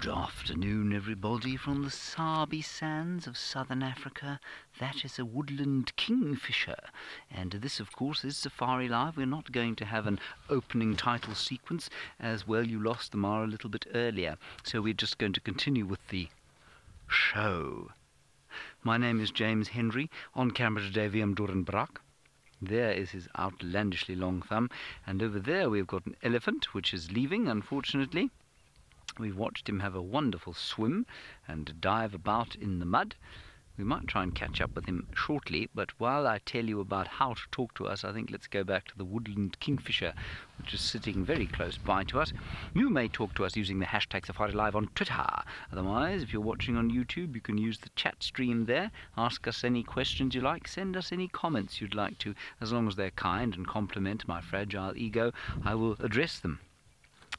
Good afternoon, everybody, from the Sabi Sands of southern Africa. That is a woodland kingfisher, and this, of course, is Safari Live. We're not going to have an opening title sequence, as well you lost them are a little bit earlier, so we're just going to continue with the show. My name is James Henry. On camera today, Willem Dorenbrak. There is his outlandishly long thumb, and over there we've got an elephant, which is leaving, unfortunately. We've watched him have a wonderful swim and dive about in the mud. We might try and catch up with him shortly, but while I tell you about how to talk to us, I think let's go back to the woodland kingfisher, which is sitting very close by to us. You may talk to us using the hashtag safariLIVE on Twitter. Otherwise, if you're watching on YouTube, you can use the chat stream there. Ask us any questions you like. Send us any comments you'd like to. As long as they're kind and compliment my fragile ego, I will address them.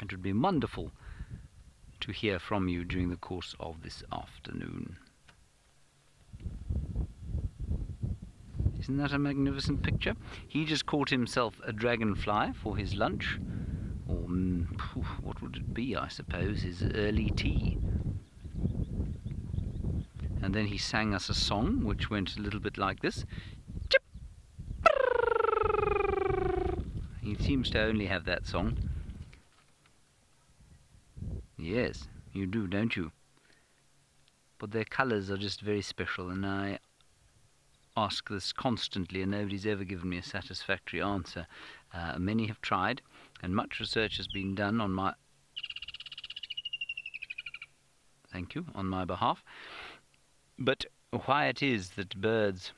It would be wonderful to hear from you during the course of this afternoon. Isn't that a magnificent picture? He just caught himself a dragonfly for his lunch, or what would it be, I suppose, his early tea. And then he sang us a song which went a little bit like this. He seems to only have that song. Yes, you do, don't you? But their colours are just very special, and I ask this constantly, and nobody's ever given me a satisfactory answer. Many have tried, and much research has been done on my on my behalf. But why it is that birds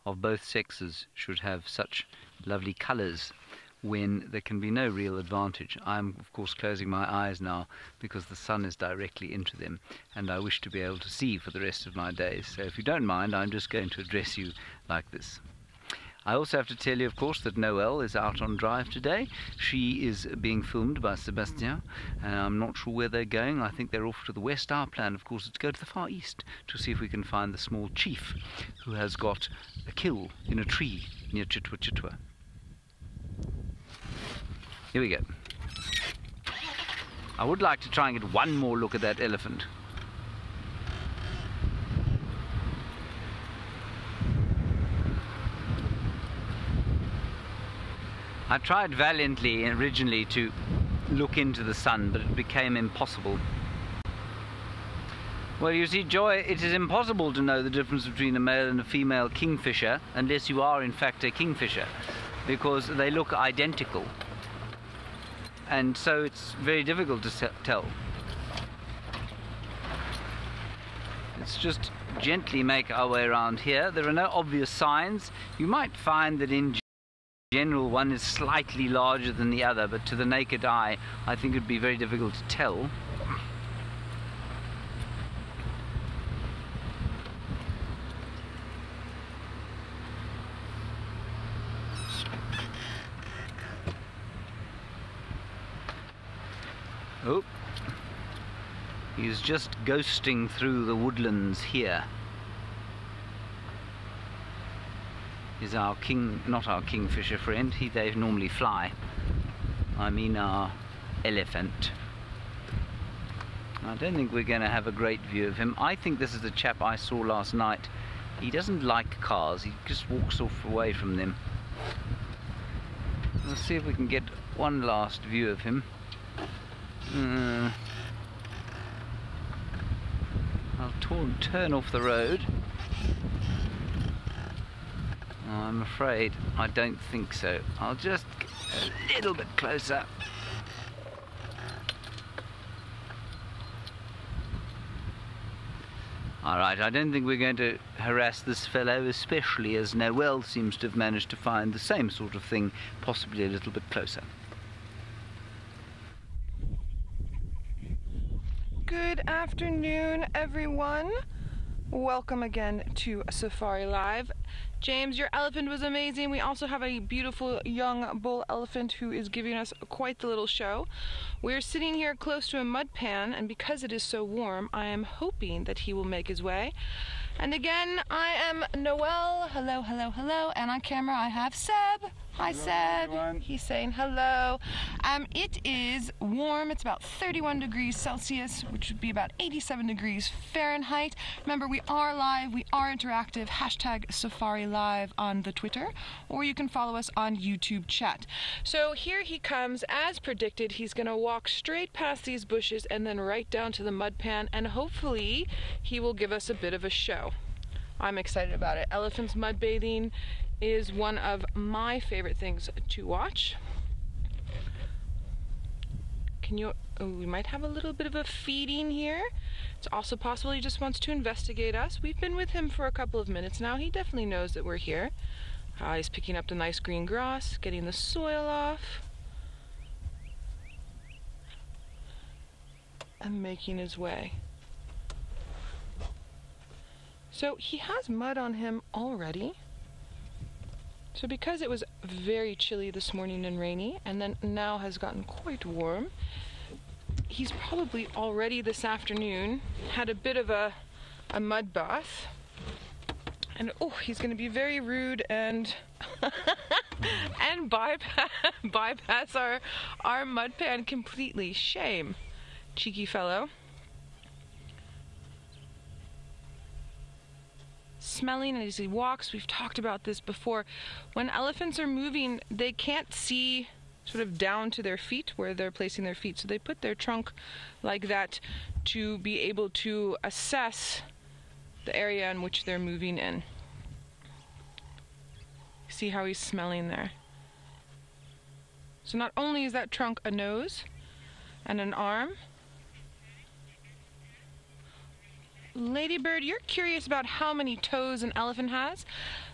of both sexes should have such lovely colours when there can be no real advantage. I'm, of course, closing my eyes now because the sun is directly into them, and I wish to be able to see for the rest of my days. So if you don't mind, I'm just going to address you like this. I also have to tell you, of course, that Noelle is out on drive today. She is being filmed by Sebastian, and I'm not sure where they're going. I think they're off to the west. Our plan, of course, is to go to the far east to see if we can find the small chief who has got a kill in a tree near Chitwa Chitwa. Here we go. I would like to try and get one more look at that elephant. I tried valiantly originally to look into the sun, but it became impossible. Well, you see, Joy, it is impossible to know the difference between a male and a female kingfisher unless you are in fact a kingfisher, because they look identical. And so it's very difficult to tell. Let's just gently make our way around here. There are no obvious signs. You might find that in general one is slightly larger than the other, but to the naked eye I think it would be very difficult to tell. Oh, he's just ghosting through the woodlands here. Is our not our kingfisher friend, they normally fly. I mean our elephant. I don't think we're going to have a great view of him. I think this is the chap I saw last night. He doesn't like cars, he just walks off away from them. Let's see if we can get one last view of him. I'll turn off the road. Oh, I'm afraid I don't think so. I'll just get a little bit closer. Alright, I don't think we're going to harass this fellow, especially as Noelle seems to have managed to find the same sort of thing, possibly a little bit closer. Good afternoon, everyone. Welcome again to Safari Live. James, your elephant was amazing. We also have a beautiful young bull elephant who is giving us quite the little show. We're sitting here close to a mud pan, and because it is so warm, I am hoping that he will make his way. And again, I am Noelle. Hello, hello, hello. And on camera, I have Seb. Hi, Seb. He's saying hello. It is warm. It's about 31 degrees Celsius, which would be about 87 degrees Fahrenheit. Remember, we are live, we are interactive. Hashtag safariLIVE on the Twitter, or you can follow us on YouTube chat. So here he comes. As predicted, he's going to walk straight past these bushes and then right down to the mud pan, and hopefully he will give us a bit of a show. I'm excited about it. Elephants mud bathing is one of my favorite things to watch. We might have a little bit of a feeding here. It's also possible he just wants to investigate us. We've been with him for a couple of minutes now. He definitely knows that we're here. He's picking up the nice green grass, getting the soil off, and making his way. So he has mud on him already. So because it was very chilly this morning and rainy, and then now has gotten quite warm, he's probably already this afternoon had a bit of a mud bath. And oh, he's going to be very rude and and bypass our mud pan completely. Shame, cheeky fellow. Smelling as he walks. We've talked about this before. When elephants are moving, they can't see sort of down to their feet where they're placing their feet, so they put their trunk like that to be able to assess the area in which they're moving in. See how he's smelling there. So not only is that trunk a nose and an arm. Ladybird, you're curious about how many toes an elephant has.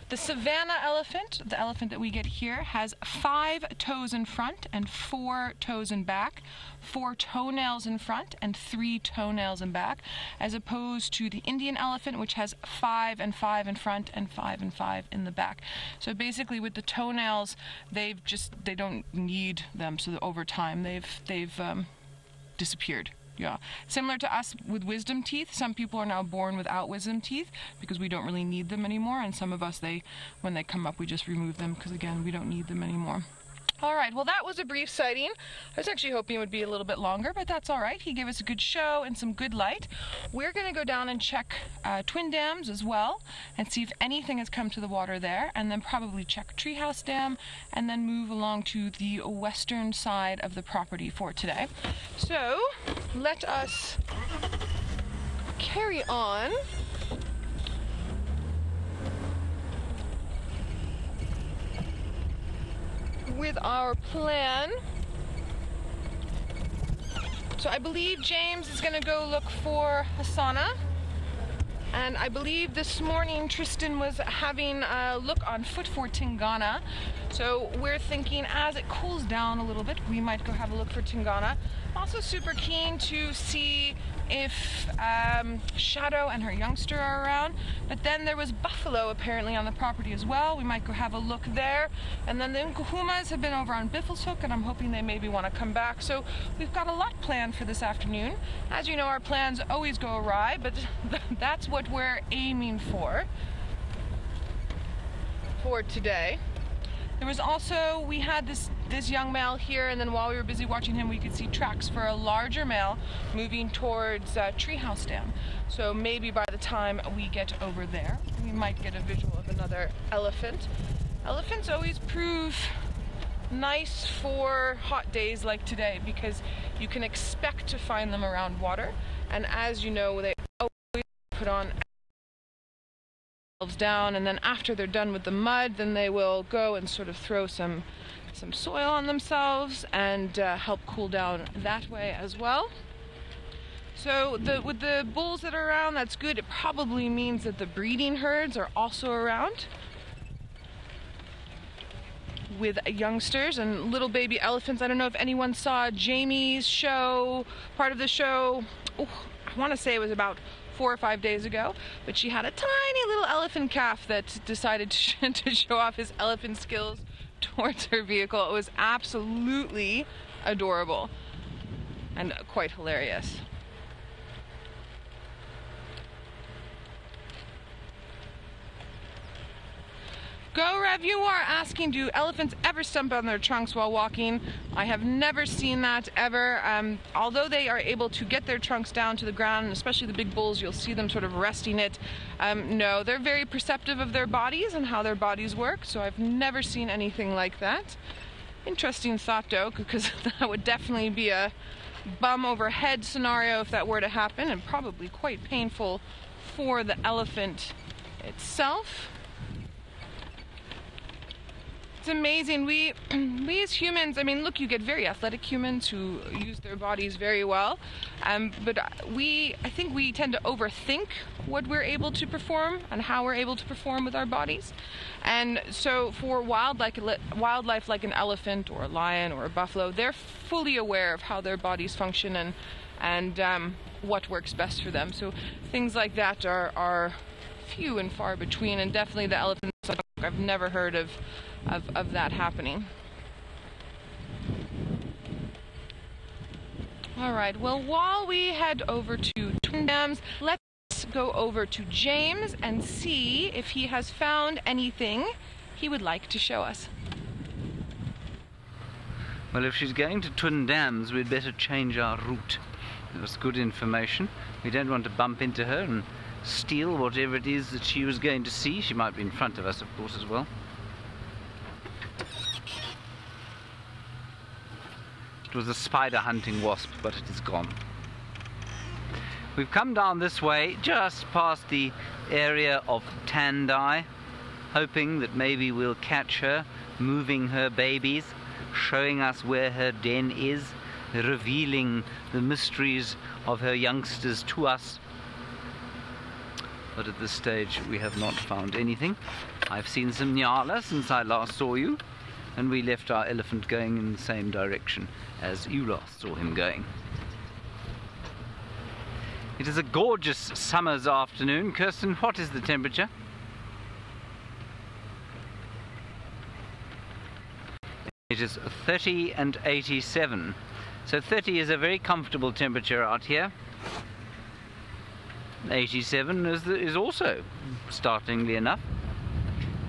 The savanna elephant, the elephant that we get here, has 5 toes in front and 4 toes in back, 4 toenails in front and 3 toenails in back, as opposed to the Indian elephant, which has 5 and 5 in front and 5 and 5 in the back. So basically with the toenails, they don't need them, so that over time they've disappeared. Yeah, similar to us with wisdom teeth. Some people are now born without wisdom teeth because we don't really need them anymore, and some of us, when they come up, we just remove them because, again, we don't need them anymore. All right, well, that was a brief sighting. I was actually hoping it would be a little bit longer, but that's all right. He gave us a good show and some good light. We're going to go down and check Twin Dams as well and see if anything has come to the water there, and then probably check Treehouse Dam, and then move along to the western side of the property for today. So let us carry on. With our plan. So I believe James is going to go look for Hasana, and I believe this morning Tristan was having a look on foot for Tingana. So we're thinking as it cools down a little bit, we might go have a look for Tingana. I'm also super keen to see if Shadow and her youngster are around, but then there was buffalo apparently on the property as well. We might go have a look there. And then the Nkuhumas have been over on Biffle's Hook, and I'm hoping they maybe want to come back. So we've got a lot planned for this afternoon. As you know, our plans always go awry, but that's what we're aiming for today. There was also, we had this young male here, and then while we were busy watching him, we could see tracks for a larger male moving towards Treehouse Dam. So maybe by the time we get over there, we might get a visual of another elephant. Elephants always prove nice for hot days like today because you can expect to find them around water, and as you know, they always put on down, and then after they're done with the mud, then they will go and sort of throw some soil on themselves and help cool down that way as well. So with the bulls that are around, that's good. It probably means that the breeding herds are also around with youngsters and little baby elephants. I don't know if anyone saw Jamie's show, part of the show. Oh, I want to say it was about 4 or 5 days ago, but she had a tiny little elephant calf that decided to show off his elephant skills towards her vehicle. It was absolutely adorable and quite hilarious. Go Rev, you are asking, do elephants ever stump on their trunks while walking? I have never seen that ever. Although they are able to get their trunks down to the ground, and especially the big bulls, you'll see them sort of resting it. No, they're very perceptive of their bodies and how their bodies work, so I've never seen anything like that. Interesting thought though, because that would definitely be a bum over head scenario if that were to happen, and probably quite painful for the elephant itself. It's amazing. We as humans, I mean, look, you get very athletic humans who use their bodies very well, but I think we tend to overthink what we're able to perform and how we're able to perform with our bodies. And so for wildlife like an elephant or a lion or a buffalo, they're fully aware of how their bodies function and what works best for them. So things like that are few and far between, and definitely the elephants, I've never heard of that happening. Alright, well, while we head over to Twin Dams, let's go over to James and see if he has found anything he would like to show us. Well, if she's going to Twin Dams, we'd better change our route. It was good information. We don't want to bump into her and steal whatever it is that she was going to see. She might be in front of us, of course, as well. It was a spider hunting wasp, but it is gone. We've come down this way, just past the area of Tandai, hoping that maybe we'll catch her moving her babies, showing us where her den is, revealing the mysteries of her youngsters to us. But at this stage we have not found anything. I've seen some nyala since I last saw you, and we left our elephant going in the same direction as you last saw him going. It is a gorgeous summer's afternoon. Kirsten, what is the temperature? It is 30 and 87. So 30 is a very comfortable temperature out here. 87 is also startlingly enough.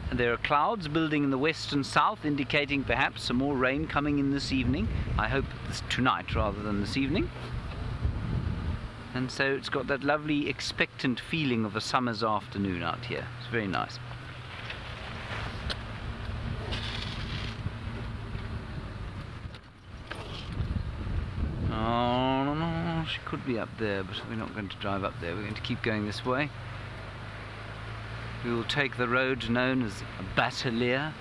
And there are clouds building in the west and south, indicating perhaps some more rain coming in this evening. I hope it's tonight rather than this evening. And so it's got that lovely expectant feeling of a summer's afternoon out here. It's very nice. Oh, no, she could be up there, but we're not going to drive up there. We're going to keep going this way. We will take the road known as Battalier.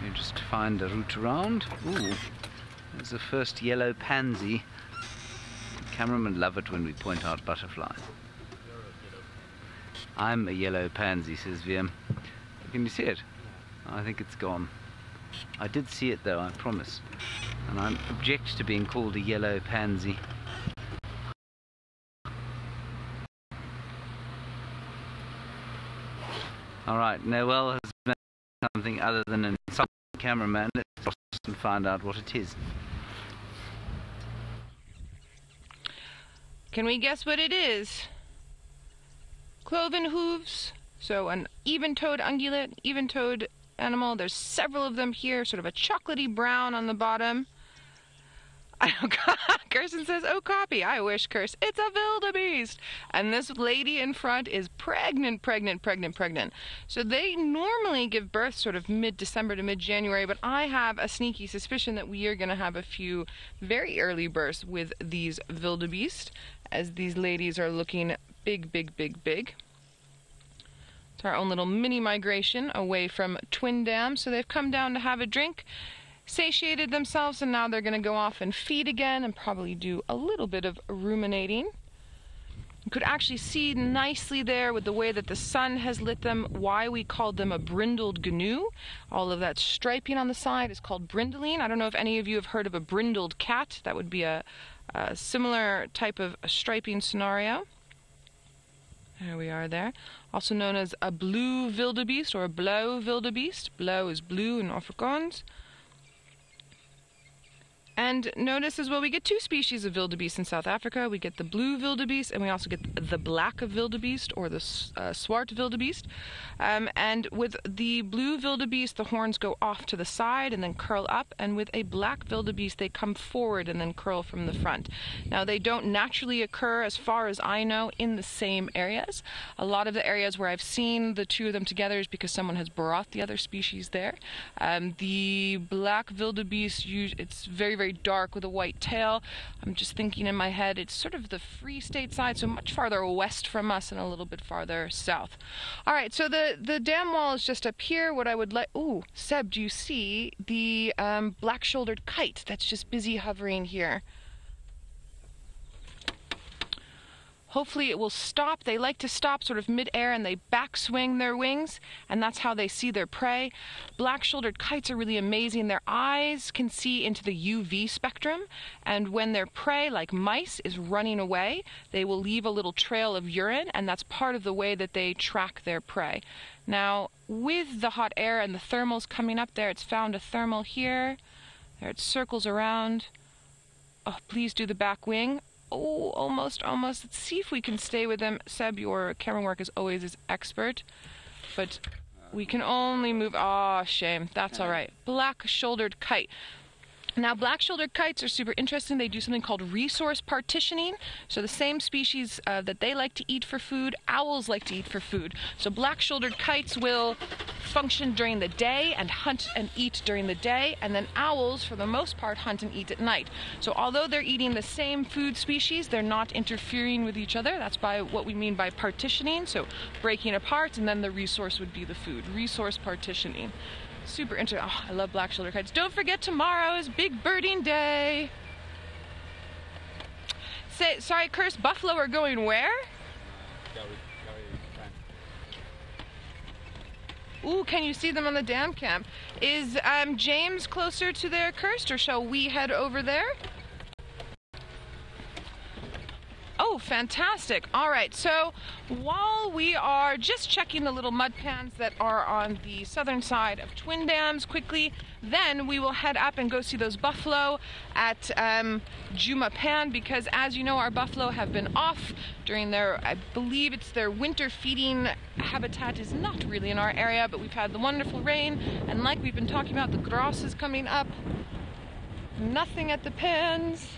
We just find a route around. Ooh, there's the first yellow pansy. Cameramen love it when we point out butterflies. I'm a yellow pansy, says VM. Can you see it? I think it's gone. I did see it though, I promise. And I object to being called a yellow pansy. Alright, Noel has made something other than an insulting cameraman. Let's just find out what it is. Can we guess what it is? Cloven hooves. So an even-toed ungulate, even-toed animal. There's several of them here, sort of a chocolatey brown on the bottom. Kirsten says, oh, copy. I wish, Kirsten. It's a wildebeest. And this lady in front is pregnant. So they normally give birth sort of mid-December to mid-January, but I have a sneaky suspicion that we are going to have a few very early births with these wildebeest, as these ladies are looking big. It's our own little mini migration away from Twin Dam. So they've come down to have a drink, satiated themselves, and now they're going to go off and feed again and probably do a little bit of ruminating. You could actually see nicely there with the way that the sun has lit them why we called them a brindled gnu. All of that striping on the side is called brindling. I don't know if any of you have heard of a brindled cat. That would be a similar type of striping scenario. There we are there. Also known as a blue wildebeest or a blauw wildebeest. Blauw is blue in Afrikaans. And notice as well, we get two species of wildebeest in South Africa. We get the blue wildebeest, and we also get the black wildebeest, or the swart wildebeest. And with the blue wildebeest, the horns go off to the side and then curl up. And with a black wildebeest, they come forward and then curl from the front. Now, they don't naturally occur, as far as I know, in the same areas. A lot of the areas where I've seen the two of them together is because someone has brought the other species there. The black wildebeest, it's very, very dark with a white tail. I'm just thinking in my head, it's sort of the Free State side, so much farther west from us and a little bit farther south. All right, so the dam wall is just up here. What I would like, ooh, Seb, do you see the black-shouldered kite that's just busy hovering here? Hopefully it will stop. They like to stop sort of mid-air and they backswing their wings, and that's how they see their prey. Black-shouldered kites are really amazing. Their eyes can see into the UV spectrum, and when their prey, like mice, is running away, they will leave a little trail of urine, and that's part of the way that they track their prey. Now, with the hot air and the thermals coming up there, it's found a thermal here. There it circles around. Oh, please do the back wing. Oh, almost. Let's see if we can stay with them. Seb, your camera work as always is expert, but we can only move. Oh, shame. That's all right. Black-shouldered kite. Now, black-shouldered kites are super interesting. They do something called resource partitioning. So the same species that they like to eat for food, owls like to eat for food. So black-shouldered kites will function during the day and hunt and eat during the day, and then owls, for the most part, hunt and eat at night. So although they're eating the same food species, they're not interfering with each other. That's by what we mean by partitioning, so breaking apart, and then the resource would be the food. Resource partitioning. Super interesting. Oh, I love black-shouldered kites. Don't forget, tomorrow is Big Birding Day. Sorry, Curse, buffalo are going where? Ooh, can you see them on the dam cam? Is James closer to their Cursed, or shall we head over there? Oh, fantastic. All right, so while we are just checking the little mud pans that are on the southern side of Twin Dams quickly, then we will head up and go see those buffalo at Djuma Pan, because as you know, our buffalo have been off during their, I believe it's their winter feeding habitat is not really in our area, but we've had the wonderful rain, and like we've been talking about, the grouse is coming up. Nothing at the pans.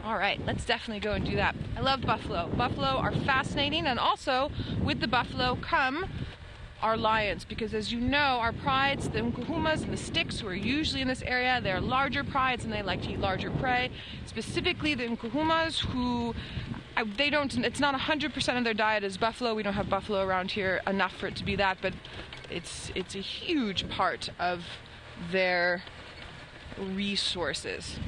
All right, let's definitely go and do that. I love buffalo. Buffalo are fascinating, and also with the buffalo come our lions, because as you know, our prides, the Nkuhumas and the sticks, who are usually in this area, they're larger prides and they like to eat larger prey. Specifically the Nkuhumas, who it's not 100% of their diet is buffalo. We don't have buffalo around here enough for it to be that, but it's a huge part of their resources.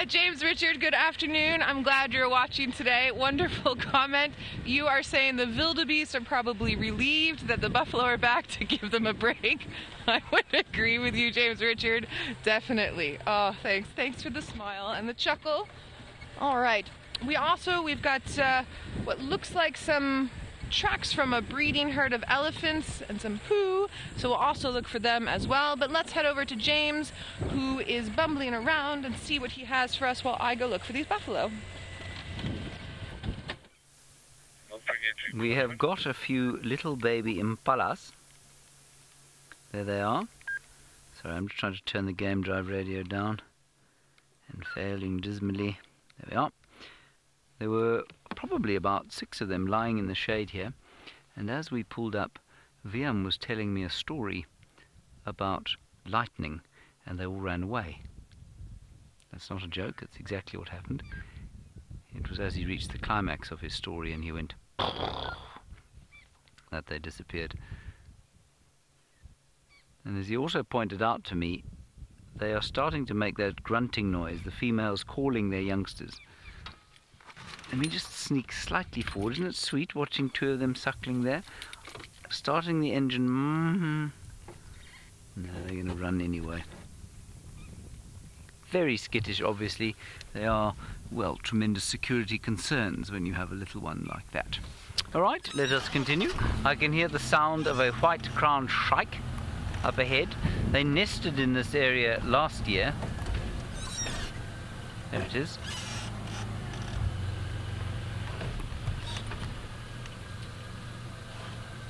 James Richard, good afternoon. I'm glad you're watching today. Wonderful comment. You are saying the wildebeest are probably relieved that the buffalo are back to give them a break. I would agree with you, James Richard. Definitely. Oh, thanks. Thanks for the smile and the chuckle. All right. We've got what looks like some tracks from a breeding herd of elephants and some poo, so we'll also look for them as well. But let's head over to James, who is bumbling around, and see what he has for us while I go look for these buffalo. We have got a few little baby impalas. There they are. Sorry, I'm just trying to turn the game drive radio down and failing dismally. There we are. There were probably about 6 of them lying in the shade here, and as we pulled up, Viam was telling me a story about lightning, and they all ran away. That's not a joke, that's exactly what happened. It was as he reached the climax of his story and he went that they disappeared. And as he also pointed out to me, they are starting to make that grunting noise, the females calling their youngsters. Let me just sneak slightly forward. Isn't it sweet watching 2 of them suckling there? Starting the engine. No, they're going to run anyway. very skittish, obviously. They are, well, tremendous security concerns when you have a little one like that. All right, let us continue. I can hear the sound of a white-crowned shrike up ahead. They nested in this area last year. There it is.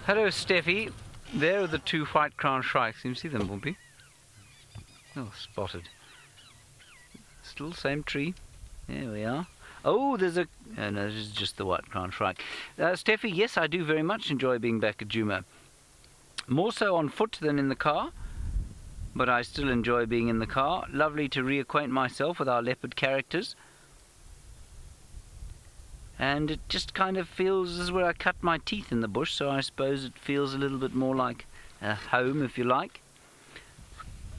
Hello, Steffi. There are the two white-crowned shrikes. Can you see them, Bumpy? Oh, spotted. Still same tree. There we are. Oh, there's a... Oh, no, this is just the white-crowned shrike. Steffi, yes, I do very much enjoy being back at Djuma. More so on foot than in the car, but I still enjoy being in the car. Lovely to reacquaint myself with our leopard characters. And it just kind of feels as where I cut my teeth in the bush, so I suppose it feels a little bit more like home, if you like.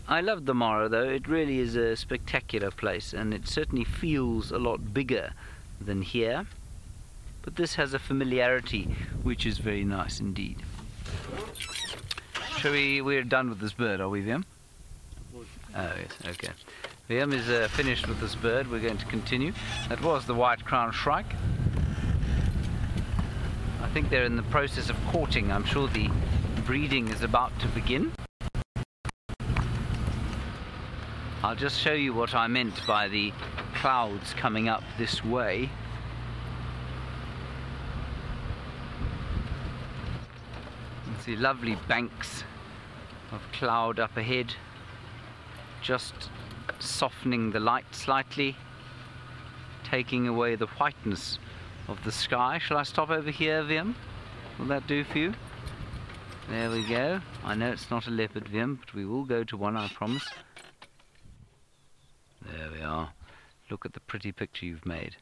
I love the Mara, though. It really is a spectacular place, and it certainly feels a lot bigger than here. But this has a familiarity which is very nice indeed. We're done with this bird, are we, Viam? Oh, yes, okay. Viam is finished with this bird. We're going to continue. That was the white-crowned shrike. I think they're in the process of courting. I'm sure the breeding is about to begin. I'll just show you what I meant by the clouds coming up this way. You can see lovely banks of cloud up ahead, just softening the light slightly, taking away the whiteness of the sky. Shall I stop over here, Viam? Will that do for you? There we go. I know it's not a leopard, Viam, but we will go to one, I promise. There we are. Look at the pretty picture you've made.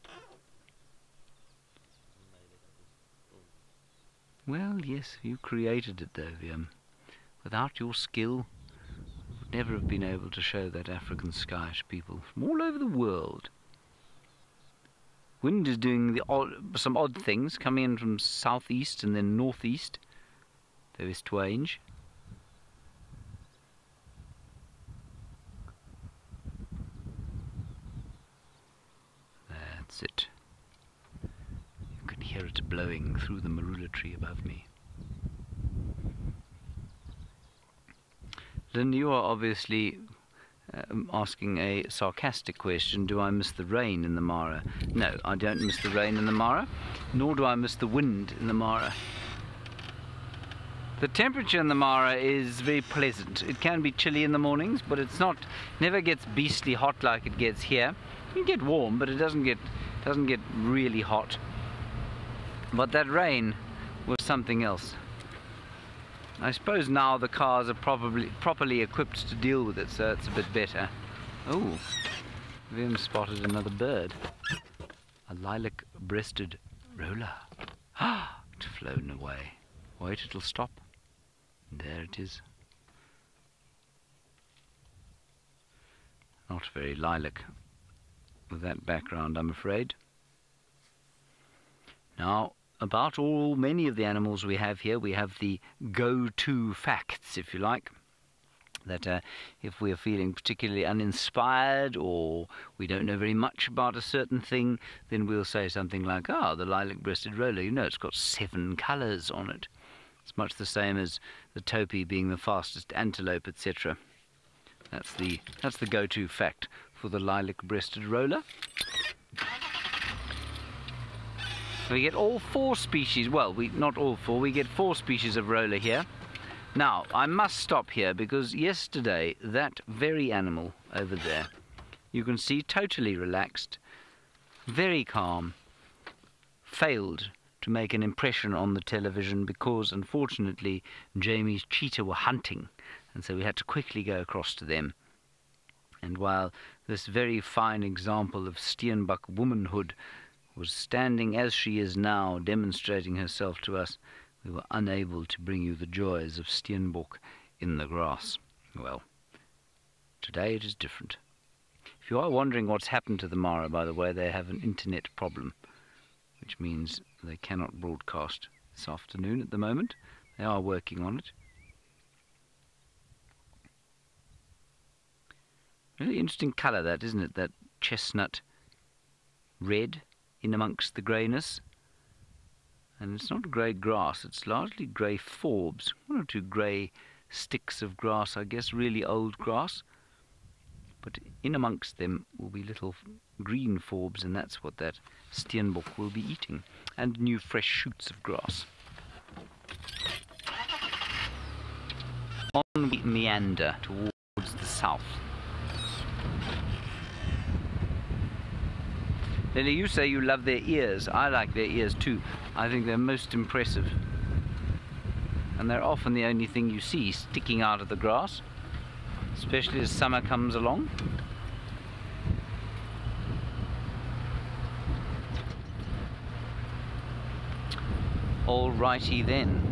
Well, yes, you created it though, Viam. Without your skill, you would never have been able to show that African sky to people from all over the world. Wind is doing some odd things, coming in from southeast and then northeast. There is twange. That's it. You can hear it blowing through the marula tree above me. Lynn, you are obviously asking a sarcastic question. Do I miss the rain in the Mara? No, I don't miss the rain in the Mara, nor do I miss the wind in the Mara. The temperature in the Mara is very pleasant. It can be chilly in the mornings, but it's never gets beastly hot like it gets here. You get warm, but it doesn't get really hot. But that rain was something else. I suppose now the cars are properly equipped to deal with it, so it's a bit better. Oh, Vim spotted another bird. A lilac-breasted roller. Ah, it's flown away. Wait, it'll stop. There it is. Not very lilac with that background, I'm afraid. Now, about many of the animals we have here, we have the go-to facts, if you like. That if we're feeling particularly uninspired or we don't know very much about a certain thing, then we'll say something like, the lilac-breasted roller, you know, it's got 7 colours on it. It's much the same as the topi being the fastest antelope, etc. That's the go-to fact for the lilac-breasted roller. We get all 4 species, well, not all 4, we get 4 species of roller here. Now, I must stop here because yesterday, that very animal over there, you can see totally relaxed, very calm, failed to make an impression on the television because, unfortunately, Jamie's cheetah were hunting, and so we had to quickly go across to them. And while this very fine example of Steenbok womanhood was standing as she is now, demonstrating herself to us, we were unable to bring you the joys of Steenbok in the grass. Well, today it is different. If you are wondering what's happened to the Mara, by the way, they have an internet problem, which means they cannot broadcast this afternoon at the moment. They are working on it. Really interesting colour that, isn't it? That chestnut red in amongst the greyness. And it's not grey grass, it's largely grey forbs. One or two grey sticks of grass, I guess, really old grass. But in amongst them will be little green forbs, and that's what that steenbok will be eating. And new fresh shoots of grass. On we meander towards the south. Lily, you say you love their ears. I like their ears too. I think they're most impressive. And they're often the only thing you see sticking out of the grass, especially as summer comes along. Alrighty then.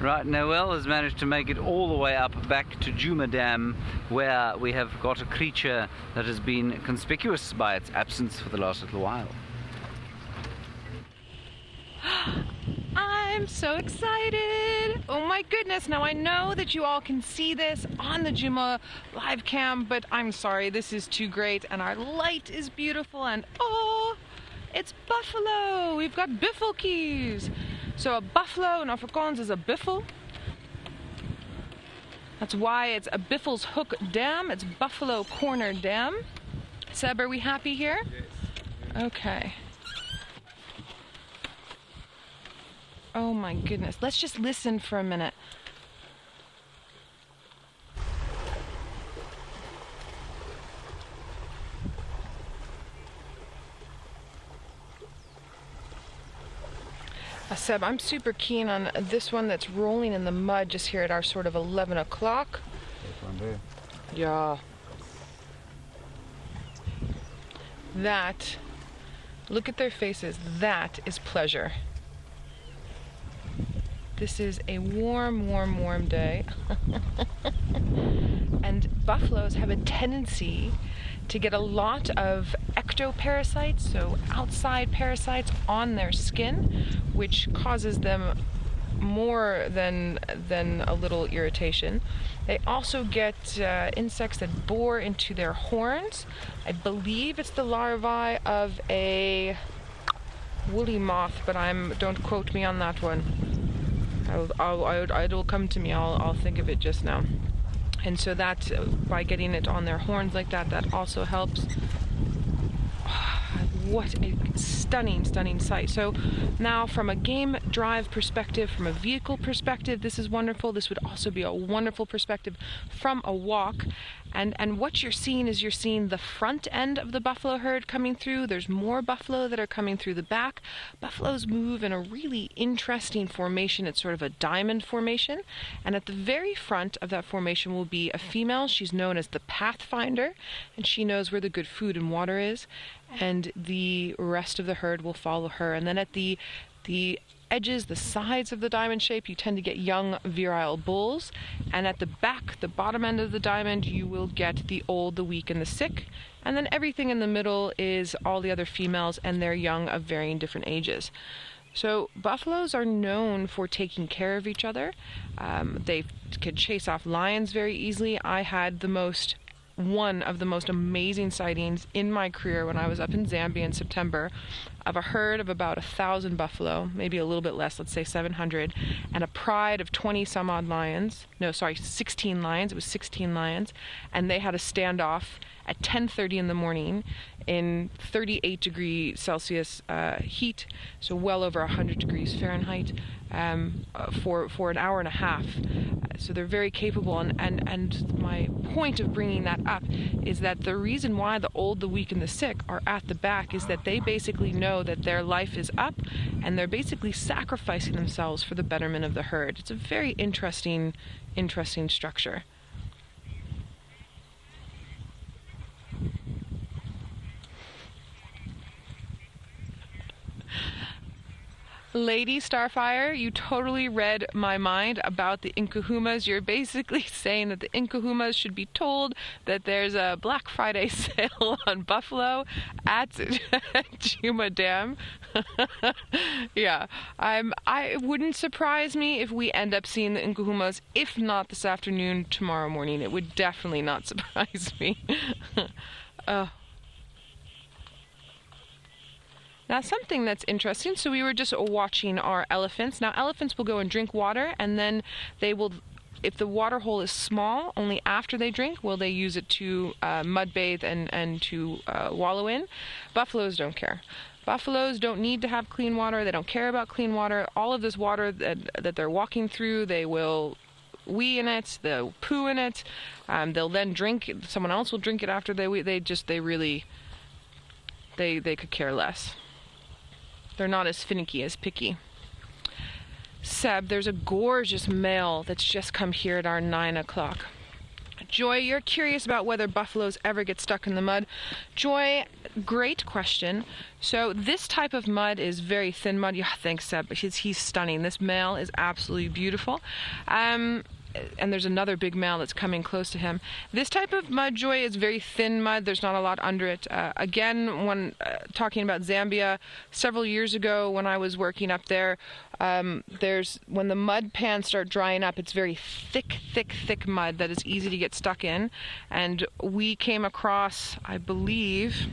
Right, Noel has managed to make it all the way up back to Djuma Dam, where we have got a creature that has been conspicuous by its absence for the last little while. I'm so excited! Oh my goodness, now I know that you all can see this on the Djuma live cam, but I'm sorry, this is too great, and our light is beautiful, and oh, it's buffalo! We've got biffelkies! So a buffalo in Afrikaans is a biffel. That's why it's a Biffel's Hook Dam. It's Buffalo Corner Dam. Seb, are we happy here? Yes. Okay. Oh my goodness. Let's just listen for a minute. Seb, I'm super keen on this one that's rolling in the mud just here at our sort of 11 o'clock. This one there? Yeah. That, look at their faces, that is pleasure. This is a warm, warm, warm day. And buffaloes have a tendency to get a lot of ectoparasites, so outside parasites on their skin, which causes them more than a little irritation. They also get insects that bore into their horns. I believe it's the larvae of a woolly moth, but don't quote me on that one. It'll come to me. I'll think of it just now. And so that, by getting it on their horns like that, that also helps. What a stunning, stunning sight. So now from a game drive perspective, from a vehicle perspective, this is wonderful. This would also be a wonderful perspective from a walk. And what you're seeing is you're seeing the front end of the buffalo herd coming through. There's more buffalo that are coming through the back. Buffaloes move in a really interesting formation. It's sort of a diamond formation. And at the very front of that formation will be a female. She's known as the Pathfinder, and she knows where the good food and water is. And the rest of the herd will follow her. And then at the edges, the sides of the diamond shape, you tend to get young virile bulls. And at the back, the bottom end of the diamond, you will get the old, the weak, and the sick. And then everything in the middle is all the other females and their young of varying different ages. So buffaloes are known for taking care of each other. They can chase off lions very easily. I had one of the most amazing sightings in my career when I was up in Zambia in September of a herd of about 1,000 buffalo, maybe a little bit less, let's say 700, and a pride of 20 some odd lions. No, sorry, 16 lions. It was 16 lions, and they had a standoff at 10:30 in the morning in 38 degrees Celsius heat, so well over 100 degrees Fahrenheit, for an hour and a half. So they're very capable, and my point of bringing that up is that the reason why the old, the weak, and the sick are at the back is that they basically know that their life is up, and they're basically sacrificing themselves for the betterment of the herd. It's a very interesting structure. Lady Starfire, you totally read my mind about the Incahumas. You're basically saying that the Incahumas should be told that there's a Black Friday sale on buffalo at Djuma Dam. Yeah, I wouldn't surprise me if we end up seeing the Incahumas, if not this afternoon, tomorrow morning. It would definitely not surprise me. Now, something that's interesting, so we were just watching our elephants. Now, elephants will go and drink water, and then they will, if the water hole is small, only after they drink will they use it to mud bathe and to wallow in. Buffaloes don't care. Buffaloes don't need to have clean water. They don't care about clean water. All of this water that they're walking through, they will wee in it, they'll poo in it. They'll then drink. Someone else will drink it after they wee. They could care less. They're not as finicky, as picky. Seb, there's a gorgeous male that's just come here at our 9 o'clock. Joy, you're curious about whether buffaloes ever get stuck in the mud. Joy, great question. So this type of mud is very thin mud. Yeah, thanks, Seb. He's stunning. This male is absolutely beautiful. And there's another big male that's coming close to him. This type of mud, Joy, is very thin mud. There's not a lot under it. Again, when talking about Zambia, several years ago when I was working up there, when the mud pans start drying up, it's very thick mud that is easy to get stuck in. And we came across, I believe,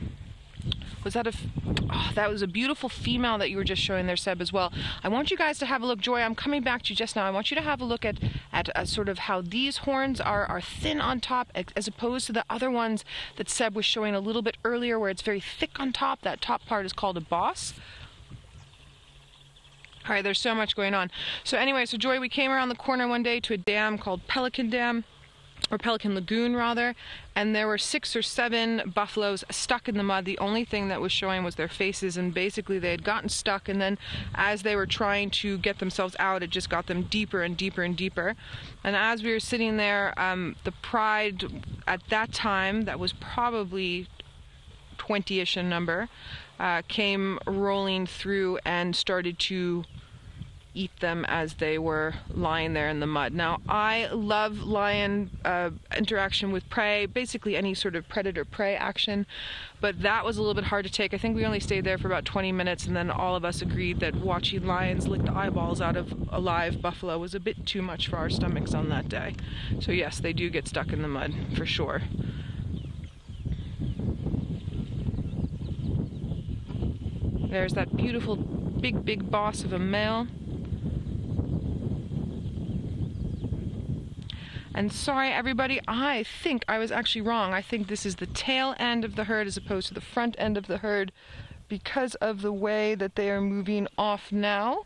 that was a beautiful female that you were just showing there, Seb, as well. I want you guys to have a look. Joy, I'm coming back to you just now. I want you to have a look at sort of how these horns are thin on top as opposed to the other ones that Seb was showing a little bit earlier where it's very thick on top. That top part is called a boss. All right, there's so much going on. So anyway, so Joy, we came around the corner one day to a dam called Pelican Dam. Or Pelican Lagoon, rather, and there were 6 or 7 buffaloes stuck in the mud. The only thing that was showing was their faces, and basically they had gotten stuck, and then as they were trying to get themselves out, it just got them deeper and deeper and deeper. And as we were sitting there, the pride at that time, that was probably 20-ish in number, came rolling through and started to eat them as they were lying there in the mud. Now, I love lion interaction with prey, basically any sort of predator-prey action, but that was a little bit hard to take. I think we only stayed there for about 20 minutes, and then all of us agreed that watching lions lick the eyeballs out of a live buffalo was a bit too much for our stomachs on that day. So yes, they do get stuck in the mud, for sure. There's that beautiful big boss of a male. And sorry, everybody, I think I was actually wrong. I think this is the tail end of the herd as opposed to the front end of the herd because of the way that they are moving off now.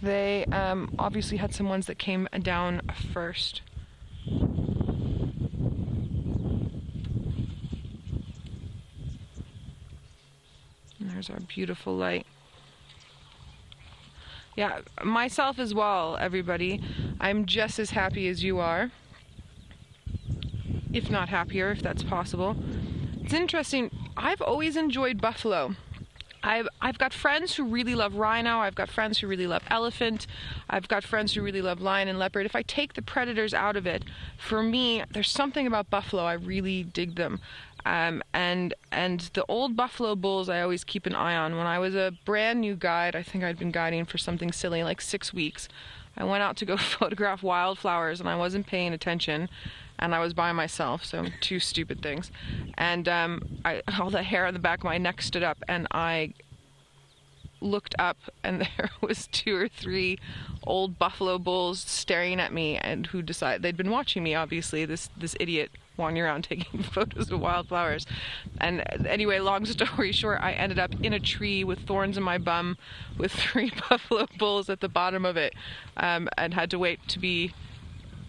They obviously had some ones that came down first. And there's our beautiful light. Yeah, myself as well, everybody. I'm just as happy as you are. If not happier, if that's possible. It's interesting. I've always enjoyed buffalo. I've got friends who really love rhino. I've got friends who really love elephant. I've got friends who really love lion and leopard. If I take the predators out of it, for me, there's something about buffalo. I really dig them. And the old buffalo bulls I always keep an eye on. When I was a brand new guide, I think I'd been guiding for something silly like 6 weeks. I went out to go photograph wildflowers and I wasn't paying attention. And I was by myself, so 2 stupid things. And all the hair on the back of my neck stood up, and I looked up, and there was 2 or 3 old buffalo bulls staring at me, and who decided they'd been watching me. Obviously, this idiot wandering around taking photos of wildflowers. And anyway, long story short, I ended up in a tree with thorns in my bum, with 3 buffalo bulls at the bottom of it, and had to wait to be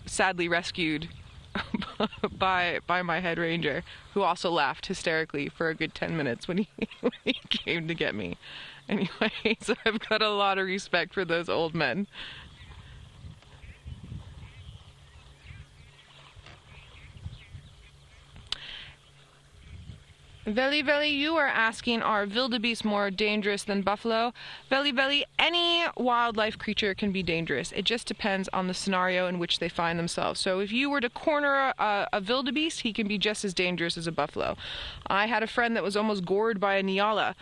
sadly rescued by my head ranger, who also laughed hysterically for a good 10 minutes when he came to get me. Anyway, so I've got a lot of respect for those old men. Veli Veli, you are asking, are wildebeest more dangerous than buffalo? Veli Veli, any wildlife creature can be dangerous. It just depends on the scenario in which they find themselves. So if you were to corner a wildebeest, he can be just as dangerous as a buffalo. I had a friend that was almost gored by a nyala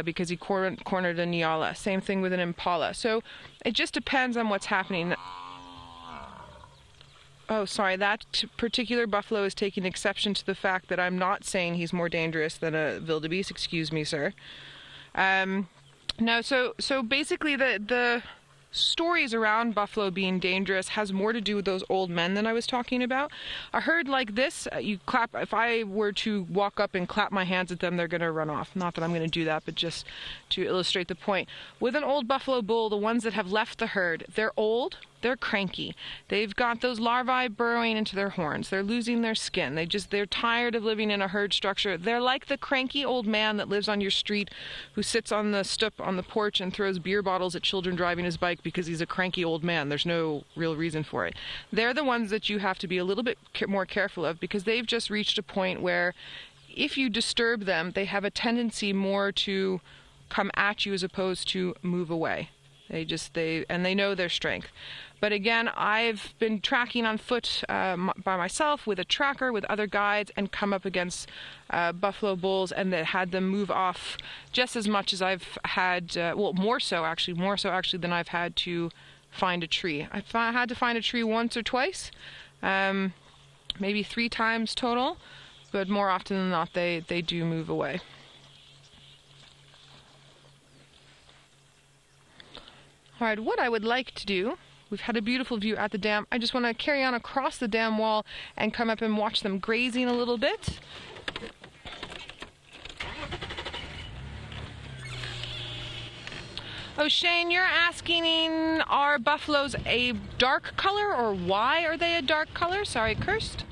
because he cornered a nyala. Same thing with an impala. So it just depends on what's happening. Oh, sorry, that particular buffalo is taking exception to the fact that I'm not saying he's more dangerous than a wildebeest. Excuse me, sir. No, so basically the stories around buffalo being dangerous has more to do with those old men than I was talking about. A herd like this, you clap. If I were to walk up and clap my hands at them, they're going to run off. Not that I'm going to do that, but just to illustrate the point. With an old buffalo bull, the ones that have left the herd, they're old, they're cranky. They've got those larvae burrowing into their horns. They're losing their skin. They're tired of living in a herd structure. They're like the cranky old man that lives on your street who sits on the stoop on the porch and throws beer bottles at children driving his bike because he's a cranky old man. There's no real reason for it. They're the ones that you have to be a little bit more careful of because they've just reached a point where if you disturb them, they have a tendency more to come at you as opposed to move away. They know their strength. But again, I've been tracking on foot by myself with a tracker, with other guides, and come up against buffalo bulls and that had them move off just as much as I've had, more so actually than I've had to find a tree. I've had to find a tree once or twice, maybe 3 times total, but more often than not, they do move away. All right, what I would like to do, we've had a beautiful view at the dam. I just want to carry on across the dam wall and come up and watch them grazing a little bit. Oh, Shane, you're asking, are buffaloes a dark color or why are they a dark color? Sorry, Kirst.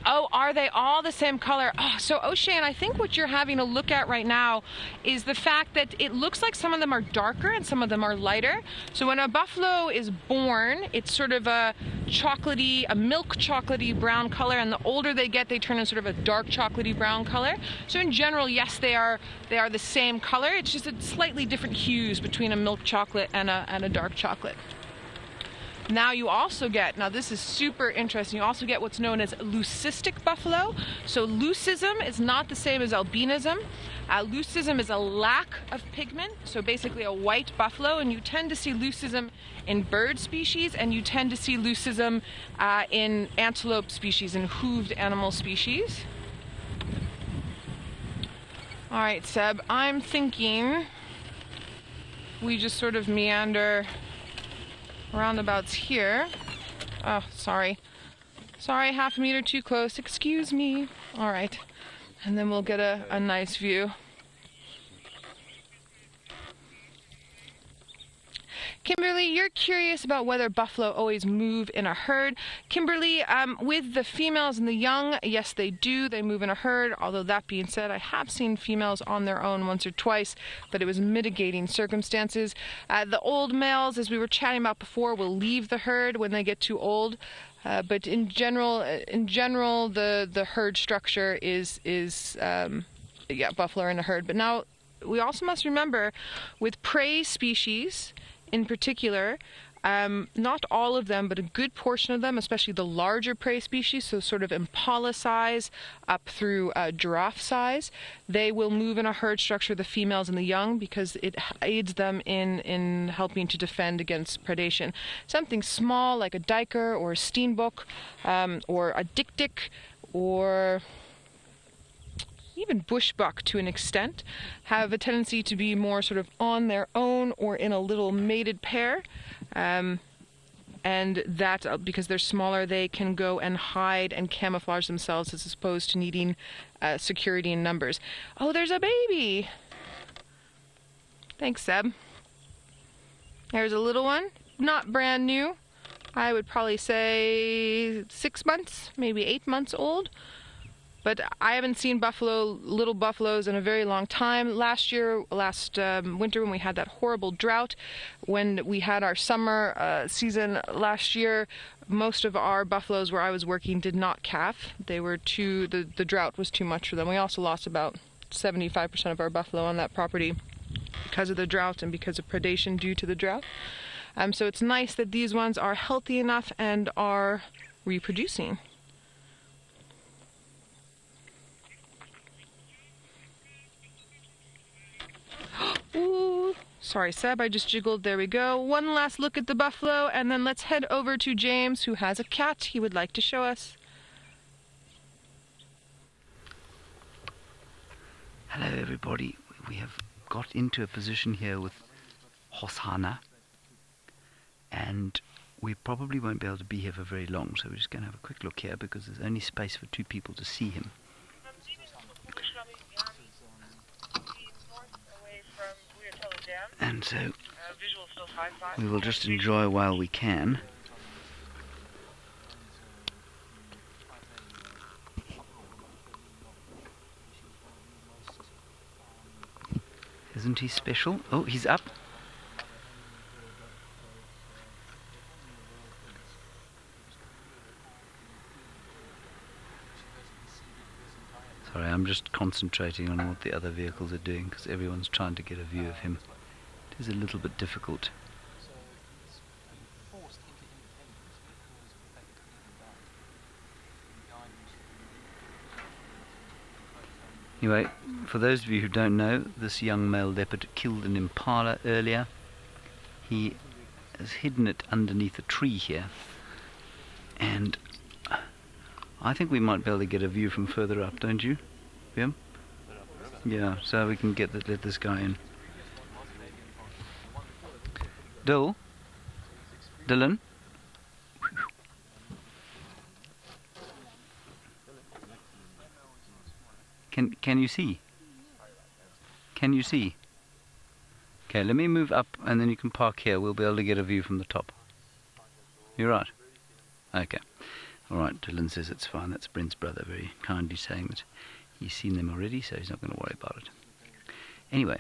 Oh, are they all the same color? Oh, so O'Shane, I think what you're having a look at right now is the fact that it looks like some of them are darker and some of them are lighter. So when a buffalo is born, it's sort of a milk chocolatey brown color, and the older they get, they turn in sort of a dark chocolatey brown color. So in general, yes, they are the same color. It's just a slightly different hues between a milk chocolate and a dark chocolate. Now you also get, this is super interesting, you also get what's known as leucistic buffalo. So leucism is not the same as albinism. Leucism is a lack of pigment, so basically a white buffalo, and you tend to see leucism in bird species, and you tend to see leucism in antelope species, in hooved animal species. All right, Seb, I'm thinking we just sort of meander roundabouts here. Oh, sorry, half a meter too close, excuse me. All right, and then we'll get a nice view. Kimberly, you're curious about whether buffalo always move in a herd. Kimberly, with the females and the young, yes, they do. They move in a herd. Although that being said, I have seen females on their own once or twice, but it was mitigating circumstances. The old males, as we were chatting about before, will leave the herd when they get too old. But in general, the herd structure is buffalo are in a herd. But now we also must remember, with prey species in particular, not all of them, but a good portion of them, especially the larger prey species, so sort of impala size up through giraffe size, they will move in a herd structure, the females and the young, because it aids them in helping to defend against predation. Something small like a duiker or a steenbok or a dik-dik or even bushbuck to an extent have a tendency to be more sort of on their own or in a little mated pair, and that because they're smaller, they can go and hide and camouflage themselves as opposed to needing security in numbers. Oh, there's a baby. Thanks, Seb. There's a little one, not brand new. I would probably say 6 months, maybe 8 months old. But I haven't seen little buffaloes in a very long time. Last winter when we had that horrible drought, when we had our summer season last year, most of our buffaloes where I was working did not calf. They were the drought was too much for them. We also lost about 75% of our buffalo on that property because of the drought and because of predation due to the drought. So it's nice that these ones are healthy enough and are reproducing. Ooh, sorry Seb, I just jiggled. There we go. One last look at the buffalo, and then let's head over to James, who has a cat he would like to show us. Hello everybody. We have got into a position here with Hosanna, and we probably won't be able to be here for very long, so we're just going to have a quick look here because there's only space for 2 people to see him. And so we will just enjoy while we can. Isn't he special? Oh, he's up. Sorry, I'm just concentrating on what the other vehicles are doing because everyone's trying to get a view of him. It is a little bit difficult. Anyway, for those of you who don't know, this young male leopard killed an impala earlier. He has hidden it underneath a tree here, and I think we might be able to get a view from further up, don't you, Bim? Yeah, so we can let this guy in. Dylan? Can you see? Can you see? Okay, let me move up and then you can park here. We'll be able to get a view from the top. You're right? Okay. Alright, Dylan says it's fine. That's Brent's brother very kindly saying that he's seen them already, so he's not going to worry about it. Anyway,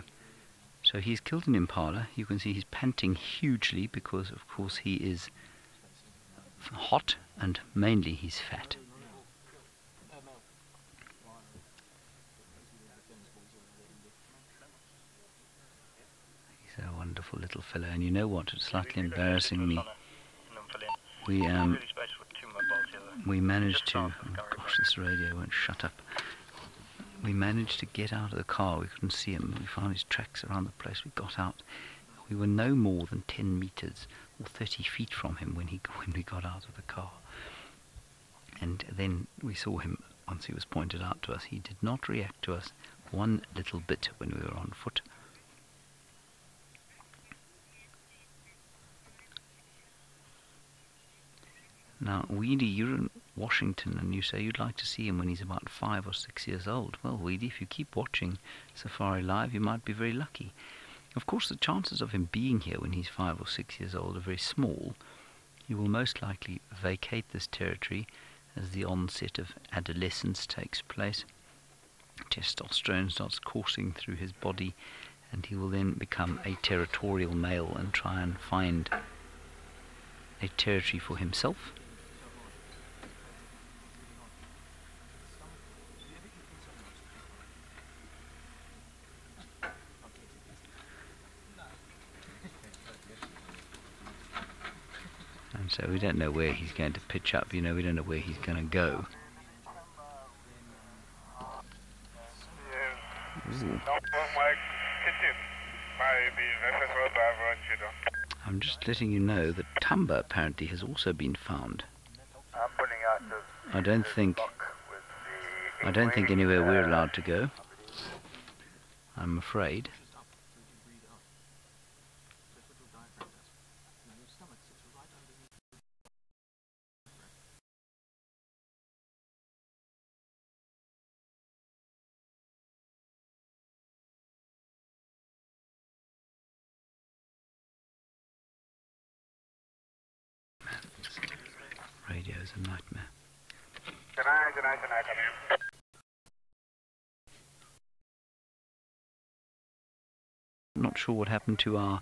so he's killed an impala. You can see he's panting hugely because, of course, he is hot and mainly he's fat. He's a wonderful little fellow, and you know what? It's slightly embarrassing me. We managed to. Oh gosh, this radio won't shut up. We managed to get out of the car. We couldn't see him. We found his tracks around the place. We got out. We were no more than 10 meters or 30 feet from him when we got out of the car. And then we saw him once he was pointed out to us. He did not react to us one little bit when we were on foot. Now, Weedy, you're in Washington and you say you'd like to see him when he's about 5 or 6 years old. Well, Weedy, if you keep watching Safari Live, you might be very lucky. Of course, the chances of him being here when he's 5 or 6 years old are very small. He will most likely vacate this territory as the onset of adolescence takes place. Testosterone starts coursing through his body, and he will then become a territorial male and try and find a territory for himself. And so we don't know where he's going to pitch up, you know, we don't know where he's going to go. Ooh. I'm just letting you know that Tumba apparently has also been found. I don't think anywhere we're allowed to go, I'm afraid. Radio is a nightmare. sure what happened to our...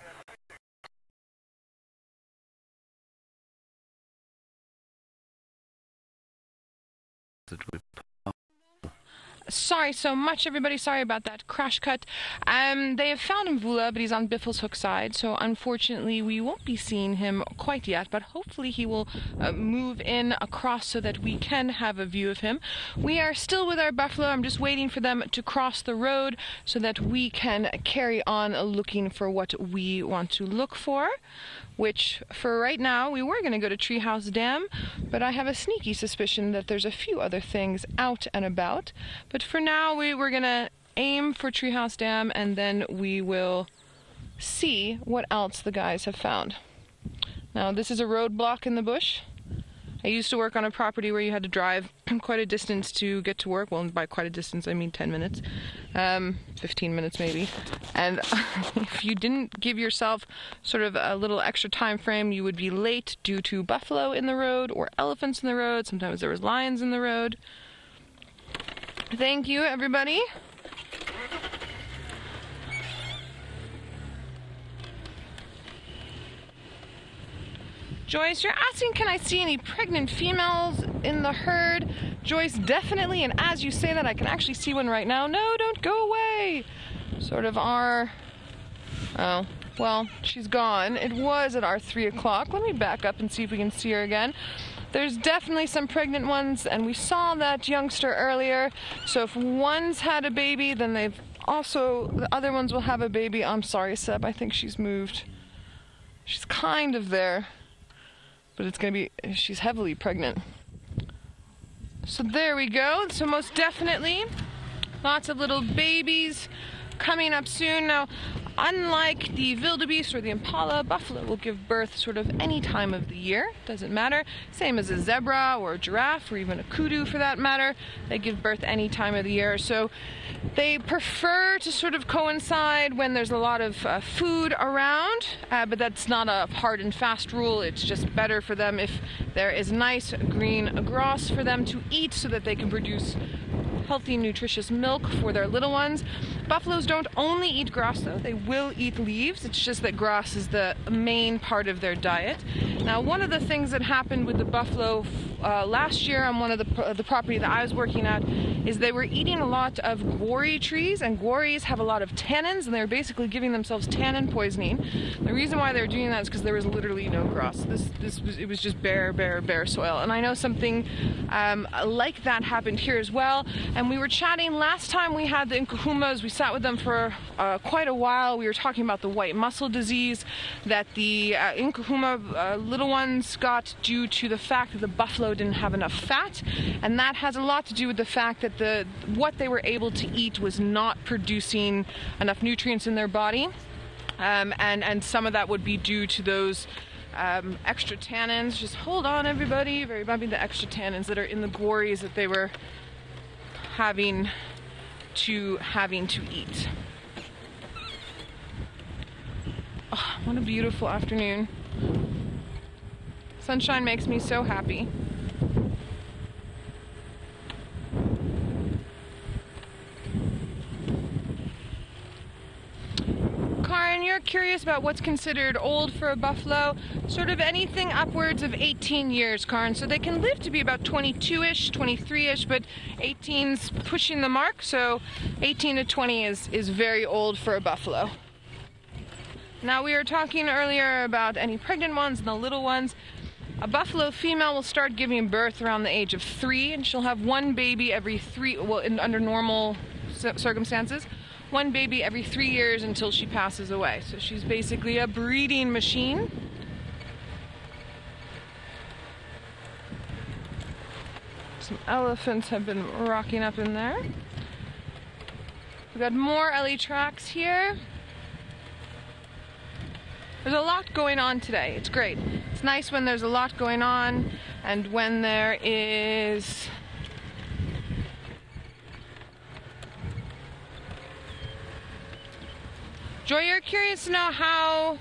Sorry so much, everybody. Sorry about that crash cut. They have found Mvula, but he's on Biffle's hook side, so unfortunately we won't be seeing him quite yet, but hopefully he will move in across so that we can have a view of him. We are still with our buffalo. I'm just waiting for them to cross the road so that we can carry on looking for what we want to look for, which for right now, we were going to go to Treehouse Dam, but I have a sneaky suspicion that there's a few other things out and about. But for now, we're going to aim for Treehouse Dam, and then we will see what else the guys have found. Now, this is a roadblock in the bush. I used to work on a property where you had to drive quite a distance to get to work. Well, by quite a distance, I mean 10 minutes, 15 minutes maybe. And if you didn't give yourself sort of a little extra time frame, you would be late due to buffalo in the road or elephants in the road. Sometimes there was lions in the road. Thank you, everybody. Joyce, you're asking, can I see any pregnant females in the herd? Joyce, definitely, and as you say that, I can actually see one right now. No, don't go away! Sort of our... Oh, well, she's gone. It was at our 3 o'clock. Let me back up and see if we can see her again. There's definitely some pregnant ones, and we saw that youngster earlier. So if one's had a baby, then they've also... The other ones will have a baby. I'm sorry, Seb, I think she's moved. She's kind of there. But it's going to be, she's heavily pregnant. So there we go. So most definitely, lots of little babies coming up soon. Now, unlike the wildebeest or the impala, buffalo will give birth sort of any time of the year. Doesn't matter. Same as a zebra or a giraffe or even a kudu for that matter. They give birth any time of the year. So they prefer to sort of coincide when there's a lot of food around, but that's not a hard and fast rule. It's just better for them if there is nice green grass for them to eat so that they can produce healthy, nutritious milk for their little ones. Buffaloes don't only eat grass though, they will eat leaves. It's just that grass is the main part of their diet. Now, one of the things that happened with the buffalo last year on one of the property that I was working at is they were eating a lot of guarri trees, and guarris have a lot of tannins, and they were basically giving themselves tannin poisoning. The reason why they were doing that is because there was literally no grass. It was just bare soil. And I know something like that happened here as well. And we were chatting last time we had the Nkuhumas. We sat with them for quite a while. We were talking about the white mussel disease that the Nkuhuma little ones got due to the fact that the buffalo didn't have enough fat, and that has a lot to do with the fact that what they were able to eat was not producing enough nutrients in their body, and some of that would be due to those extra tannins. Just hold on, everybody. Very bumpy. The extra tannins that are in the guarris that they were having to eat. Oh, what a beautiful afternoon. Sunshine makes me so happy. Karen, you're curious about what's considered old for a buffalo. Sort of anything upwards of 18 years, Karen. So they can live to be about 22-ish, 23-ish, but 18's pushing the mark, so 18 to 20 is very old for a buffalo. Now, we were talking earlier about any pregnant ones and the little ones. A buffalo female will start giving birth around the age of 3, and she'll have one baby every 3, well, under normal circumstances, one baby every 3 years until she passes away. So she's basically a breeding machine. Some elephants have been rocking up in there. We've got more Ellie tracks here. There's a lot going on today. It's great. It's nice when there's a lot going on and when there is Joy, you're curious to know how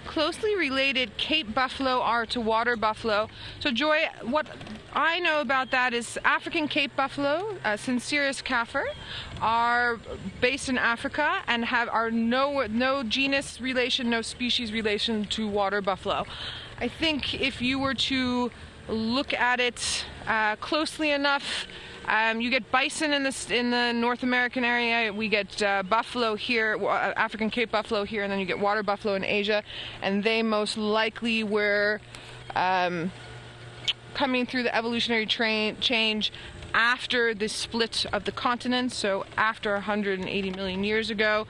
closely related Cape buffalo are to water buffalo. So Joy, what I know about that is African Cape buffalo, Sincerus kaffir, are based in Africa and are no genus relation, no species relation to water buffalo. I think if you were to look at it closely enough, you get bison in the North American area. We get buffalo here, African Cape buffalo here, and then you get water buffalo in Asia, and they most likely were coming through the evolutionary change after the split of the continent, so after 180 million years ago.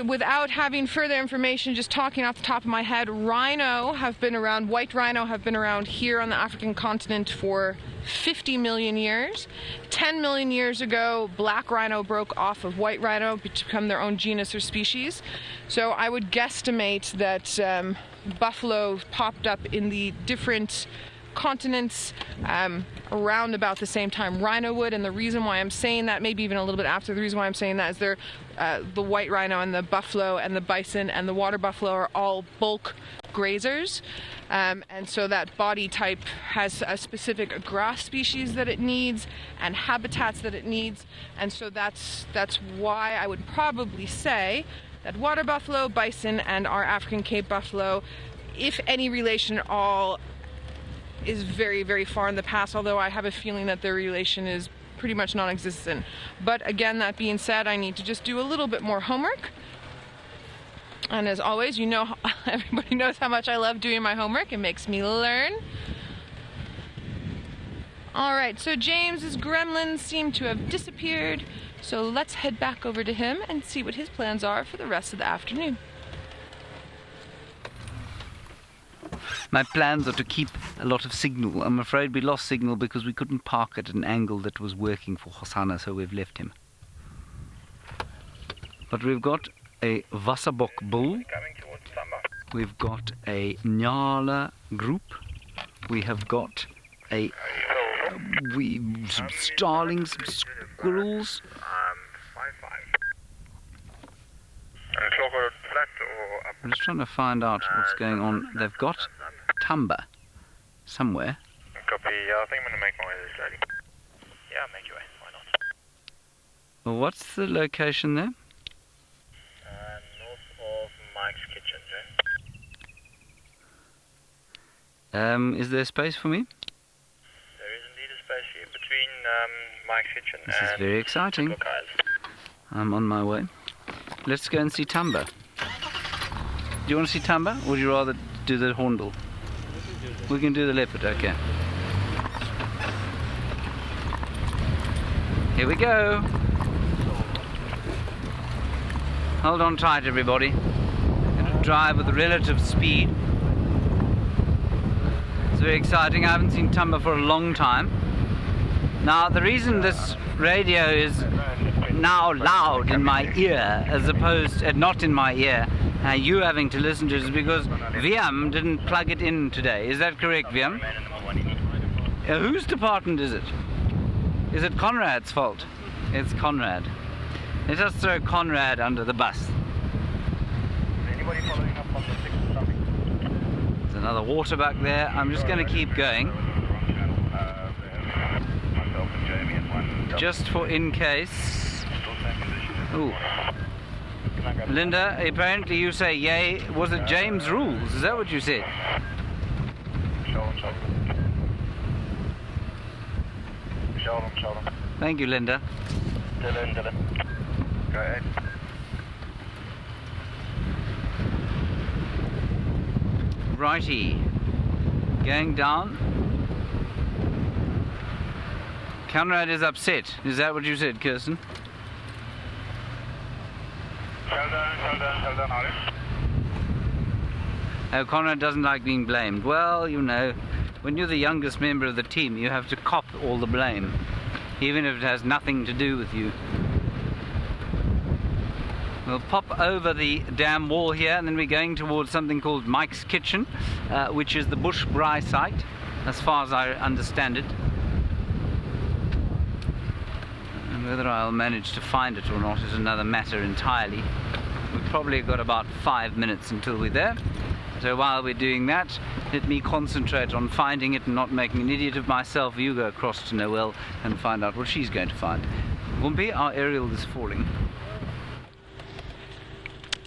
Without having further information, just talking off the top of my head, rhino have been around, white rhino have been around here on the African continent for 50 million years. 10 million years ago, black rhino broke off of white rhino to become their own genus or species. So I would guesstimate that buffalo popped up in the different continents around about the same time rhino would, and the reason why I'm saying that, maybe even a little bit after, the reason why I'm saying that is the white rhino and the buffalo and the bison and the water buffalo are all bulk grazers, and so that body type has a specific grass species that it needs and habitats that it needs, and so that's why I would probably say that water buffalo, bison, and our African Cape buffalo, if any relation at all, is very, very far in the past, although I have a feeling that their relation is pretty much non-existent. But again, that being said, I need to just do a little bit more homework. And as always, you know, everybody knows how much I love doing my homework. It makes me learn. Alright, so James's gremlins seem to have disappeared, so let's head back over to him and see what his plans are for the rest of the afternoon. My plans are to keep a lot of signal. I'm afraid we lost signal because we couldn't park at an angle that was working for Hosanna, so we've left him. But we've got a Wasserbok bull, we've got a Nyala group, we have got some starlings, some squirrels. I'm just trying to find out what's going on. They've got timber somewhere. Copy. I think I'm going to make my way this lady. Yeah, make your way. Why not? Well, what's the location there? North of Mike's kitchen, Jane. Is there space for me? There is indeed a space here between Mike's kitchen This and is very exciting. I'm on my way. Let's go and see timber. Do you want to see timber, or would you rather do the hornbill? We can do the leopard, okay. Here we go. Hold on tight, everybody. I'm going to drive with relative speed. It's very exciting. I haven't seen timber for a long time. Now, the reason this radio is now loud in my ear, as opposed to not in my ear, you having to listen to it, is because Viam didn't plug it in today. Is that correct, Viam? Whose department is it? Is it Conrad's fault? It's Conrad. Let us throw Conrad under the bus. Anybody following up on the 6 or something? There's another water back there. I'm just going to keep going. Just for in case. Ooh. Linda, apparently you say yay. Was it James' rules? Is that what you said? Thank you, Linda. Dylan. Go ahead. Righty. Going down. Conrad is upset. Is that what you said, Kirsten? Hold on, Ollie. Oh, Conrad doesn't like being blamed. Well, you know, when you're the youngest member of the team, you have to cop all the blame, even if it has nothing to do with you. We'll pop over the dam wall here, and then we're going towards something called Mike's Kitchen, which is the bush braai site, as far as I understand it. And whether I'll manage to find it or not is another matter entirely. We've probably got about 5 minutes until we're there. So while we're doing that, let me concentrate on finding it and not making an idiot of myself. You go across to Noelle and find out what she's going to find. Wumpy, our aerial is falling.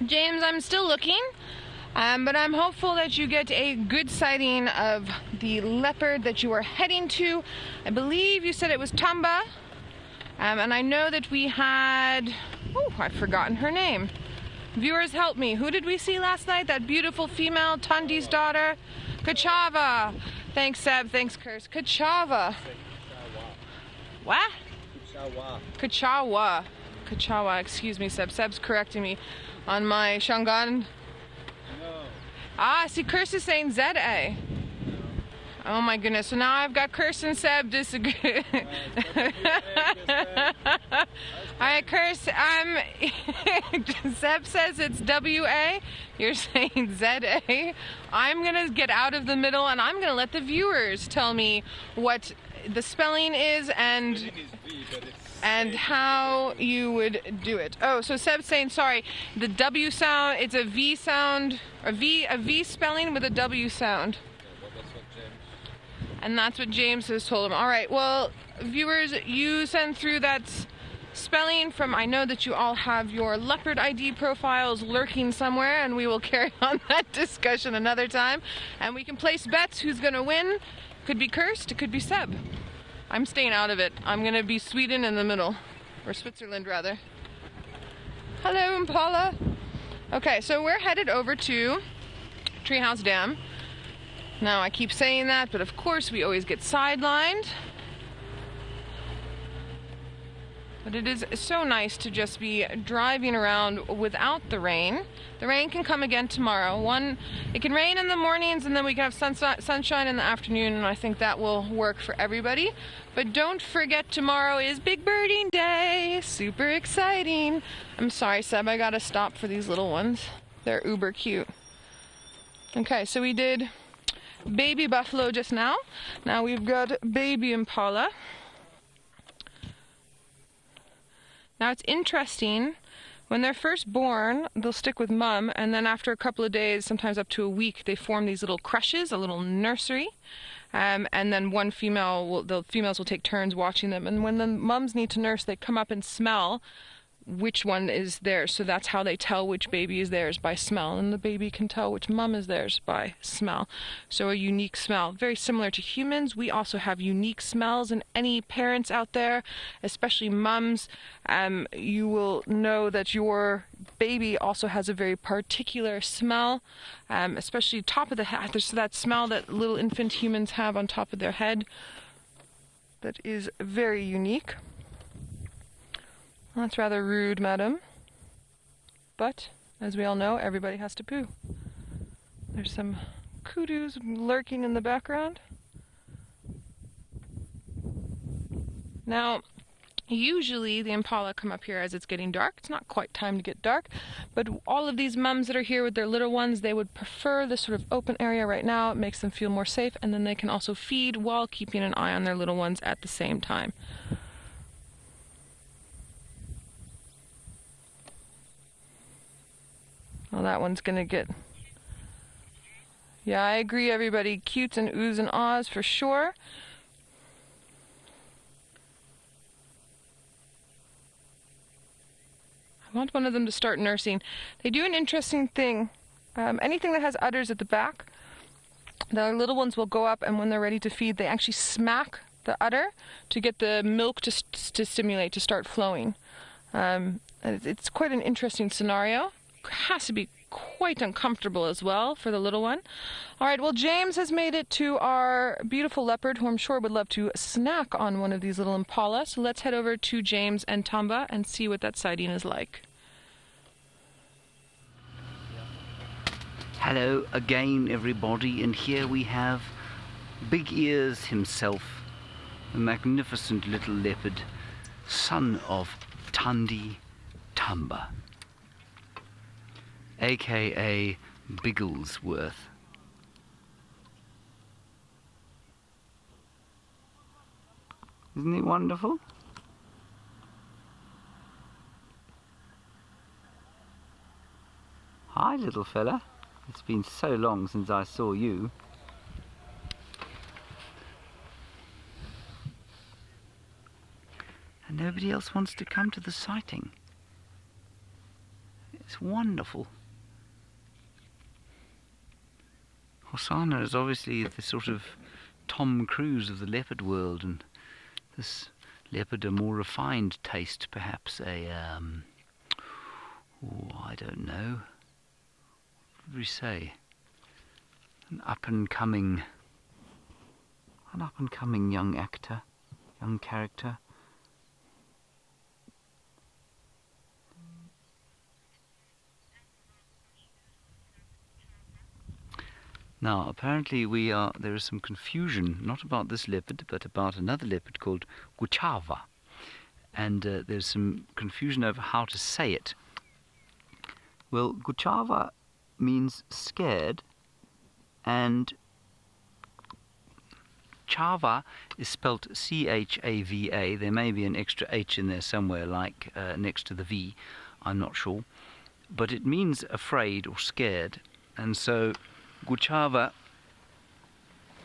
James, I'm still looking, but I'm hopeful that you get a good sighting of the leopard that you are heading to. I believe you said it was Tamba, and I know that we had, oh, I've forgotten her name. Viewers, help me. Who did we see last night? That beautiful female, Tundi's daughter? Kachava. Thanks, Seb. Thanks, Curse. Kachava. What? Kachawa. Kachawa. Excuse me, Seb. Seb's correcting me on my Shangan. No. Ah, see, Curse is saying ZA. Oh my goodness. So now I've got Curse and Seb disagree. Alright, Curse, Seb says it's WA. You're saying ZA. I'm gonna get out of the middle and I'm gonna let the viewers tell me what the spelling is and how you would do it. Oh, so Seb's saying, sorry, the W sound, it's a V sound, a V spelling with a W sound. And that's what James has told him. All right, well, viewers, you send through that spelling from, I know that you all have your Leopard ID profiles lurking somewhere, and we will carry on that discussion another time. And we can place bets who's going to win. Could be Cursed, it could be Seb. I'm staying out of it. I'm going to be Sweden in the middle, or Switzerland, rather. Hello, Impala. Okay, so we're headed over to Treehouse Dam. Now, I keep saying that, but of course we always get sidelined. But it is so nice to just be driving around without the rain. The rain can come again tomorrow. It can rain in the mornings and then we can have sunshine in the afternoon, and I think that will work for everybody. But don't forget, tomorrow is Big Birding Day. Super exciting. I'm sorry, Seb, I gotta stop for these little ones. They're uber cute. Okay, so we did baby buffalo just now. Now we've got baby impala. Now it's interesting, when they're first born, they'll stick with mom, and then after a couple of days, sometimes up to a week, they form these little crushes, a little nursery. And then the females will take turns watching them. And when the mums need to nurse, they come up and smell which one is theirs. So that's how they tell which baby is theirs, by smell. And the baby can tell which mum is theirs by smell. So a unique smell. Very similar to humans, we also have unique smells. And any parents out there, especially mums, you will know that your baby also has a very particular smell, especially top of the head. There's that smell that little infant humans have on top of their head that is very unique. That's rather rude, madam. But, as we all know, everybody has to poo. There's some koodoos lurking in the background. Now, usually the impala come up here as it's getting dark. It's not quite time to get dark, but all of these mums that are here with their little ones, they would prefer this sort of open area right now. It makes them feel more safe, and then they can also feed while keeping an eye on their little ones at the same time. Well, that one's gonna get... Yeah, I agree, everybody. Cutes and oohs and ahs for sure. I want one of them to start nursing. They do an interesting thing. Anything that has udders at the back, the little ones will go up, and when they're ready to feed, they actually smack the udder to get the milk to stimulate, to start flowing. It's quite an interesting scenario. Has to be quite uncomfortable as well for the little one. All right, well, James has made it to our beautiful leopard, who I'm sure would love to snack on one of these little impala. So let's head over to James and Tamba and see what that sighting is like. Hello again, everybody, and here we have Big Ears himself, a magnificent little leopard, son of Tundi Tamba, aka Bigglesworth. Isn't he wonderful? Hi, little fella. It's been so long since I saw you. And nobody else wants to come to the sighting. It's wonderful. Hosanna is obviously the sort of Tom Cruise of the leopard world, and this leopard a more refined taste, perhaps a I don't know. What would we say? An up and coming young actor, young character. Now, apparently there is some confusion, not about this leopard, but about another leopard called Guchava. And there's some confusion over how to say it. Well, Guchava means scared, and Chava is spelt C-H-A-V-A. There may be an extra H in there somewhere, like next to the V, I'm not sure. But it means afraid or scared, and so Guchava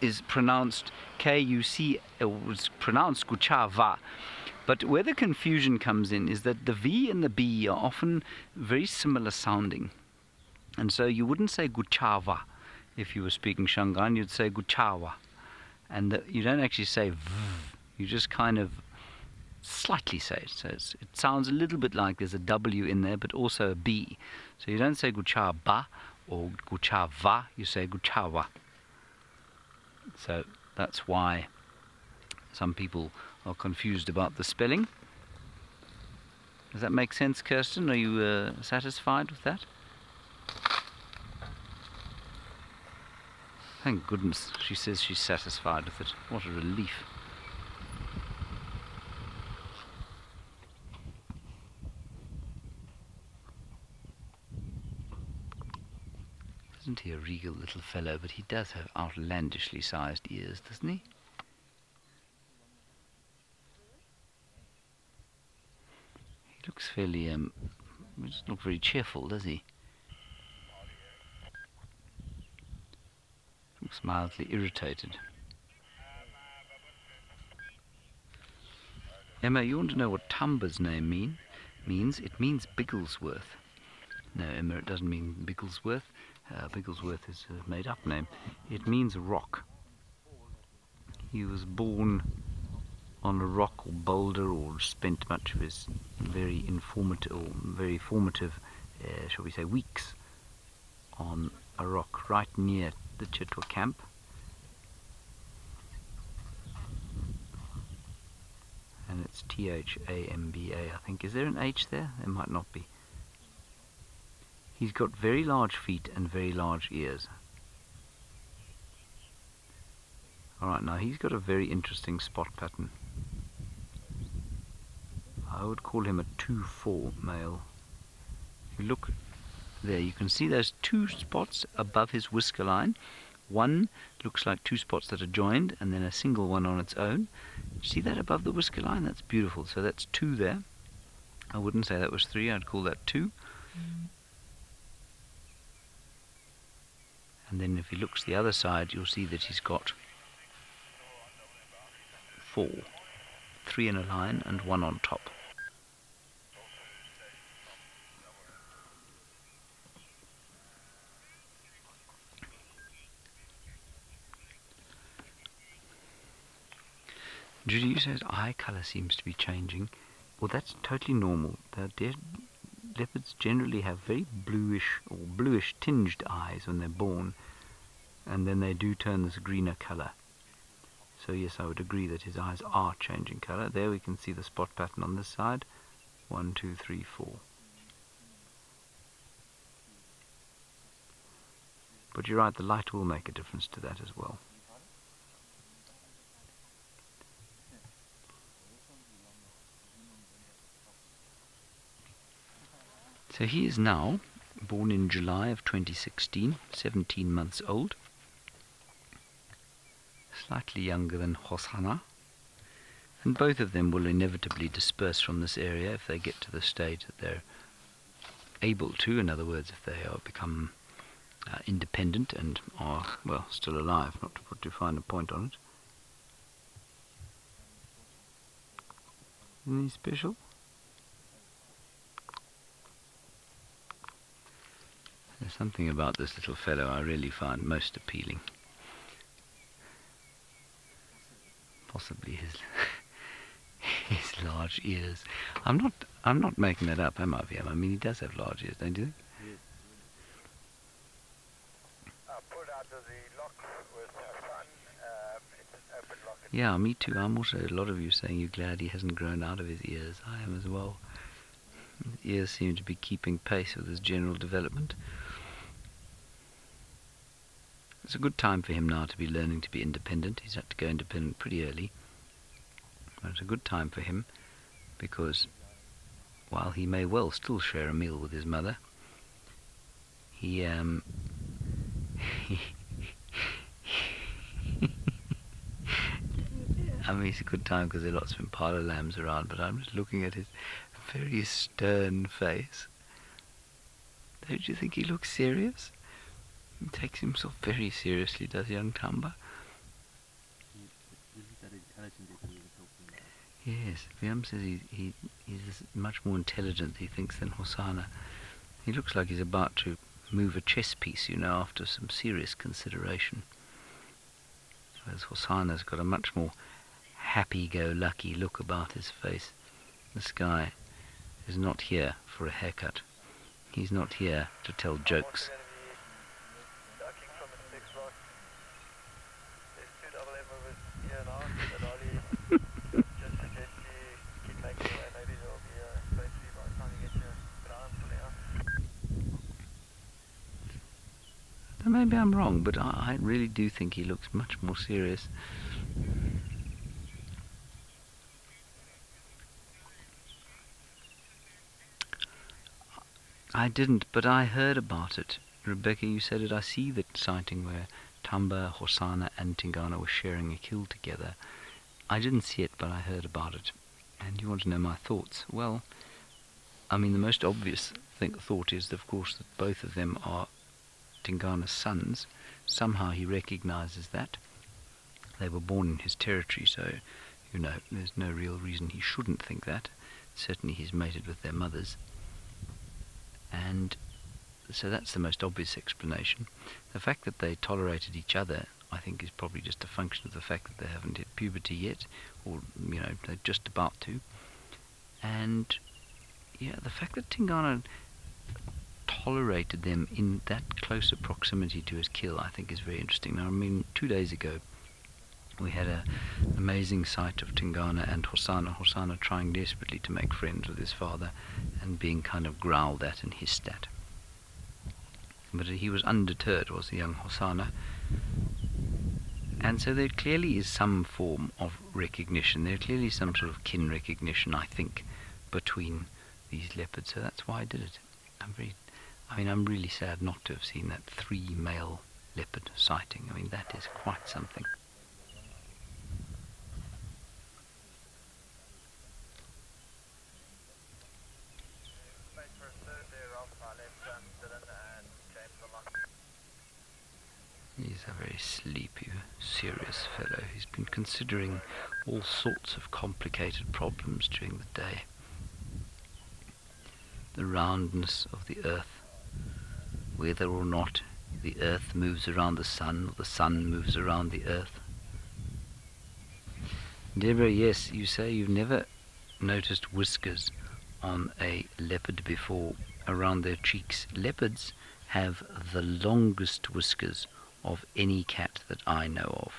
is pronounced K-U-C, it was pronounced Guchava. But where the confusion comes in is that the V and the B are often very similar sounding. And so you wouldn't say Guchava if you were speaking Shangaan, you'd say Guchawa. And you don't actually say V, you just kind of slightly say it. So it sounds a little bit like there's a W in there, but also a B. So you don't say Guchaba or Guchava, you say Guchawa. So that's why some people are confused about the spelling. Does that make sense, Kirsten? Are you satisfied with that? Thank goodness she says she's satisfied with it. What a relief. Isn't he a regal little fellow? But he does have outlandishly sized ears, doesn't he? He looks fairly, he doesn't look very cheerful, does he? Looks mildly irritated. Emma, you want to know what Tumba's name means? It means Bigglesworth. No, Emma, it doesn't mean Bigglesworth. Bigglesworth is a made-up name. It means rock. He was born on a rock or boulder, or spent much of his very formative, shall we say, weeks on a rock right near the Chitwa camp. And it's T-H-A-M-B-A, I think. Is there an H there? There might not be. He's got very large feet and very large ears. Alright, now he's got a very interesting spot pattern. I would call him a 2-4 male. If you look there, you can see those two spots above his whisker line. One looks like two spots that are joined, and then a single one on its own. See that above the whisker line? That's beautiful. So that's 2 there. I wouldn't say that was 3, I'd call that 2. And then if he looks the other side, you'll see that he's got 4. 3 in a line and 1 on top. Judy says eye colour seems to be changing. Well, that's totally normal. Leopards generally have very bluish or bluish tinged eyes when they're born, and then they do turn this greener colour. So yes, I would agree that his eyes are changing colour. There we can see the spot pattern on this side. 1, 2, 3, 4. But you're right, the light will make a difference to that as well. So he is now born in July of 2016, 17 months old, slightly younger than Hosanna, and both of them will inevitably disperse from this area if they get to the stage that they're able to. In other words, if they become independent and are, well, still alive, not to put too fine a point on it. Anything special? There's something about this little fellow I really find most appealing. Possibly his his large ears. I'm not making that up, am I, VM? I mean, he does have large ears, don't you think? Pulled out of the lock with her son. It's an open lock. Yeah, me too. I'm also, a lot of you saying you're glad he hasn't grown out of his ears. I am as well. His ears seem to be keeping pace with his general development. It's a good time for him now to be learning to be independent. He's had to go independent pretty early. But it's a good time for him because while he may well still share a meal with his mother, he I mean, it's a good time because there are lots of impala lambs around, but I'm just looking at his very stern face. Don't you think he looks serious? He takes himself very seriously, does young Tamba? Yes, Viam says he's much more intelligent, he thinks, than Hosana. He looks like he's about to move a chess piece, you know, after some serious consideration. Whereas Hosana's got a much more happy-go-lucky look about his face. This guy is not here for a haircut. He's not here to tell jokes. Maybe I'm wrong, but I really do think he looks much more serious. I didn't, but I heard about it. Rebecca, you said it. I see the sighting where Tamba, Hosana and Tingana were sharing a kill together. I didn't see it, but I heard about it. And you want to know my thoughts? Well, I mean, the most obvious thought is, of course, that both of them are Tingana's sons. Somehow he recognizes that. They were born in his territory, so, you know, there's no real reason he shouldn't think that. Certainly he's mated with their mothers. And so that's the most obvious explanation. The fact that they tolerated each other, I think, is probably just a function of the fact that they haven't hit puberty yet, or, you know, they're just about to. And, yeah, the fact that Tingana tolerated them in that closer proximity to his kill, I think, is very interesting. Now, I mean, 2 days ago, we had an amazing sight of Tingana and Hosana trying desperately to make friends with his father and being kind of growled at and hissed at. But he was undeterred, was the young Hosana. And so there clearly is some form of recognition. There clearly is some sort of kin recognition, I think, between these leopards. So that's why I did it. I'm really sad not to have seen that 3 male leopard sighting. I mean, that is quite something. He's a very sleepy, serious fellow. He's been considering all sorts of complicated problems during the day. The roundness of the earth, whether or not the earth moves around the sun or the sun moves around the earth. Deborah, yes, you say you've never noticed whiskers on a leopard before around their cheeks. Leopards have the longest whiskers of any cat that I know of.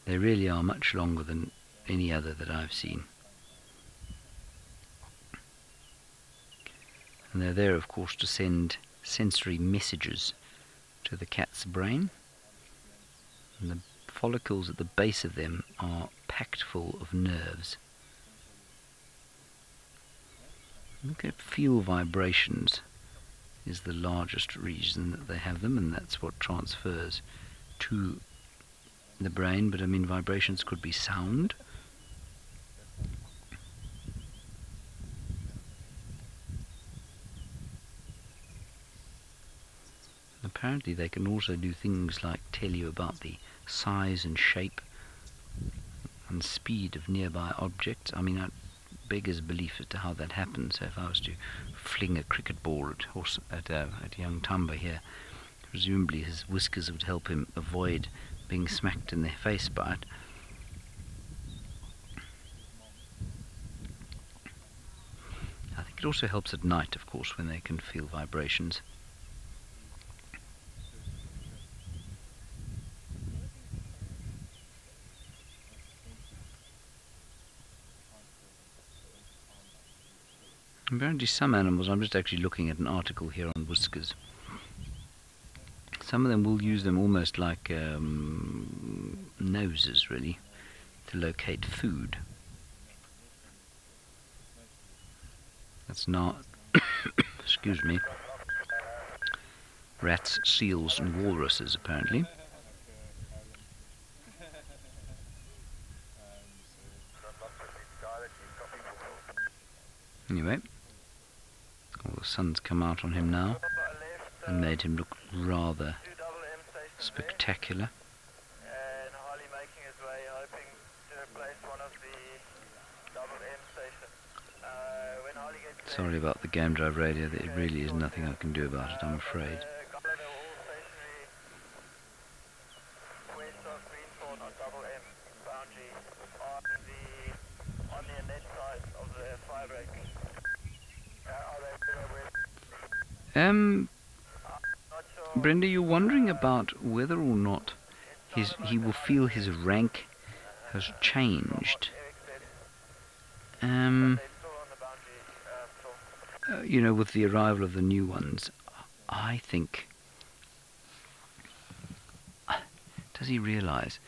They really are much longer than any other that I've seen. And they're there, of course, to send sensory messages to the cat's brain. And the follicles at the base of them are packed full of nerves. Look at feel vibrations is the largest reason that they have them, and that's what transfers to the brain. But I mean, vibrations could be sound. apparently they can also do things like tell you about the size and shape and speed of nearby objects. I mean, that beggars belief as to how that happens. So if I was to fling a cricket ball at young Tamba here, presumably his whiskers would help him avoid being smacked in the face by it. I think it also helps at night, of course, when they can feel vibrations. Apparently some animals, I'm just actually looking at an article here on whiskers, some of them will use them almost like noses, really, to locate food. That's not, excuse me, rats, seals and walruses apparently. Anyway, all the sun's come out on him now and made him look rather spectacular. And Harley making his way, hoping to replace one of the double M stations. When Harley gets Sorry about the game drive radio, there really is nothing I can do about it, I'm afraid. west of Greenthorn on double M boundary on the net side of the fire break. Are they better with? Brenda, you're wondering about whether or not he will feel his rank has changed. You know, with the arrival of the new ones, I think. Does he realise?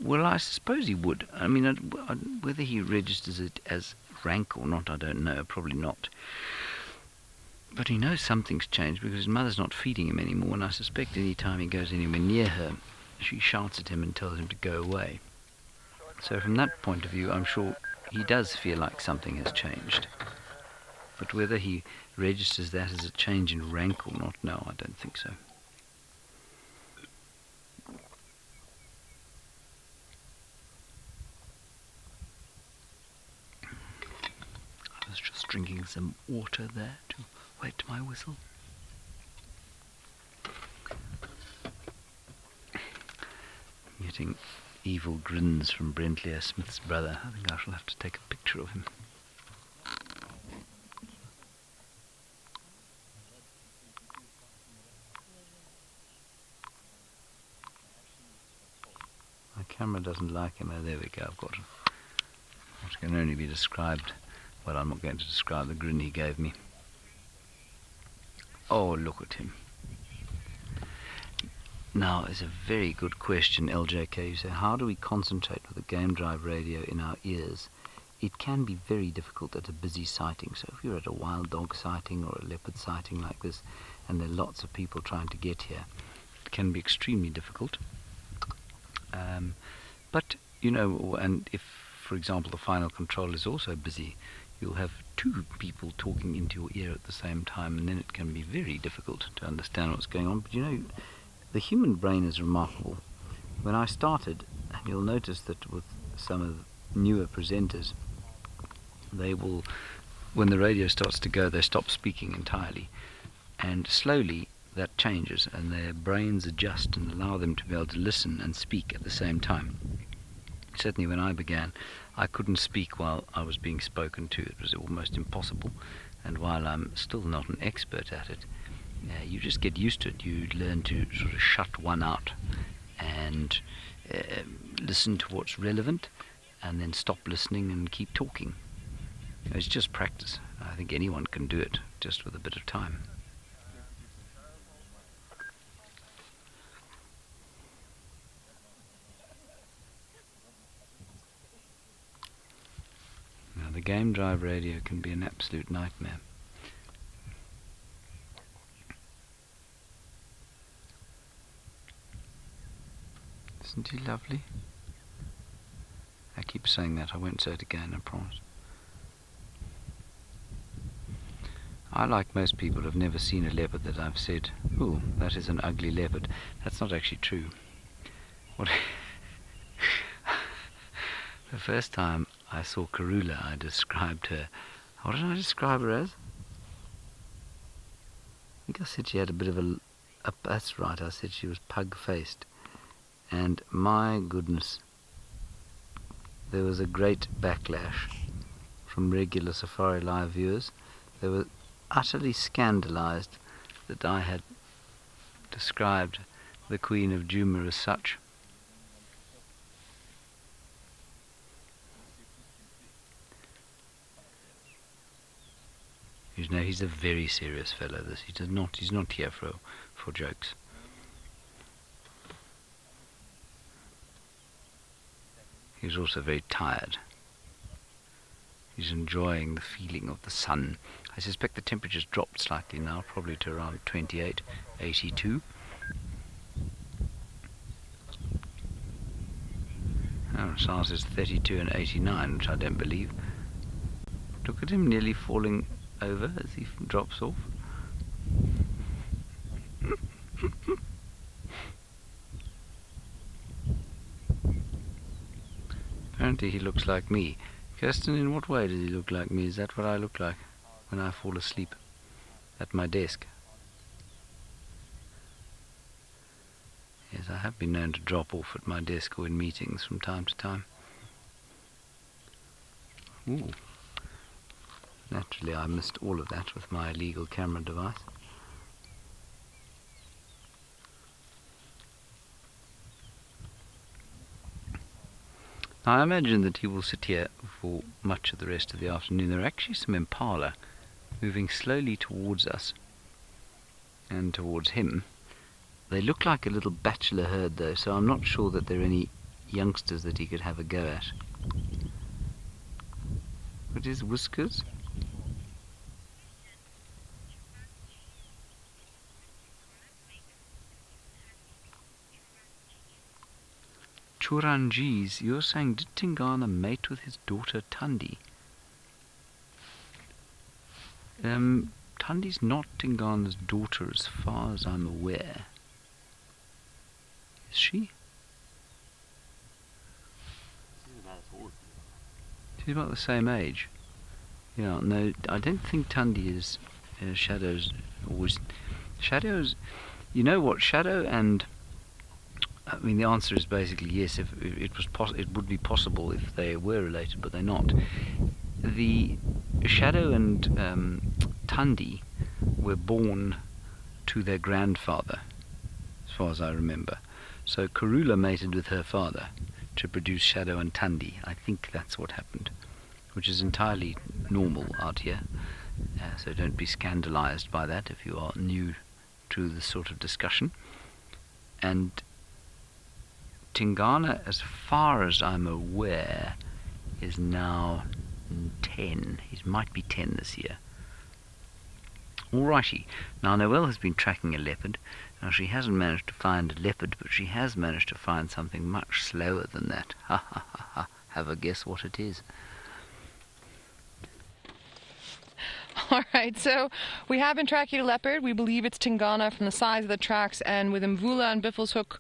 Well, I suppose he would. I mean, whether he registers it as rank or not, I don't know. Probably not. But he knows something's changed because his mother's not feeding him anymore, and I suspect any time he goes anywhere near her, she shouts at him and tells him to go away. So from that point of view, I'm sure he does feel like something has changed. But whether he registers that as a change in rank or not, no, I don't think so. I was just drinking some water there to wait my whistle. Getting evil grins from Brentley Smith's brother. I think I shall have to take a picture of him. My camera doesn't like him. Oh, there we go. I've got him. What can only be described. Well, I'm not going to describe the grin he gave me. Oh, look at him. Now, it's a very good question, LJK. You say, how do we concentrate with a game drive radio in our ears? It can be very difficult at a busy sighting. So if you're at a wild dog sighting or a leopard sighting like this, and there are lots of people trying to get here, it can be extremely difficult. But, you know, and if, for example, the final control is also busy, you'll have two people talking into your ear at the same time, and then it can be very difficult to understand what's going on. But, you know, the human brain is remarkable. When I started, and you'll notice that with some of the newer presenters, they will, when the radio starts to go, they stop speaking entirely. And slowly that changes, and their brains adjust and allow them to be able to listen and speak at the same time. Certainly when I began, I couldn't speak while I was being spoken to. It was almost impossible. And while I'm still not an expert at it, you just get used to it. You learn to sort of shut one out and listen to what's relevant, and then stop listening and keep talking. It's just practice. I think anyone can do it, just with a bit of time. Now, the game drive radio can be an absolute nightmare. Isn't he lovely? I keep saying that. I won't say it again, I promise. I, like most people, have never seen a leopard that I've said, "Ooh, that is an ugly leopard." That's not actually true. What the first time I saw Karula, I described her. What did I describe her as? I think I said she had a bit of a that's right, I said she was pug-faced. And my goodness, there was a great backlash from regular safariLIVE viewers. They were utterly scandalized that I had described the Queen of Djuma as such. You know, he's a very serious fellow. He's not here for jokes. He's also very tired. He's enjoying the feeling of the sun. I suspect the temperature's dropped slightly now, probably to around 28, 82. Oh, SARS is 32 and 89, which I don't believe. Look at him nearly falling over as he drops off. Apparently he looks like me. Kirsten, in what way does he look like me? Is that what I look like when I fall asleep at my desk? Yes, I have been known to drop off at my desk or in meetings from time to time. Ooh. Naturally, I missed all of that with my illegal camera device. Now, I imagine that he will sit here for much of the rest of the afternoon. There are actually some impala moving slowly towards us and towards him. They look like a little bachelor herd, though, so I'm not sure that there are any youngsters that he could have a go at. With his whiskers? Churanjis, you're saying, did Tingana mate with his daughter Tundi? Tundi's not Tingana's daughter as far as I'm aware. Is she? She's about the same age. Yeah, no, I don't think Tundi is Shadow's always... Shadow's... You know what, Shadow and... I mean, the answer is basically yes. If it was it would be possible if they were related, but they're not. The Shadow and Tundi were born to their grandfather, as far as I remember. So Karula mated with her father to produce Shadow and Tundi. I think that's what happened, which is entirely normal out here. So don't be scandalized by that if you are new to this sort of discussion. And Tingana, as far as I'm aware, is now 10. He might be 10 this year. Alrighty. Now Noelle has been tracking a leopard. Now she hasn't managed to find a leopard, but she has managed to find something much slower than that. Ha ha ha ha. Have a guess what it is. Alright, so we have been tracking a leopard. We believe it's Tingana from the size of the tracks, and with Mvula and Biffleshoek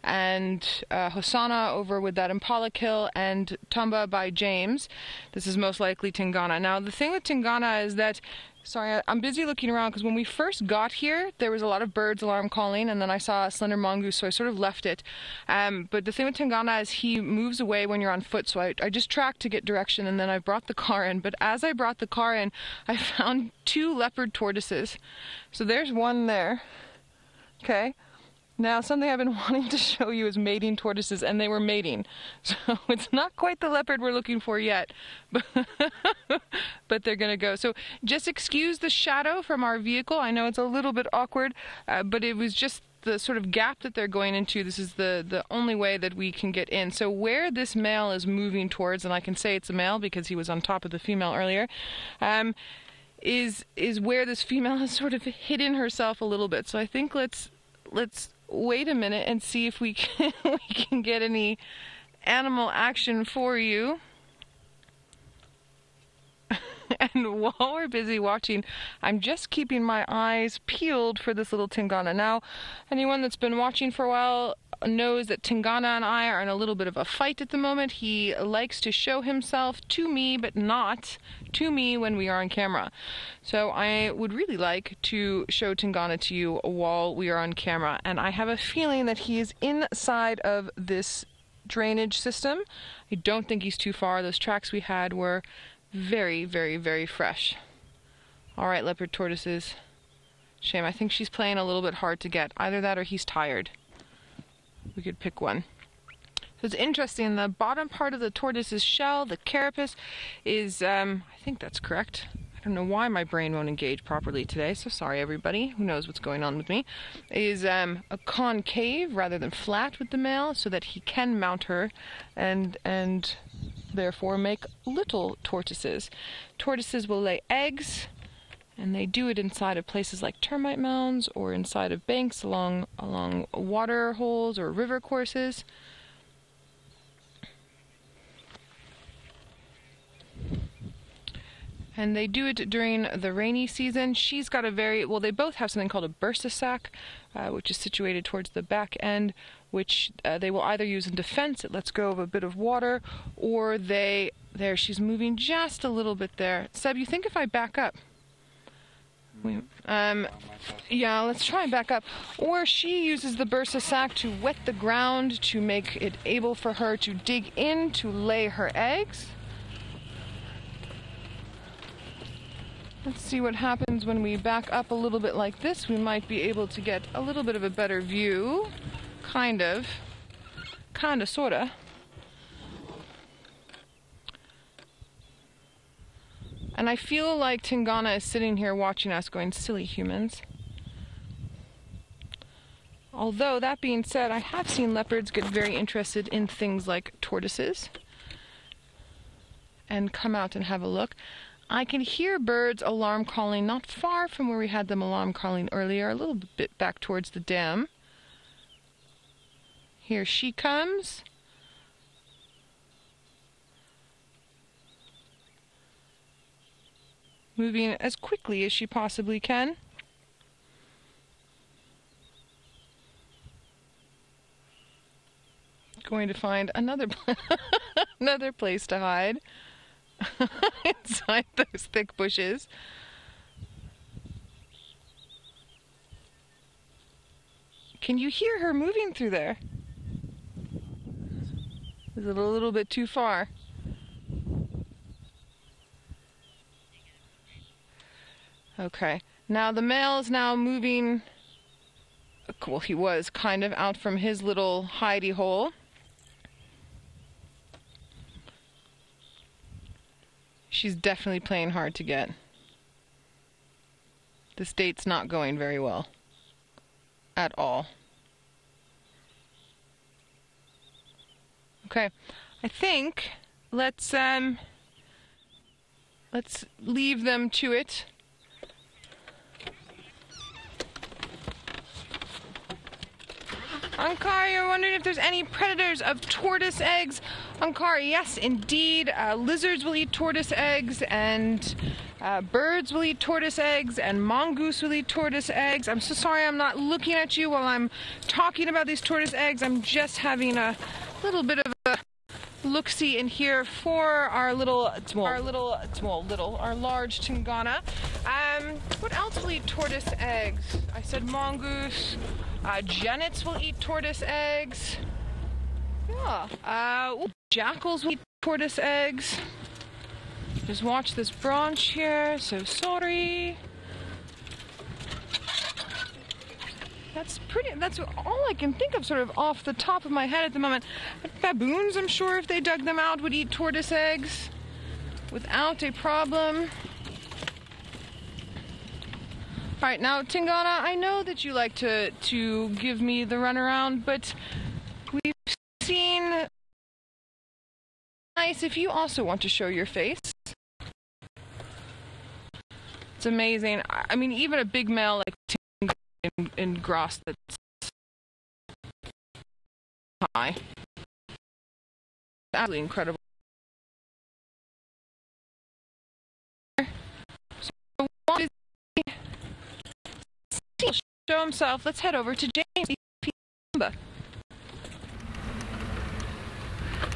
and Hosanna over with that impala kill and Tumba by James, this is most likely Tingana. Now the thing with Tingana is that, sorry, I'm busy looking around because when we first got here there was a lot of birds alarm calling, and then I saw a slender mongoose, so I sort of left it. But the thing with Tingana is he moves away when you're on foot, so I just tracked to get direction, and then I brought the car in. But as I brought the car in, I found 2 leopard tortoises. So there's one there. Okay. Now, something I've been wanting to show you is mating tortoises, and they were mating. So it's not quite the leopard we're looking for yet, but they're going to go. So just excuse the shadow from our vehicle. I know it's a little bit awkward, but it was just the sort of gap that they're going into. This is the only way that we can get in. So where this male is moving towards, and I can say it's a male because he was on top of the female earlier, is where this female has sort of hidden herself a little bit. So I think let's wait a minute and see if we can get any animal action for you. And while we're busy watching, I'm just keeping my eyes peeled for this little Tingana. Now, anyone that's been watching for a while knows that Tingana and I are in a little bit of a fight at the moment. He likes to show himself to me, but not to me when we are on camera. So I would really like to show Tingana to you while we are on camera. And I have a feeling that he is inside of this drainage system. I don't think he's too far. Those tracks we had were very, very, very fresh. All right, leopard tortoises. Shame. I think she's playing a little bit hard to get. Either that or he's tired. We could pick one. So it's interesting. The bottom part of the tortoise's shell, the carapace, is, I think that's correct. I don't know why my brain won't engage properly today, so sorry everybody. Who knows what's going on with me? Is a concave rather than flat with the male, so that he can mount her and therefore make little tortoises. Tortoises will lay eggs, and they do it inside of places like termite mounds or inside of banks along water holes or river courses. And they do it during the rainy season. She's got a they both have something called a bursa sac, which is situated towards the back end, which they will either use in defense. It lets go of a bit of water, or she's moving just a little bit there. Seb, you think if I back up? Yeah, let's try and back up. Or she uses the bursa sac to wet the ground to make it able for her to dig in to lay her eggs. Let's see what happens when we back up a little bit like this. We might be able to get a little bit of a better view. Kind of, sorta. And I feel like Tingana is sitting here watching us going, silly humans. Although, that being said, I have seen leopards get very interested in things like tortoises and come out and have a look. I can hear birds alarm calling not far from where we had them alarm calling earlier, a little bit back towards the dam. Here she comes. Moving as quickly as she possibly can. Going to find another another place to hide. Inside those thick bushes. Can you hear her moving through there? Is it a little bit too far? Okay. Now the male is now moving. Well, he was kind of out from his little hidey hole. She's definitely playing hard to get. This date's not going very well. At all. Okay. I think let's leave them to it. Ankar, you're wondering if there's any predators of tortoise eggs. Ankar, yes, indeed. Lizards will eat tortoise eggs, and birds will eat tortoise eggs, and mongoose will eat tortoise eggs. I'm so sorry I'm not looking at you while I'm talking about these tortoise eggs. I'm just having a little bit of a look-see in here for our large Tingana. What else will eat tortoise eggs? I said mongoose. Genets will eat tortoise eggs. Yeah. Jackals will eat tortoise eggs. Just watch this branch here. So sorry. That's all I can think of sort of off the top of my head at the moment. But baboons, I'm sure if they dug them out, would eat tortoise eggs without a problem. Alright, now Tingana, I know that you like to give me the runaround, but we've seen nice if you also want to show your face. It's amazing. I mean, even a big male like Tingana in grass that's high. Absolutely incredible. show himself. Let's head over to James.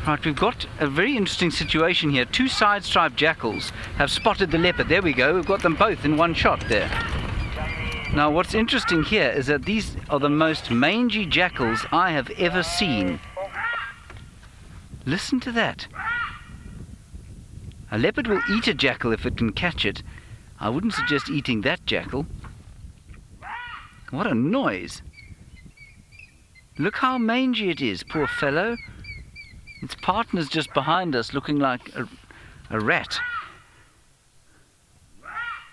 Right, we've got a very interesting situation here. Two side-striped jackals have spotted the leopard. There we go. We've got them both in one shot there. Now, what's interesting here is that these are the most mangy jackals I have ever seen. Listen to that. A leopard will eat a jackal if it can catch it. I wouldn't suggest eating that jackal. What a noise. Look how mangy it is, poor fellow. Its partner's just behind us, looking like a rat.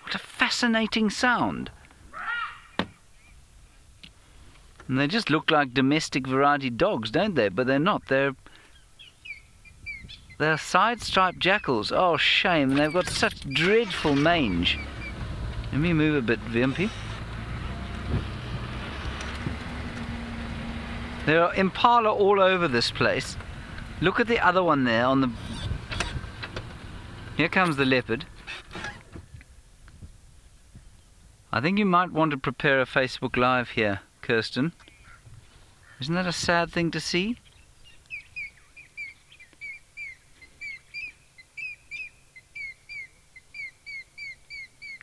What a fascinating sound. And they just look like domestic variety dogs, don't they? But they're not. They're side-striped jackals. Oh, shame. They've got such dreadful mange. Let me move a bit, Vimpy. There are impala all over this place. Look at the other one there on the... Here comes the leopard. I think you might want to prepare a Facebook Live here, Kirsten. Isn't that a sad thing to see?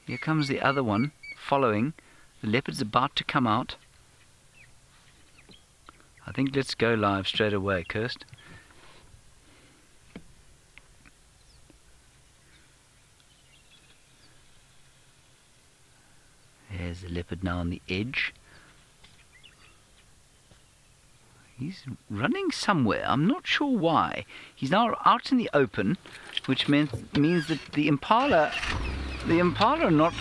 Here comes the other one, following. The leopard's about to come out. I think let's go live straight away, Kirst. There's the leopard now on the edge. He's running somewhere. I'm not sure why. He's now out in the open, which means that the impala are not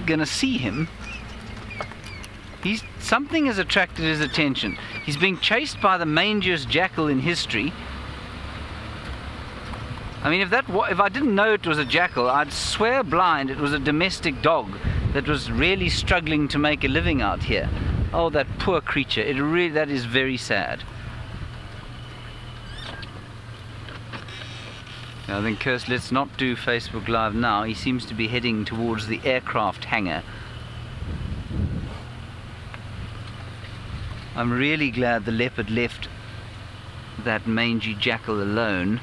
going to see him. Something has attracted his attention. He's being chased by the mangiest jackal in history. I mean, if I didn't know it was a jackal, I'd swear blind it was a domestic dog that was really struggling to make a living out here. Oh, that poor creature. That is very sad. I think, Kirst, let's not do Facebook Live now. He seems to be heading towards the aircraft hangar. I'm really glad the leopard left that mangy jackal alone.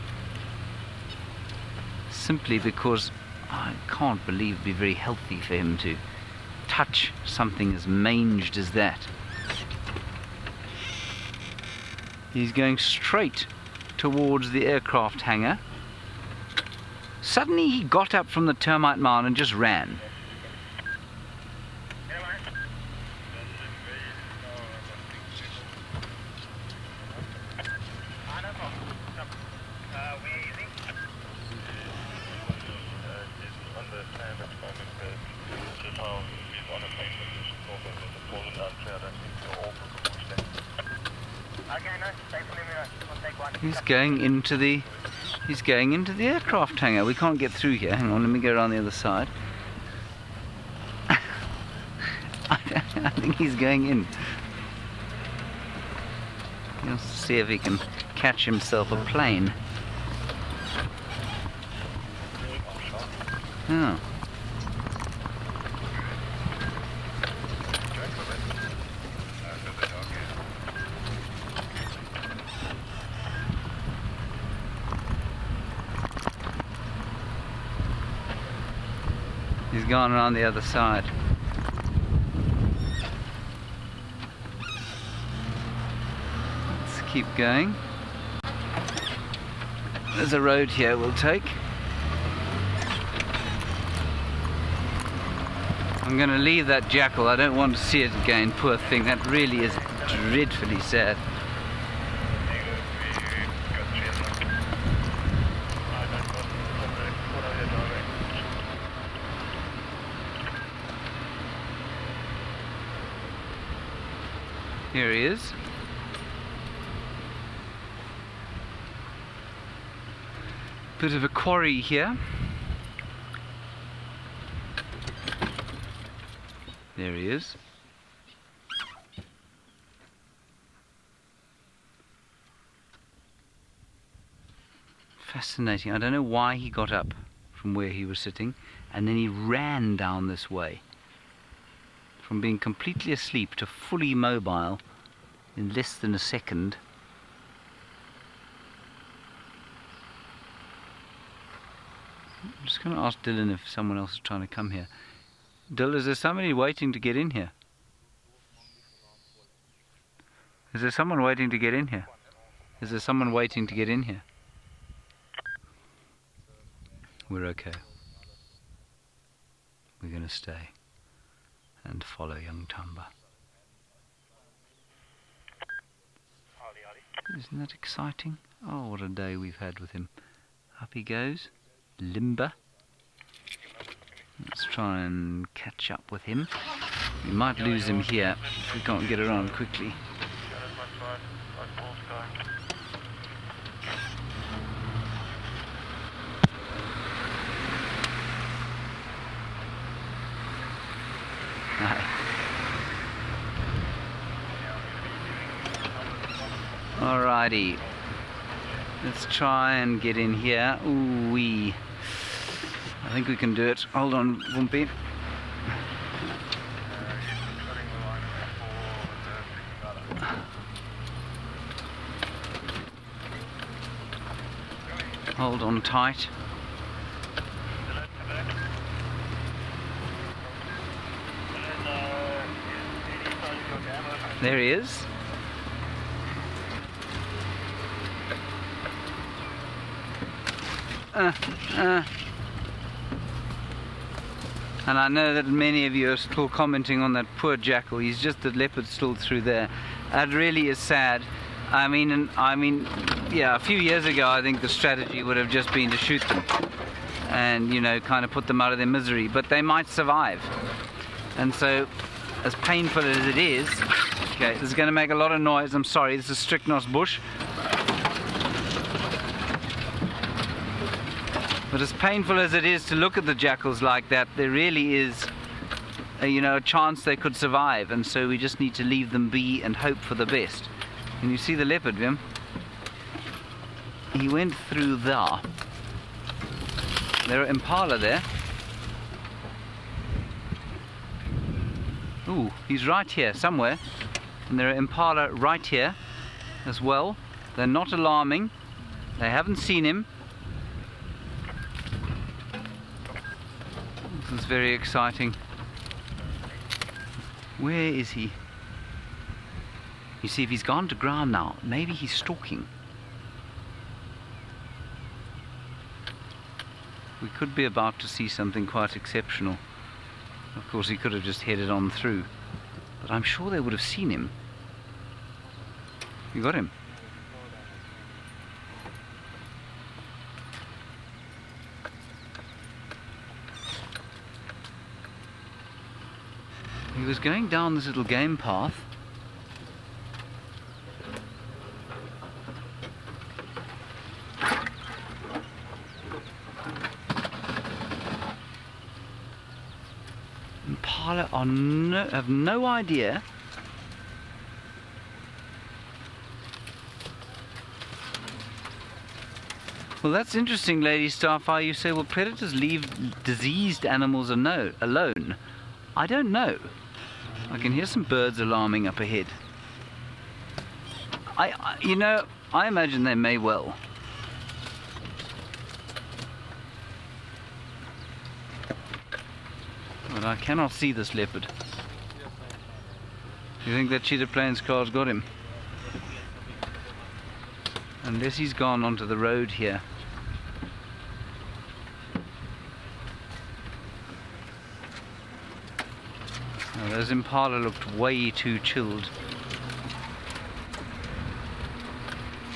Simply because I can't believe it'd be very healthy for him to touch something as manged as that. He's going straight towards the aircraft hangar. Suddenly he got up from the termite mound and just ran. He's going into the aircraft hangar. We can't get through here. Hang on, let me go around the other side. I think he's going in. He wants to see if he can catch himself a plane. Oh. He's gone around the other side. Let's keep going. There's a road here we'll take. I'm going to leave that jackal. I don't want to see it again, poor thing. That really is dreadfully sad. Here he is. Bit of a quarry here. There he is. Fascinating. I don't know why he got up from where he was sitting and then he ran down this way. from being completely asleep to fully mobile in less than a second. I'm just going to ask Dylan if someone else is trying to come here. Dylan, is there somebody waiting to get in here? Is there someone waiting to get in here? Is there someone waiting to get in here? We're okay. We're going to stay and follow young Tamba. Isn't that exciting? Oh, what a day we've had with him. Up he goes. Limber. Let's try and catch up with him. We might lose him here if we can't get around quickly. Alrighty, let's try and get in here. Ooh-wee. I think we can do it. Hold on, Wumpy. Hold on tight. There he is. And I know that many of you are still commenting on that poor jackal. He's just the leopard still through there. That really is sad. I mean, yeah, a few years ago I think the strategy would have just been to shoot them and, you know, kind of put them out of their misery, but they might survive. And so, as painful as it is, okay, this is going to make a lot of noise, I'm sorry, this is Strychnos bush. But as painful as it is to look at the jackals like that, there really is a chance they could survive, and so we just need to leave them be and hope for the best. Can you see the leopard, Wim? He went through there. There are impala there. Ooh, he's right here somewhere. And there are impala right here as well. They're not alarming. They haven't seen him. This is very exciting. Where is he? You see, if he's gone to ground now, maybe he's stalking. We could be about to see something quite exceptional. Of course, he could have just headed on through, but I'm sure they would have seen him. You got him? He was going down this little game path. Impala have no idea. Well, that's interesting, Lady Starfire. You say, well, predators leave diseased animals alone. I don't know. I can hear some birds alarming up ahead. I imagine they may well. But I cannot see this leopard. Do you think that cheetah plains car's got him? Unless he's gone onto the road here. Now, those impala looked way too chilled.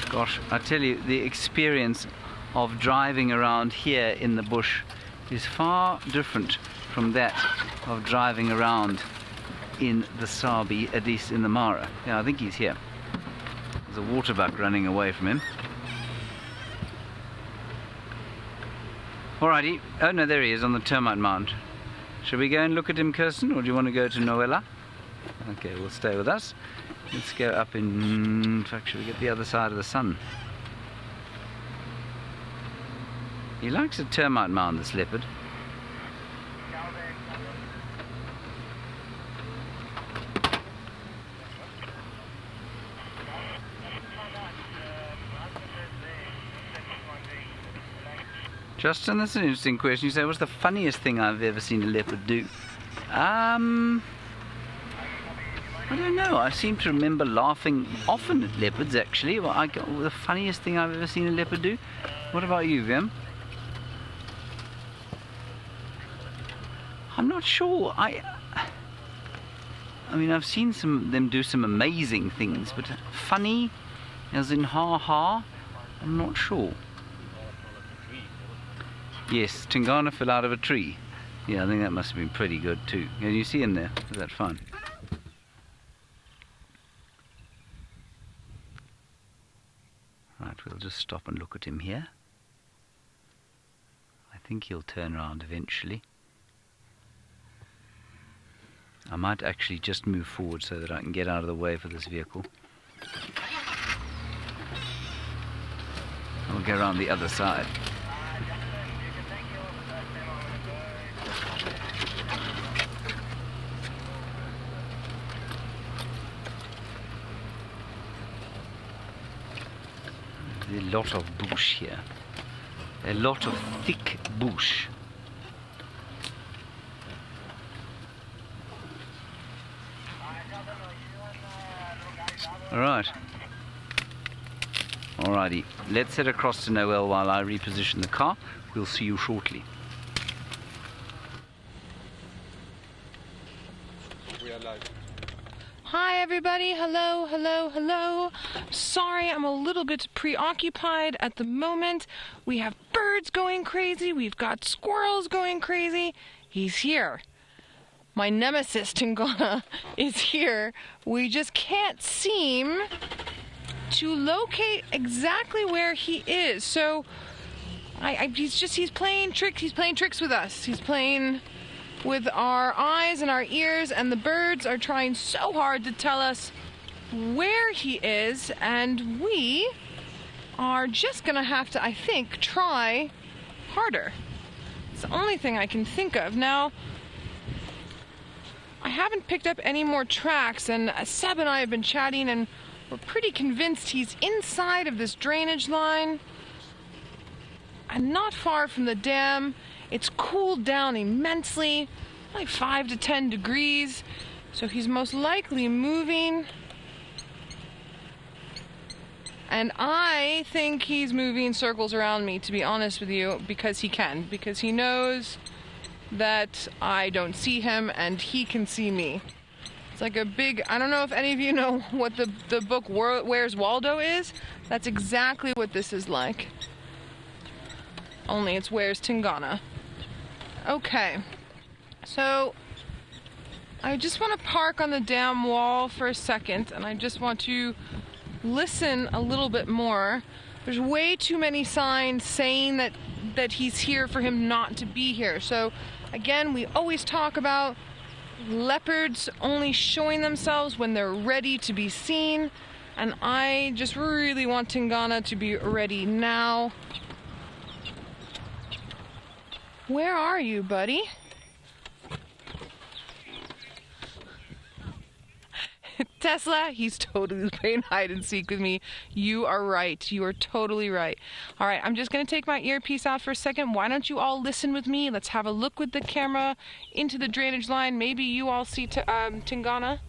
Gosh, I tell you, the experience of driving around here in the bush is far different from that of driving around in the Sabi, at least in the Mara. Yeah, I think he's here. There's a waterbuck running away from him. Alrighty. Oh no, there he is on the termite mound. Shall we go and look at him, Kirsten, or do you want to go to Noella? Okay, we'll stay with us. Let's go up in fact, should we get the other side of the sun? He likes a termite mound, this leopard. Justin, that's an interesting question. You say, what's the funniest thing I've ever seen a leopard do? I don't know. I seem to remember laughing often at leopards, actually. Well, the funniest thing I've ever seen a leopard do. What about you, Vim? I'm not sure. I mean, I've seen them do some amazing things, but funny, as in ha-ha, I'm not sure. Yes, Tingana fell out of a tree. Yeah, I think that must have been pretty good too. Can you see him there? Was that fun? Right, we'll just stop and look at him here. I think he'll turn around eventually. I might actually just move forward so that I can get out of the way for this vehicle. I'll go around the other side. There's a lot of bush here. A lot of thick bush. Alright. Alrighty. Let's head across to Noel while I reposition the car. We'll see you shortly. We are live. Hi everybody, hello, hello, hello. Sorry, I'm a little bit preoccupied at the moment. We have birds going crazy, we've got squirrels going crazy. He's here. My nemesis, Tingana, is here. We just can't seem to locate exactly where he is. So, he's playing tricks. He's playing tricks with us. He's playing with our eyes and our ears, and the birds are trying so hard to tell us where he is, and we are just gonna have to, I think, try harder. It's the only thing I can think of. Now, I haven't picked up any more tracks, and Seb and I have been chatting, and we're pretty convinced he's inside of this drainage line and not far from the dam. It's cooled down immensely, like 5 to 10 degrees, so he's most likely moving. And I think he's moving circles around me, to be honest with you, because he can, because he knows that I don't see him and he can see me. It's like a big, I don't know if any of you know what the book Where's Waldo is. That's exactly what this is like. Only it's Where's Tingana. Okay, so I just want to park on the dam wall for a second, and I just want to listen a little bit more. There's way too many signs saying that he's here for him not to be here. So again, we always talk about leopards only showing themselves when they're ready to be seen, and I just really want Tingana to be ready now. Where are you, buddy? Tesla, he's totally playing hide and seek with me. You are right. You are totally right. All right, I'm just going to take my earpiece out for a second. Why don't you all listen with me? Let's have a look with the camera into the drainage line. Maybe you all see Tingana.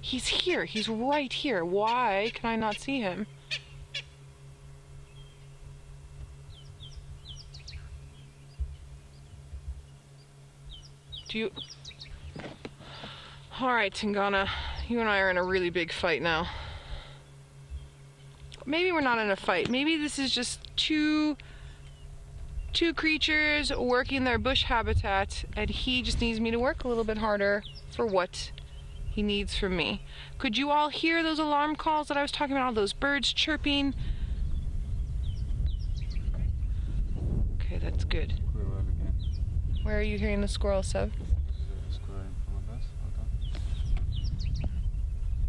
He's here. He's right here. Why can I not see him? Do you... Alright, Tingana. You and I are in a really big fight now. Maybe we're not in a fight. Maybe this is just two creatures working their bush habitat, and he just needs me to work a little bit harder for what he needs from me. Could you all hear those alarm calls that I was talking about? All those birds chirping? Okay, that's good. Where are you hearing the squirrel, Seb?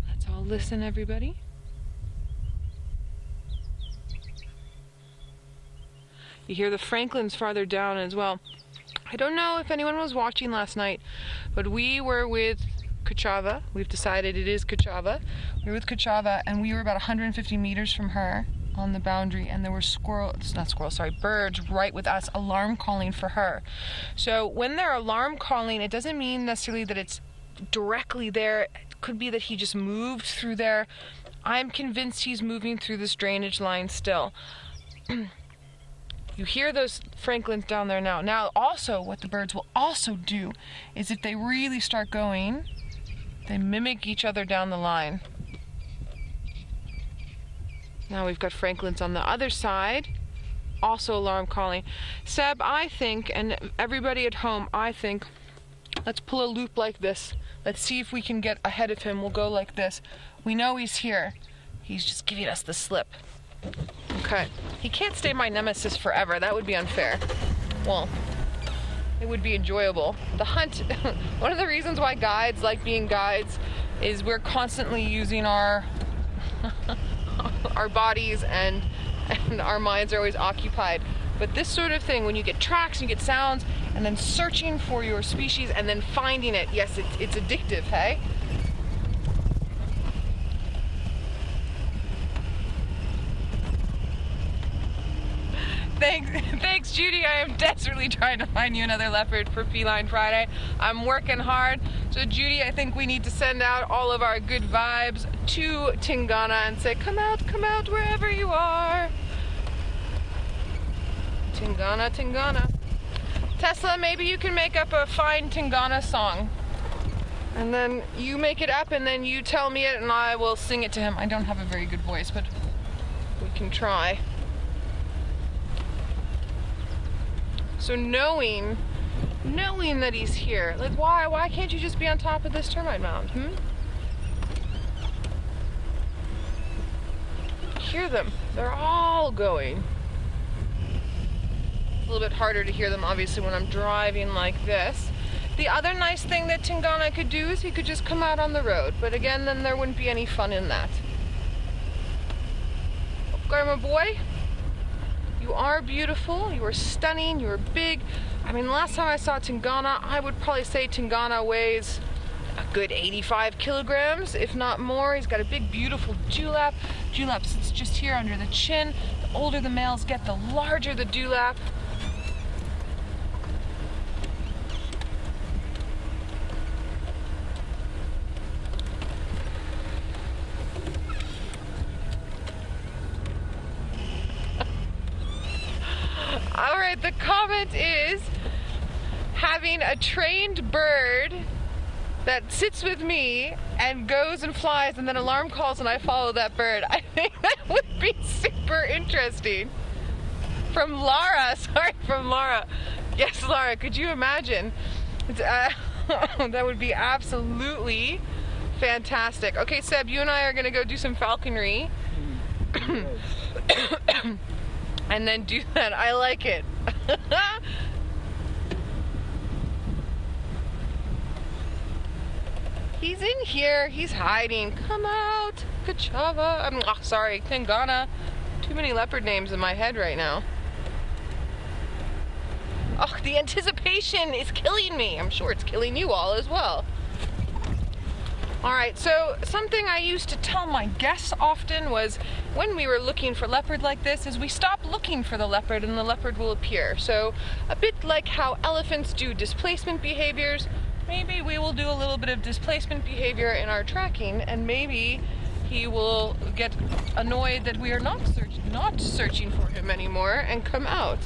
Let's all listen, everybody. You hear the Franklins farther down as well. I don't know if anyone was watching last night, but we were with Kachava. We've decided it is Kachava. We were with Kachava and we were about 150 meters from her on the boundary, and there were birds right with us, alarm calling for her. So when they're alarm calling, it doesn't mean necessarily that it's directly there. It could be that he just moved through there. I'm convinced he's moving through this drainage line still. You hear those francolins down there now. Now also what the birds will also do is if they really start going, they mimic each other down the line. Now we've got francolins on the other side, also alarm calling. Seb, I think, and everybody at home, I think, let's pull a loop like this. Let's see if we can get ahead of him. We'll go like this. We know he's here. He's just giving us the slip. Okay. He can't stay my nemesis forever. That would be unfair. Well, it would be enjoyable. The hunt, one of the reasons why guides like being guides is we're constantly using our our bodies and our minds are always occupied. But this sort of thing, when you get tracks and you get sounds and then searching for your species and then finding it, yes, it's addictive, hey? Thanks, Judy. I am desperately trying to find you another leopard for Feline Friday. I'm working hard. So Judy, I think we need to send out all of our good vibes to Tingana and say, come out, wherever you are. Tingana, Tingana. Tesla, maybe you can make up a fine Tingana song. And then you make it up and then you tell me it and I will sing it to him. I don't have a very good voice, but we can try. So knowing that he's here, like why can't you just be on top of this termite mound, Hear them, they're all going. A little bit harder to hear them obviously when I'm driving like this. The other nice thing that Tingana could do is he could just come out on the road, but again then there wouldn't be any fun in that. Okay, my boy. You are beautiful, you are stunning, you are big. I mean, last time I saw Tingana, I would probably say Tingana weighs a good 85 kilograms, if not more. He's got a big, beautiful dewlap. Dewlap sits just here under the chin. The older the males get, the larger the dewlap. Alright, the comment is having a trained bird that sits with me and goes and flies and then alarm calls and I follow that bird. I think that would be super interesting. From Laura, sorry, from Laura. Yes, Laura, could you imagine? That would be absolutely fantastic. Okay, Seb, you and I are gonna go do some falconry. And then do that. I like it. He's in here. He's hiding. Come out. Kachava. Sorry, Tingana. Too many leopard names in my head right now. Oh, the anticipation is killing me. I'm sure it's killing you all as well. Alright, so something I used to tell my guests often was when we were looking for leopard like this is we stop looking for the leopard and the leopard will appear. So a bit like how elephants do displacement behaviors, maybe we will do a little bit of displacement behavior in our tracking and maybe he will get annoyed that we are not searching for him anymore and come out.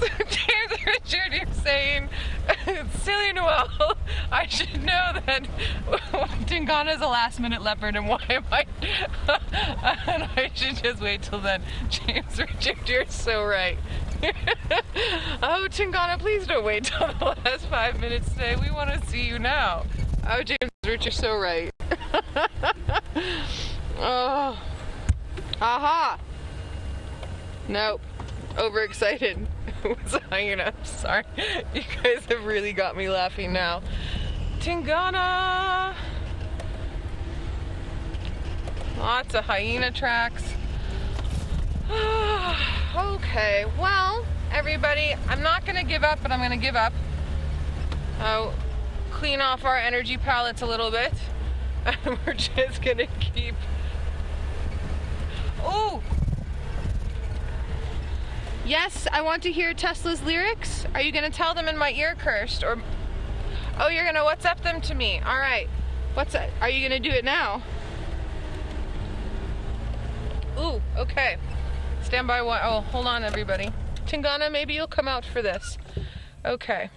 So James Richard, you're saying, silly Noel, I should know that Tingana is a last-minute leopard and why am I, and I should just wait till then. James Richard, you're so right. Oh, Tingana, please don't wait till the last 5 minutes today. We want to see you now. Oh, James Richard, you're so right. Oh. Aha! Nope. Overexcited. Was hanging up. Sorry. You guys have really got me laughing now. Tingana! Lots of hyena tracks. Okay, well, everybody, I'm not gonna give up, but I'm gonna give up. I'll clean off our energy pallets a little bit. And we're just gonna keep... Oh! Yes, I want to hear Tesla's lyrics. Are you gonna tell them in my ear, Kirst? Or... Oh, you're gonna WhatsApp them to me. All right. What's that? Are you gonna do it now? Ooh, okay. Stand by one. Oh, hold on, everybody. Tingana, maybe you'll come out for this. Okay.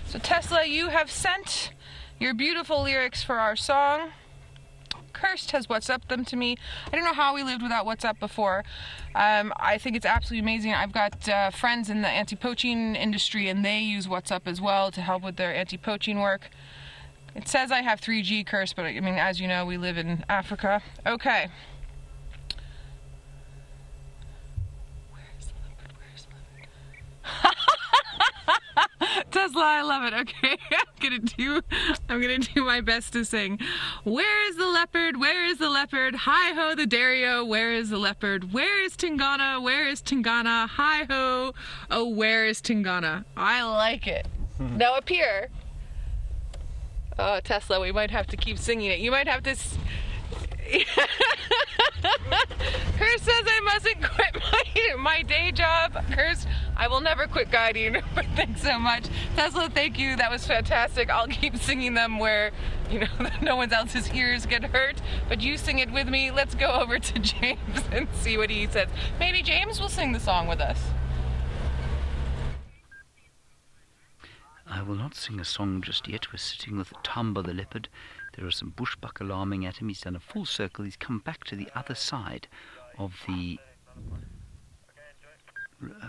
So Tesla, you have sent your beautiful lyrics for our song. Kirst has WhatsApped them to me. I don't know how we lived without WhatsApp before. I think it's absolutely amazing. I've got friends in the anti-poaching industry, and they use WhatsApp as well to help with their anti-poaching work. It says I have 3G, Kirst, but I mean, as you know, we live in Africa. Okay. Tesla, I love it. Okay, I'm gonna do my best to sing. Where is the leopard? Where is the leopard? Hi ho, the Dario. Where is the leopard? Where is Tingana? Where is Tingana? Hi ho. Oh, where is Tingana? I like it. Now up here. Oh, Tesla, we might have to keep singing it. You might have to. Kirst says I mustn't quit my day job. Kirst, I will never quit guiding. Thanks so much. Tesla, thank you. That was fantastic. I'll keep singing them where, you know, no one else's ears get hurt. But you sing it with me. Let's go over to James and see what he says. Maybe James will sing the song with us. I will not sing a song just yet. We're sitting with Tamba the leopard. There are some bushbuck alarming at him. He's done a full circle. He's come back to the other side of the...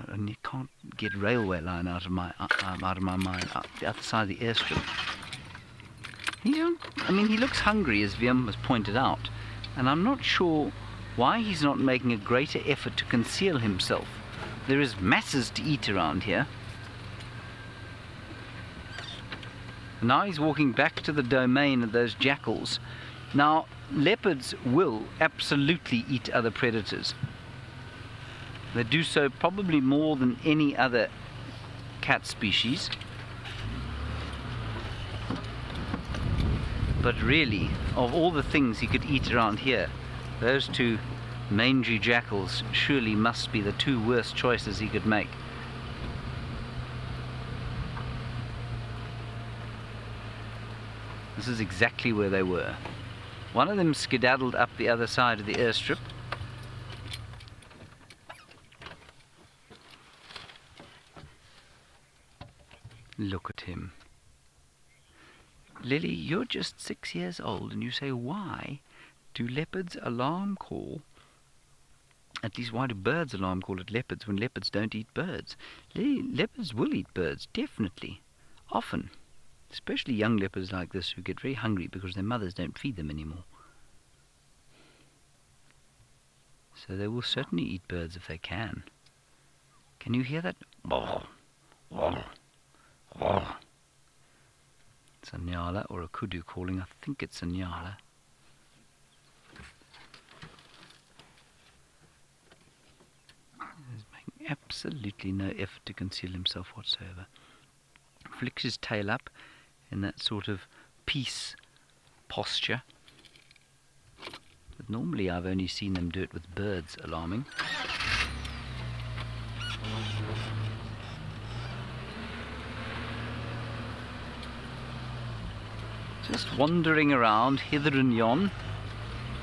and you can't get railway line out of my mind. The other side of the airstrip. I mean, he looks hungry, as Wiem has pointed out. And I'm not sure why he's not making a greater effort to conceal himself. There is masses to eat around here. Now he's walking back to the domain of those jackals. Now, leopards will absolutely eat other predators. They do so probably more than any other cat species. But really, of all the things he could eat around here, those two mangy jackals surely must be the two worst choices he could make. This is exactly where they were. One of them skedaddled up the other side of the airstrip. Look at him. Lily, you're just 6 years old and you say, why do leopards alarm call? At least, why do birds alarm call at leopards when leopards don't eat birds? Lily, leopards will eat birds, definitely. Often. Especially young leopards like this who get very hungry because their mothers don't feed them anymore. So they will certainly eat birds if they can. Can you hear that? It's a nyala or a kudu calling. I think it's a nyala. He's making absolutely no effort to conceal himself whatsoever. Flicks his tail up in that sort of peace posture. But normally I've only seen them do it with birds alarming. Just wandering around hither and yon.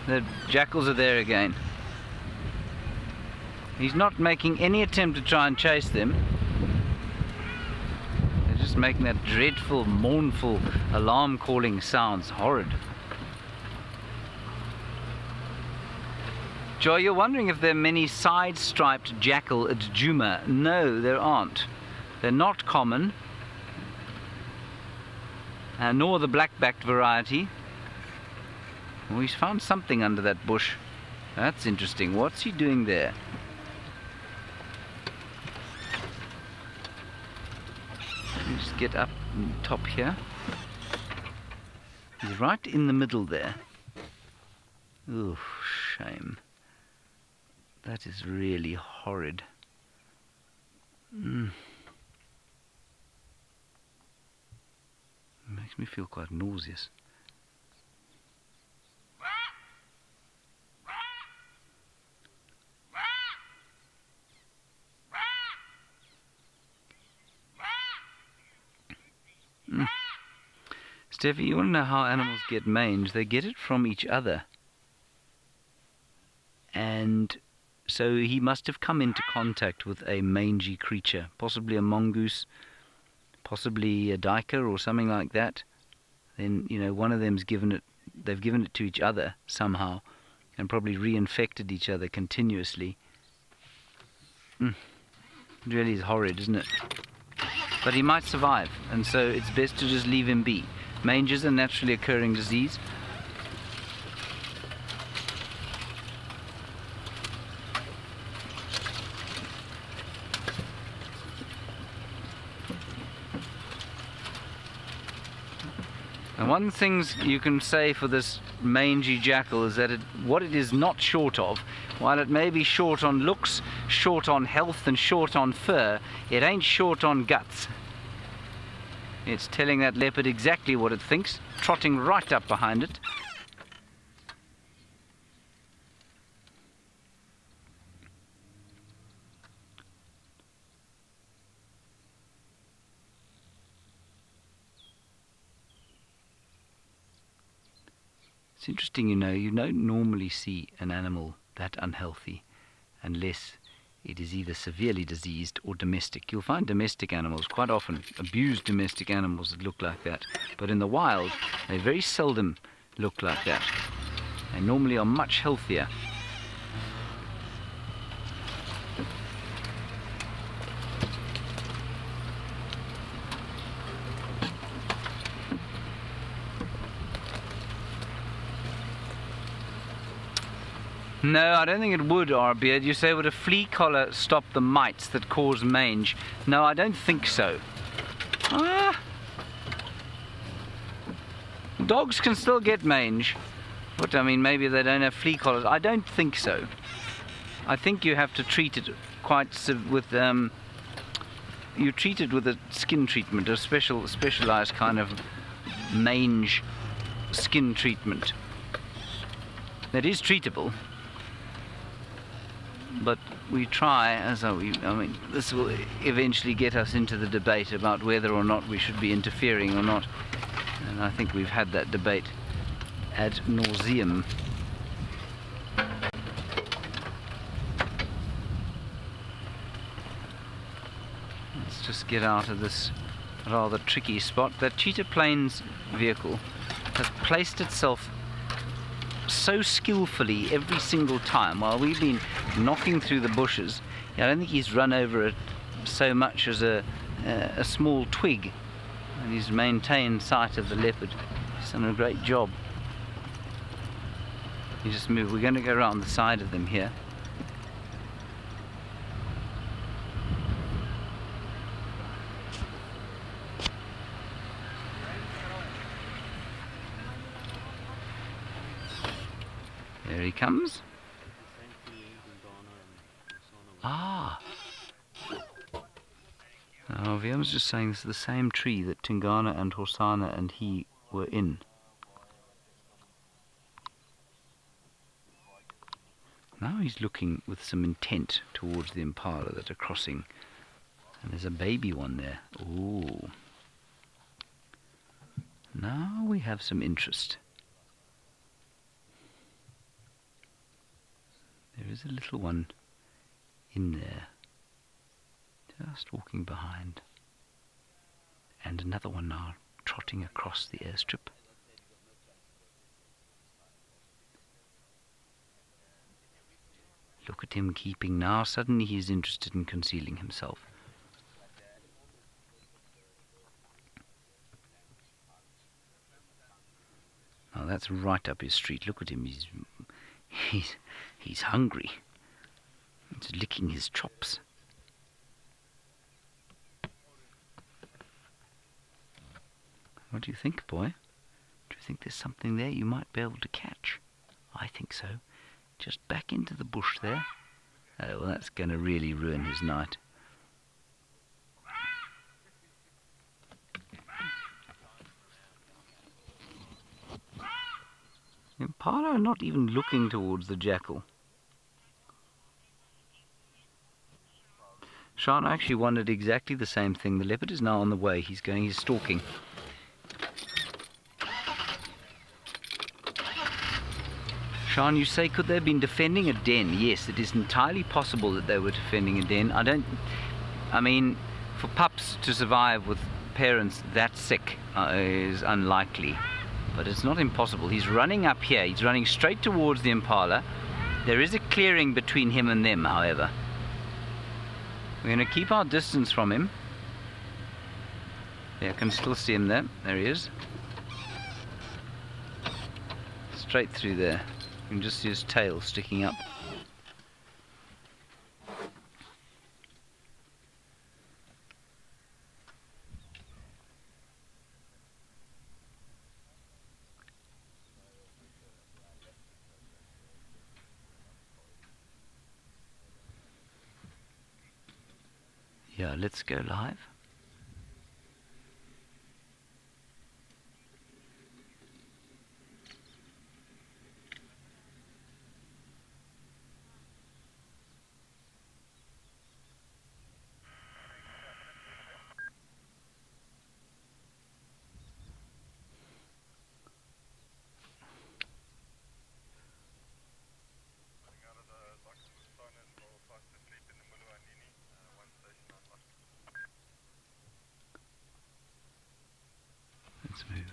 The jackals are there again. He's not making any attempt to try and chase them. Making that dreadful, mournful alarm calling sounds. Horrid. Joy, you're wondering if there are many side-striped jackal at Djuma. No, there aren't. They're not common, nor the black-backed variety. Well, he's found something under that bush. That's interesting. What's he doing there? Just get up on top here. He's right in the middle there. Oh, shame. That is really horrid. It makes me feel quite nauseous. Steffi, you want to know how animals get mange? They get it from each other. And so he must have come into contact with a mangy creature, possibly a mongoose, possibly a duiker or something like that. Then, you know, one of them's they've given it to each other somehow and probably reinfected each other continuously. It really is horrid, isn't it? But he might survive, and so it's best to just leave him be. Mange is a naturally occurring disease. And one of the things you can say for this mangy jackal is that what it is not short of, while it may be short on looks, short on health and short on fur, it ain't short on guts. It's telling that leopard exactly what it thinks, trotting right up behind it. It's interesting, you don't normally see an animal that unhealthy unless it is either severely diseased or domestic. You'll find domestic animals, quite often abused domestic animals, that look like that. But in the wild, they very seldom look like that. They normally are much healthier. No, I don't think it would, R-Beard. You say, would a flea collar stop the mites that cause mange? No, I don't think so. Dogs can still get mange. But, I mean, maybe they don't have flea collars. I don't think so. I think you have to treat it with you treat it with a skin treatment, a specialized kind of mange skin treatment. That is treatable. But we try, this will eventually get us into the debate about whether or not we should be interfering or not. And I think we've had that debate ad nauseum. Let's just get out of this rather tricky spot. That Cheetah Plains vehicle has placed itself so skillfully every single time while we've been knocking through the bushes. I don't think he's run over it so much as a small twig, and he's maintained sight of the leopard. He's done a great job. You just move. We're going to go around the side of them here. There he comes. Ah. Now, Viam was just saying this is the same tree that Tingana and Horsana and he were in. Now he's looking with some intent towards the impala that are crossing. And there's a baby one there. Ooh. Now we have some interest. There is a little one in there, just walking behind, and another one now trotting across the airstrip. Look at him keeping now. Suddenly he's interested in concealing himself. Now that's right up his street. Look at him. He's hungry. He's licking his chops. What do you think, boy? Do you think there's something there you might be able to catch? I think so. Just back into the bush there. Oh, well, that's going to really ruin his night. The impala are not even looking towards the jackal. Sean actually wondered exactly the same thing. The leopard is now on the way. He's stalking. Sean, you say, could they have been defending a den? Yes, it is entirely possible that they were defending a den. I mean, for pups to survive with parents that sick is unlikely. But it's not impossible. He's running up here. He's running straight towards the impala. There is a clearing between him and them, however. We're going to keep our distance from him. Yeah, I can still see him there. There he is. Straight through there. You can just see his tail sticking up. Yeah, let's go live. Let's move.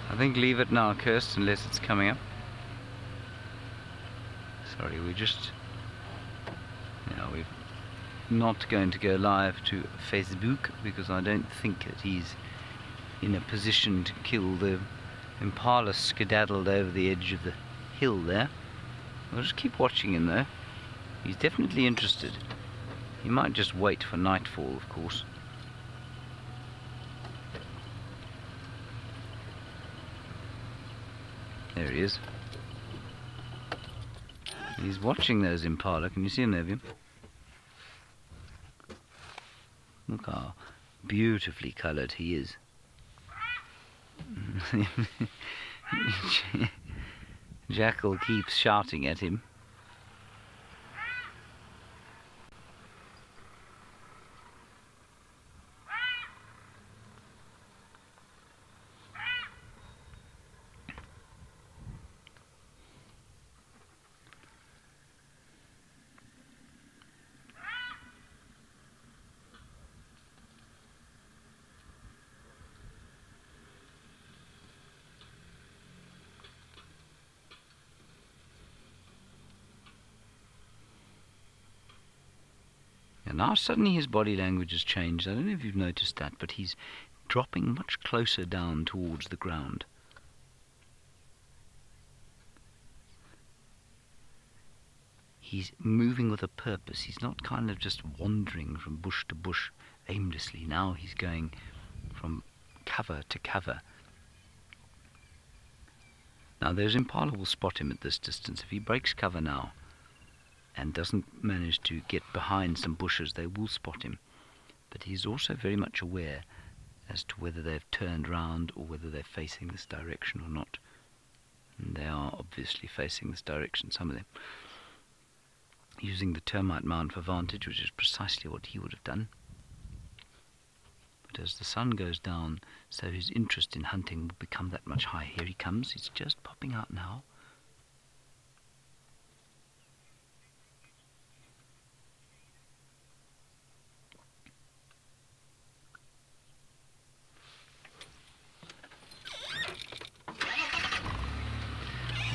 I think leave it now, Kirst, unless it's coming up. Sorry, we're not going to go live to Facebook because I don't think that he's in a position to kill. The impala skedaddled over the edge of the hill there. We'll just keep watching him though. He's definitely interested. He might just wait for nightfall, of course. There he is. He's watching those impala. Can you see him there, Vim? Look how beautifully coloured he is. Jackal keeps shouting at him. And now suddenly his body language has changed. I don't know if you've noticed that, but he's dropping much closer down towards the ground. He's moving with a purpose. He's not kind of just wandering from bush to bush aimlessly. Now he's going from cover to cover. Now those impala will spot him at this distance. If he breaks cover now and doesn't manage to get behind some bushes, they will spot him. But he's also very much aware as to whether they've turned round or whether they're facing this direction or not. And they are obviously facing this direction, some of them. Using the termite mound for vantage, which is precisely what he would have done. But as the sun goes down, so his interest in hunting will become that much higher. Here he comes, he's just popping out now.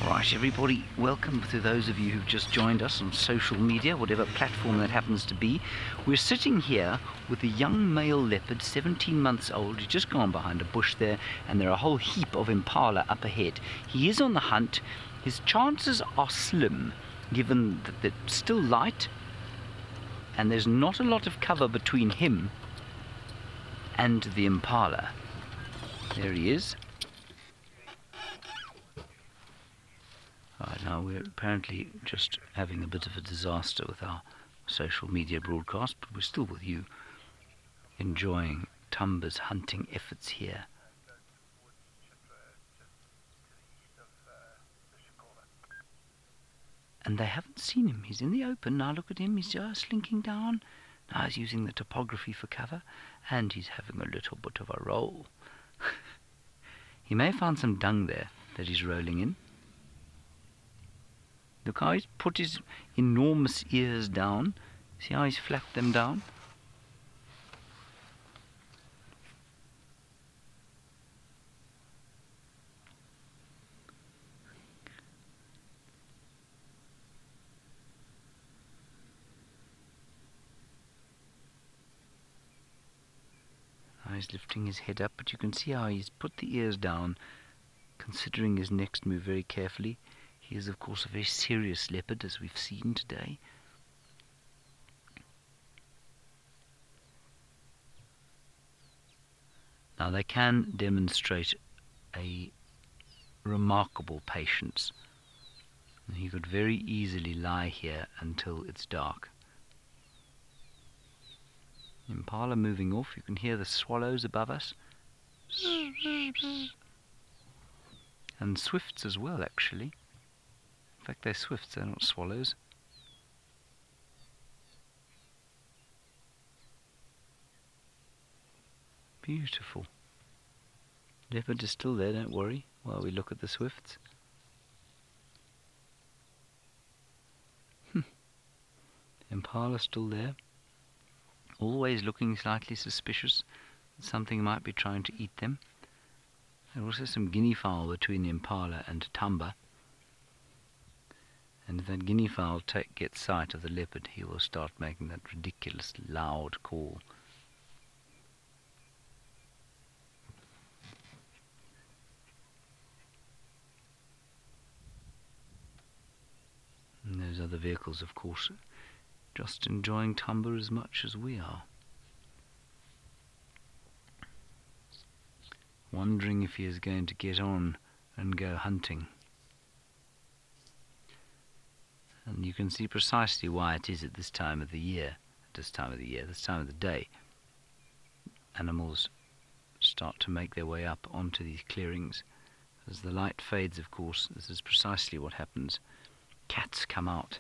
Right, Gosh, everybody, welcome to those of you who've just joined us on social media, whatever platform that happens to be. We're sitting here with a young male leopard, 17 months old. He's just gone behind a bush there, and there are a whole heap of impala up ahead. He is on the hunt. His chances are slim, given that it's still light, and there's not a lot of cover between him and the impala. There he is. Right, now we're apparently just having a bit of a disaster with our social media broadcast, but we're still with you, enjoying Tumba's hunting efforts here. And they haven't seen him. He's in the open. Now look at him. He's just slinking down. Now he's using the topography for cover, and he's having a little bit of a roll. He may have found some dung there that he's rolling in. Look how he's put his enormous ears down. See how he's flapped them down? Now he's lifting his head up, but you can see how he's put the ears down, considering his next move very carefully. He is, of course, a very serious leopard, as we've seen today. Now, they can demonstrate a remarkable patience. And he could very easily lie here until it's dark. Impala moving off. You can hear the swallows above us. And swifts as well, actually. In fact, they're swifts, they're not swallows. Beautiful. Leopard is still there, don't worry, while we look at the swifts. Impala still there. Always looking slightly suspicious that something might be trying to eat them. There are also some guinea fowl between the impala and Tumba. And if that guinea fowl gets sight of the leopard, he will start making that ridiculous loud call. And those other vehicles, of course, just enjoying Tumba as much as we are. Wondering if he is going to get on and go hunting. And you can see precisely why it is at this time of the year, this time of the day, animals start to make their way up onto these clearings. As the light fades, of course, this is precisely what happens. Cats come out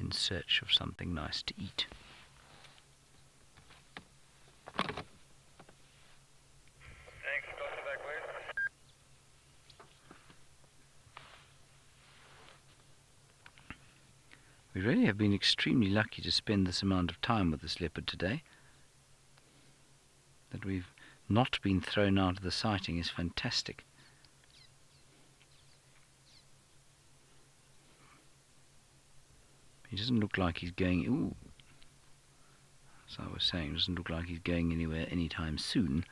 in search of something nice to eat. We really have been extremely lucky to spend this amount of time with this leopard today. That we've not been thrown out of the sighting is fantastic. He doesn't look like he's going... Ooh. As I was saying, doesn't look like he's going anywhere anytime soon.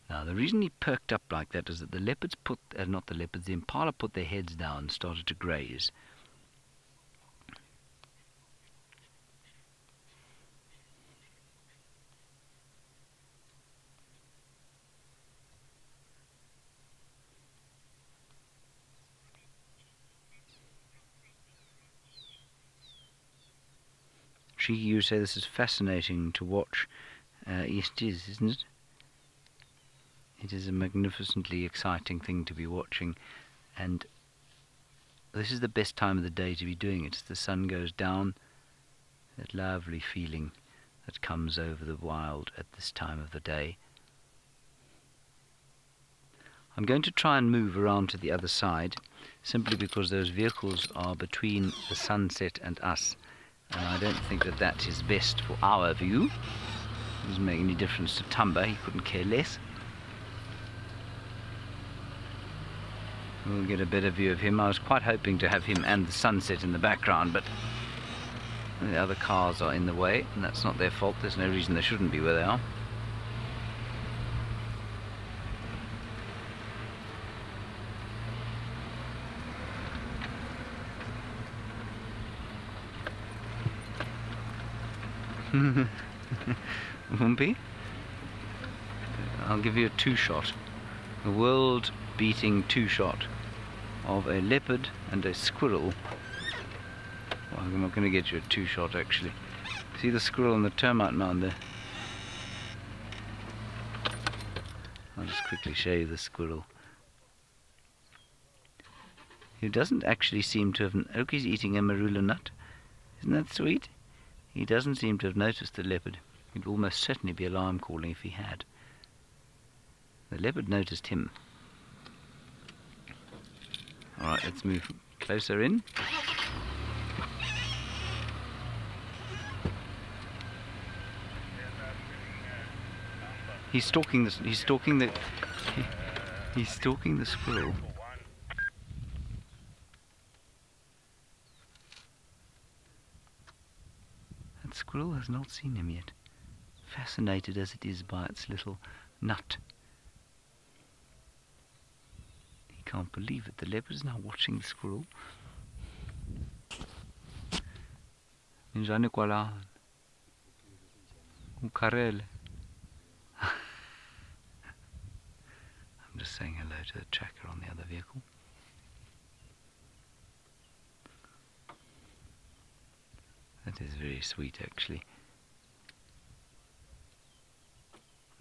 Now, the reason he perked up like that is that the leopards the impala put their heads down and started to graze. You say this is fascinating to watch. Yes, it is, isn't it? It is a magnificently exciting thing to be watching, and this is the best time of the day to be doing it. As the sun goes down, that lovely feeling that comes over the wild at this time of the day. I'm going to try and move around to the other side, simply because those vehicles are between the sunset and us. And I don't think that that is best for our view. It doesn't make any difference to Tumba, he couldn't care less. We'll get a better view of him. I was quite hoping to have him and the sunset in the background, but the other cars are in the way, and that's not their fault. There's no reason they shouldn't be where they are. Wumpy, I'll give you a two-shot, a world-beating two-shot of a leopard and a squirrel. Well, I'm not going to get you a two-shot actually. See the squirrel and the termite mound there? I'll just quickly show you the squirrel. He doesn't actually seem to have... Look, he's eating a marula nut. Isn't that sweet? He doesn't seem to have noticed the leopard. He'd almost certainly be alarm calling if he had. The leopard noticed him. Alright, let's move closer in. He's stalking the squirrel. That squirrel has not seen him yet, fascinated as it is by its little nut. He can't believe it. The leopard is now watching the squirrel. I'm just saying hello to the tracker on the other vehicle. That is very sweet actually.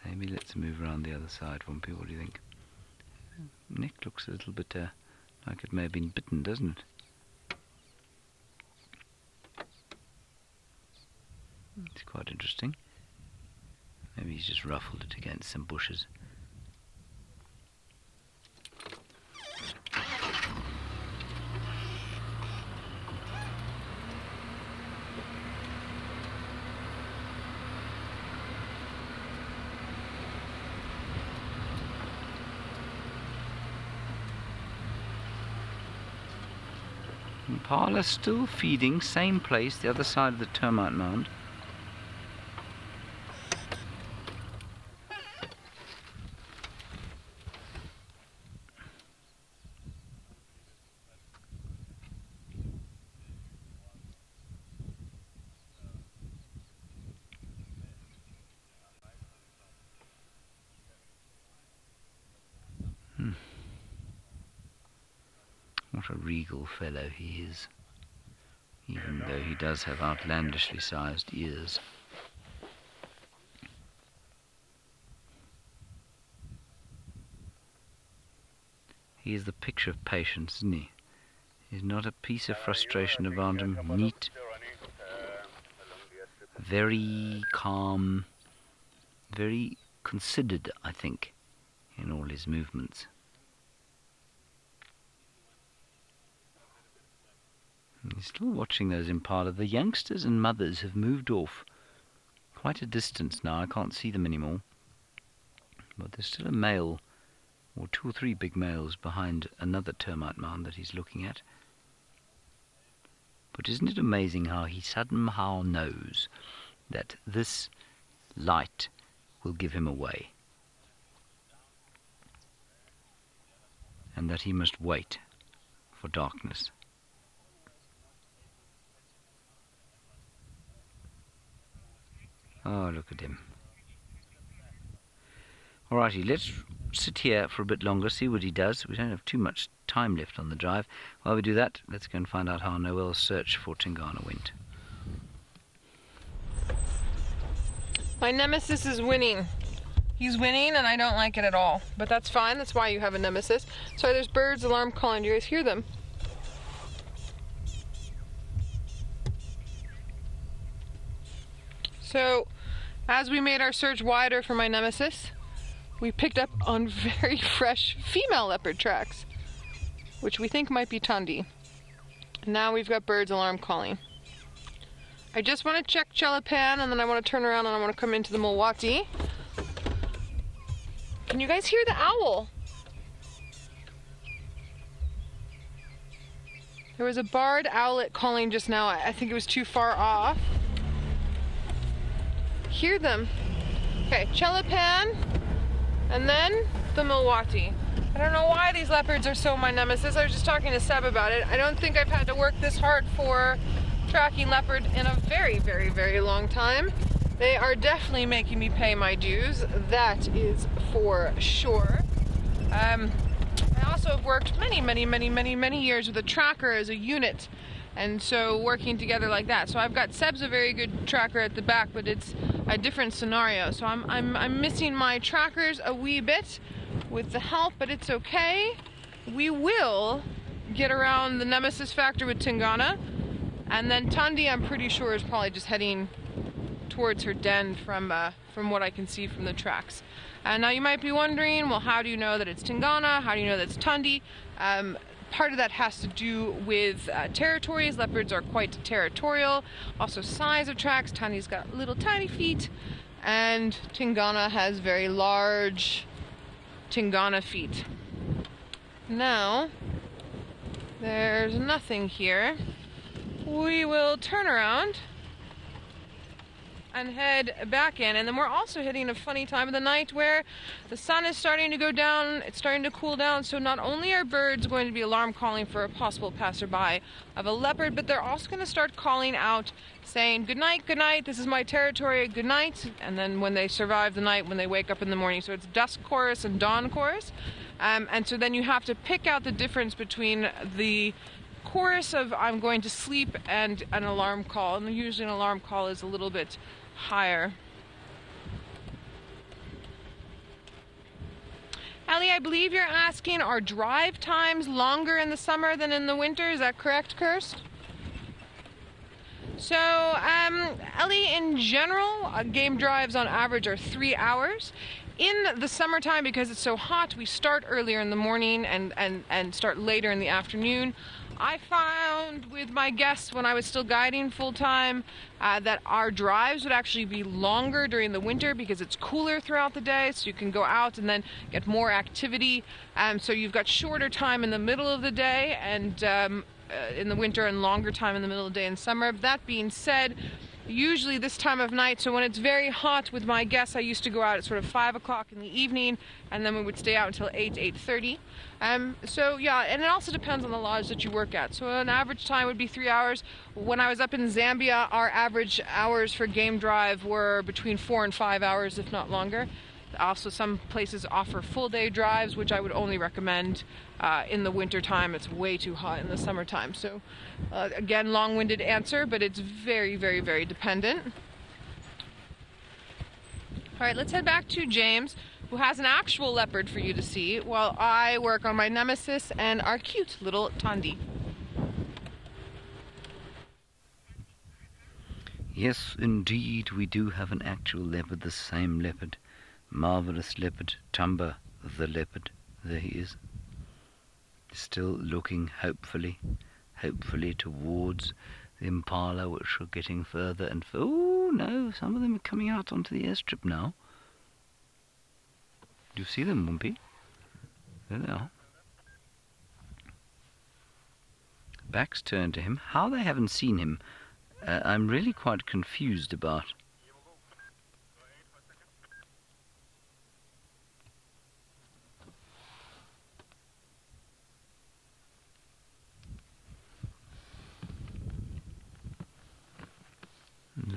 Maybe let's move around the other side, Wumpy. What do you think? Neck looks a little bit like it may have been bitten, doesn't it? It's quite interesting. Maybe he's just ruffled it against some bushes. Impala still feeding, same place, the other side of the termite mound. What a regal fellow he is, even though he does have outlandishly sized ears. He is the picture of patience, isn't he? He's not a piece of frustration about him. Neat, very calm, very considered, I think, in all his movements. He's still watching those impala. The youngsters and mothers have moved off quite a distance now. I can't see them anymore. But there's still a male, or two or three big males behind another termite mound that he's looking at. But isn't it amazing how he somehow knows that this light will give him away? And that he must wait for darkness. Oh, look at him. Alrighty, let's sit here for a bit longer, see what he does. We don't have too much time left on the drive. While we do that, let's go and find out how Noel's search for Tingana went. My nemesis is winning. He's winning and I don't like it at all. But that's fine, that's why you have a nemesis. Sorry, there's birds alarm calling. Do you guys hear them? So, as we made our search wider for my nemesis, we picked up on very fresh female leopard tracks, which we think might be Tundi. Now we've got birds alarm calling. I just want to check Chelapan and then I want to turn around and I want to come into the Mulwati. Can you guys hear the owl? There was a barred owlet calling just now. I think it was too far off. Hear them. Okay, Chelapan, and then the Milwaukee. I don't know why these leopards are so my nemesis. I was just talking to Seb about it. I don't think I've had to work this hard for tracking leopard in a very, very, very long time. They are definitely making me pay my dues. That is for sure. I also have worked many years with a tracker as a unit, and so working together like that. So I've got Seb's a very good tracker at the back, but it's a different scenario. So I'm missing my trackers a wee bit with the help, but it's okay. We will get around the nemesis factor with Tingana, and then Tundi I'm pretty sure is probably just heading towards her den from what I can see from the tracks. Now you might be wondering, well, how do you know that it's Tingana? How do you know that it's Tundi? Part of that has to do with territories. Leopards are quite territorial. Also size of tracks. Tundi's got little tiny feet, and Tingana has very large Tingana feet. Now, there's nothing here. We will turn around and head back in, and then we're also hitting a funny time of the night where the sun is starting to go down, it's starting to cool down, so not only are birds going to be alarm calling for a possible passerby of a leopard, but they're also going to start calling out saying, good night, this is my territory, good night, and then when they survive the night, when they wake up in the morning. So it's dusk chorus and dawn chorus, and so then you have to pick out the difference between the chorus of I'm going to sleep and an alarm call, and usually an alarm call is a little bit higher. Ellie, I believe you're asking, are drive times longer in the summer than in the winter? Is that correct, Kirst? So, Ellie, in general, game drives on average are 3 hours. In the summertime, because it's so hot, we start earlier in the morning and start later in the afternoon. I found with my guests when I was still guiding full-time that our drives would actually be longer during the winter because it's cooler throughout the day, so you can go out and then get more activity. So you've got shorter time in the middle of the day and in the winter, and longer time in the middle of the day in summer. That being said, usually this time of night, so when it's very hot with my guests, I used to go out at sort of 5 o'clock in the evening, and then we would stay out until 8:30. So yeah, and it also depends on the lodge that you work at. So an average time would be 3 hours. When I was up in Zambia, our average hours for game drive were between 4 and 5 hours, if not longer. Also, some places offer full day drives, which I would only recommend in the winter time. It's way too hot in the summertime. So again, long-winded answer, but it's very, very, very dependent. All right, let's head back to James, who has an actual leopard for you to see, while I work on my nemesis and our cute little Tundi. Yes, indeed, we do have an actual leopard, the same leopard. Marvelous leopard, Tumba the leopard. There he is. Still looking hopefully towards the impala, which are getting further and further. Oh no, some of them are coming out onto the airstrip now. Do you see them, Wumpy? There they are. Back's turned to him. How they haven't seen him, I'm really quite confused about.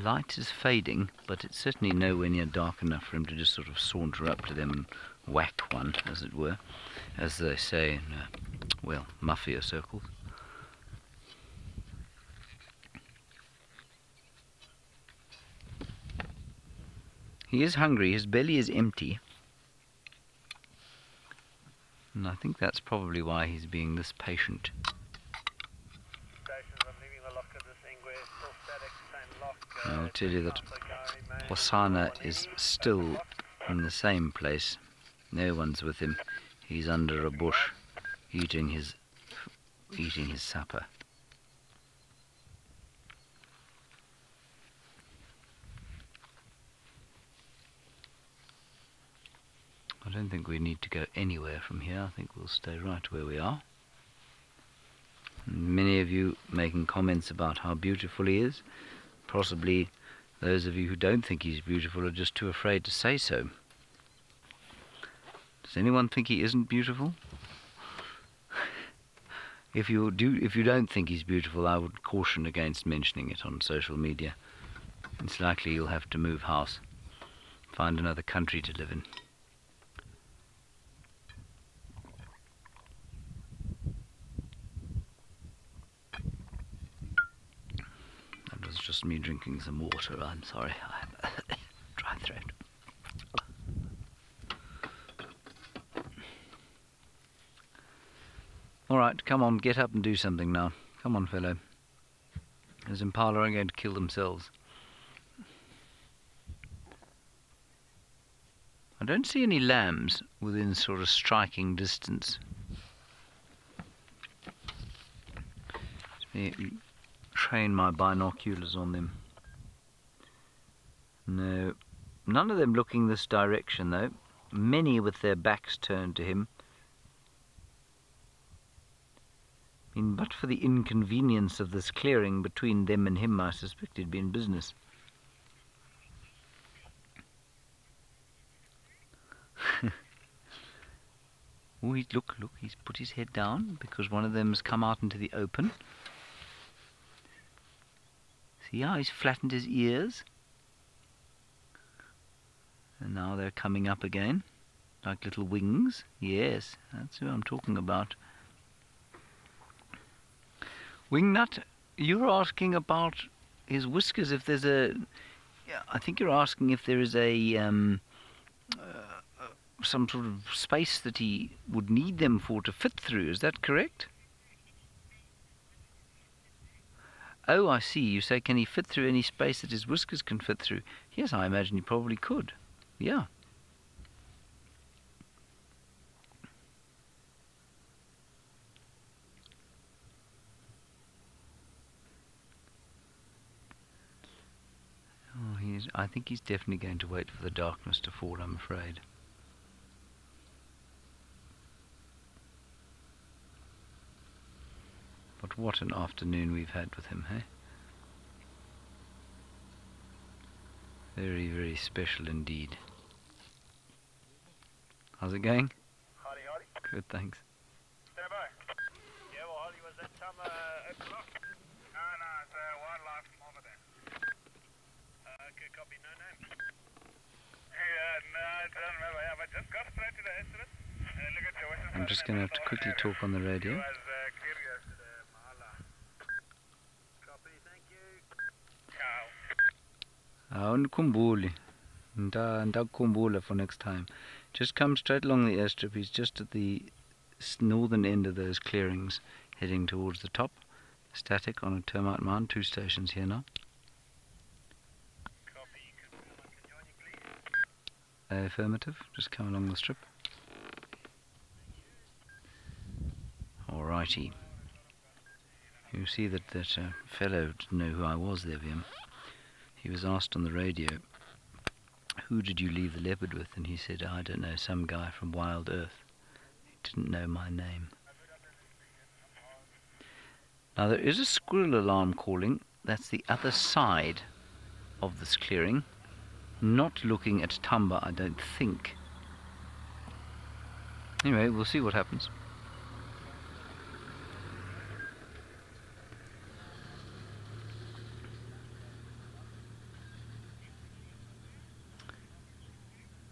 Light is fading, but it's certainly nowhere near dark enough for him to just sort of saunter up to them and whack one, as it were, as they say in, well, mafia circles. He is hungry, his belly is empty, and I think that's probably why he's being this patient. I'll tell you that Hosana is still in the same place. No one's with him. He's under a bush, eating his supper. I don't think we need to go anywhere from here. I think we'll stay right where we are. Many of you making comments about how beautiful he is. Possibly those of you who don't think he's beautiful are just too afraid to say so. Does anyone think he isn't beautiful? If you don't think he's beautiful, I would caution against mentioning it on social media. It's likely you'll have to move house, find another country to live in. That was just me drinking some water. I'm sorry, I have a dry throat. All right, come on, get up and do something now. Come on, fellow. Those impala are going to kill themselves. I don't see any lambs within sort of striking distance. Let me train my binoculars on them. No, none of them looking this direction though. Many with their backs turned to him. But for the inconvenience of this clearing between them and him, I suspect he'd be in business. Oh, look, he's put his head down because one of them has come out into the open. See how he's flattened his ears? And now they're coming up again, like little wings. Yes, that's who I'm talking about. Wingnut, you're asking about his whiskers, if there's a... I think you're asking if there is a... some sort of space that he would need them for to fit through. Is that correct? Oh, I see. You say, can he fit through any space that his whiskers can fit through? Yes, I imagine he probably could. Yeah. I think he's definitely going to wait for the darkness to fall, I'm afraid. But what an afternoon we've had with him, hey? Very, very special indeed. How's it going? Hardy. Good, thanks. Stand by. Yeah, well, Hardy, was that some open lock? No, it's wildlife from over there. Okay, copy, no name. Yeah, no, I don't remember. Yeah, but just go straight to the incident. Look at your western I'm just going to have to quickly talk on the radio. Ndikhumbule. Ndakukhumbula for next time. Just come straight along the airstrip. He's just at the northern end of those clearings, heading towards the top. Static on a termite mound. 2 stations here now. Affirmative. Just come along the strip. Alrighty. You see that fellow didn't know who I was there, Vim. He was asked on the radio, who did you leave the leopard with? And he said, I don't know, some guy from Wild Earth. He didn't know my name. Now there is a squirrel alarm calling. That's the other side of this clearing. Not looking at Tumba, I don't think. Anyway, we'll see what happens.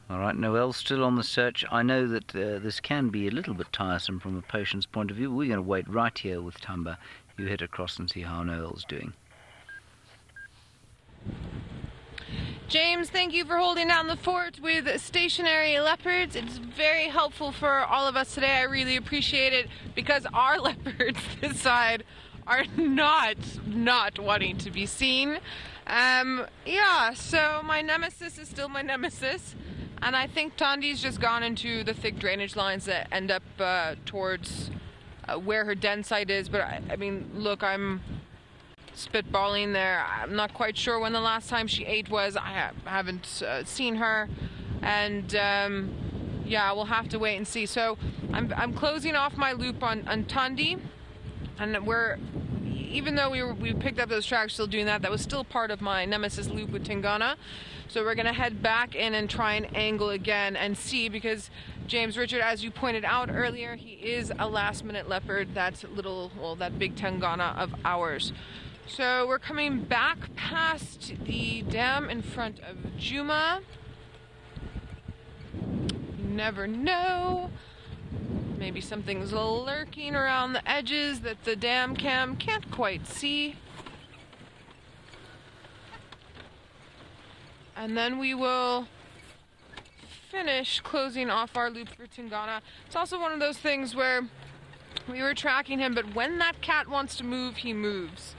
Alright, Noel's still on the search. I know that this can be a little bit tiresome from a patient's point of view. We're going to wait right here with Tumba. You head across and see how Noel's doing. James, thank you for holding down the fort with stationary leopards. It's very helpful for all of us today. I really appreciate it because our leopards this side are not wanting to be seen. Yeah, so my nemesis is still my nemesis. And I think Tandi's just gone into the thick drainage lines that end up towards where her den site is. But I mean, look, I'm spitballing there. I'm not quite sure when the last time she ate was. I haven't seen her. And yeah, we'll have to wait and see. So I'm closing off my loop on Tandi. And even though we picked up those tracks, still doing that, that was still part of my nemesis loop with Tingana. So we're going to head back in and try and angle again and see, because James Richard, as you pointed out earlier, he is a last-minute leopard, that big Tingana of ours. So we're coming back past the dam in front of Djuma. You never know. Maybe something's lurking around the edges that the dam cam can't quite see. And then we will finish closing off our loop for Tingana. It's also one of those things where we were tracking him, but when that cat wants to move, he moves.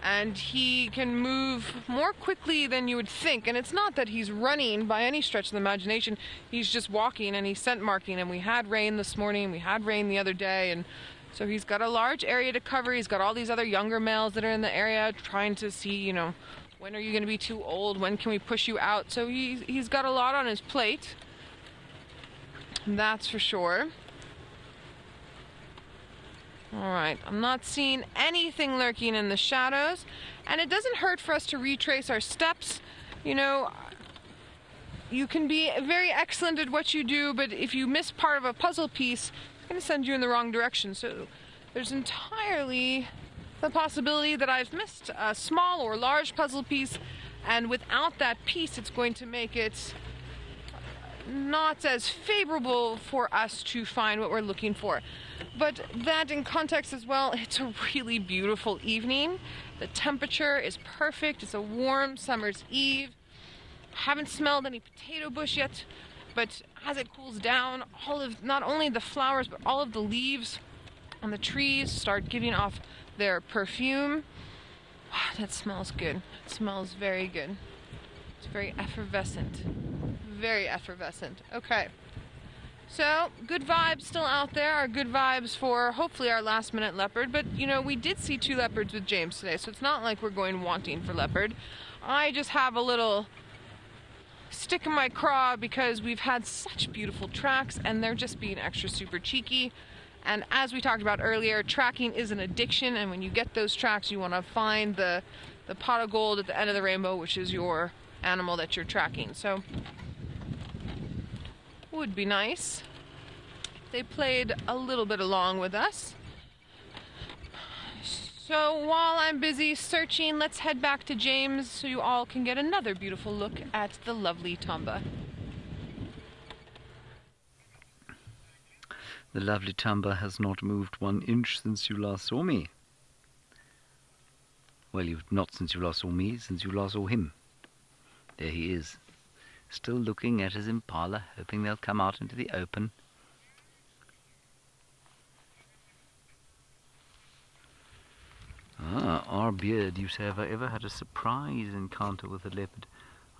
And he can move more quickly than you would think. And it's not that he's running by any stretch of the imagination. He's just walking and he's scent marking. And we had rain this morning, we had rain the other day, and so he's got a large area to cover. He's got all these other younger males that are in the area trying to see, you know, when are you going to be too old? When can we push you out? So he's got a lot on his plate. That's for sure. Alright, I'm not seeing anything lurking in the shadows, and it doesn't hurt for us to retrace our steps. You know, you can be very excellent at what you do, but if you miss part of a puzzle piece, it's going to send you in the wrong direction. So there's entirely the possibility that I've missed a small or large puzzle piece, and without that piece, it's going to make it not as favorable for us to find what we're looking for. But that in context as well, it's a really beautiful evening. The temperature is perfect. It's a warm summer's eve. Haven't smelled any potato bush yet, but as it cools down, not only the flowers, but all of the leaves on the trees start giving off their perfume. That smells good. It smells very good. It's very effervescent. Very effervescent. Okay. So, good vibes still out there. Our good vibes for hopefully our last minute leopard. But, you know, we did see 2 leopards with James today, so it's not like we're going wanting for leopard. I just have a little stick in my craw because we've had such beautiful tracks and they're just being extra super cheeky. And as we talked about earlier, tracking is an addiction, and when you get those tracks, you want to find the pot of gold at the end of the rainbow, which is your animal that you're tracking. So would be nice. They played a little bit along with us. So while I'm busy searching, let's head back to James so you all can get another beautiful look at the lovely Tomba. The lovely Tomba has not moved 1 inch since you last saw me. Well, not since you last saw me, since you last saw him. There he is, still looking at his impala, hoping they'll come out into the open. Our beard, you say, have I ever had a surprise encounter with a leopard?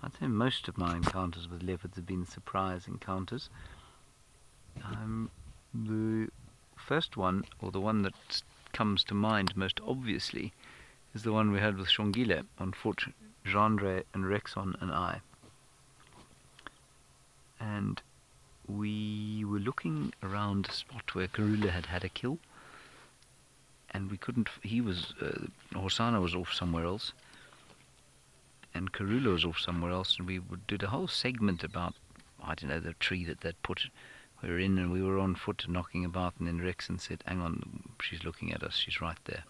I'd say most of my encounters with leopards have been surprise encounters. The first one, or the one that comes to mind most obviously, is the one we had with Shongile on foot, Gendre and Rexon and I. And we were looking around a spot where Karula had a kill, and we couldn't. He was Horsana was off somewhere else, and Karula was off somewhere else, and we did a whole segment about, I don't know, the tree that they'd put. We were in, and we were on foot knocking about, and then Rexon said, "Hang on, she's looking at us. She's right there."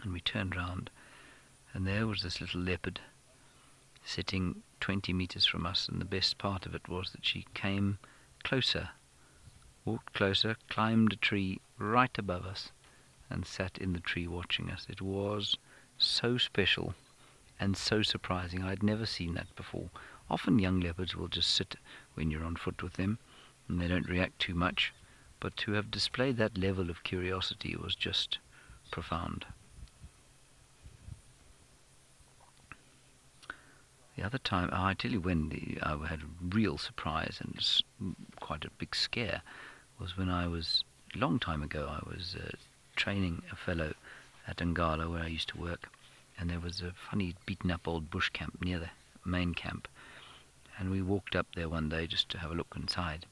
And we turned round, and there was this little leopard sitting 20 meters from us, and the best part of it was that she came closer, walked closer, climbed a tree right above us, and sat in the tree watching us. It was so special and so surprising. I'd never seen that before. Often young leopards will just sit when you're on foot with them, and they don't react too much, but to have displayed that level of curiosity was just profound. The other time, I tell you when I had a real surprise and quite a big scare, was when I was, a long time ago, I was training a fellow at Ngala where I used to work, and there was a funny beaten up old bush camp near the main camp, and we walked up there one day just to have a look inside.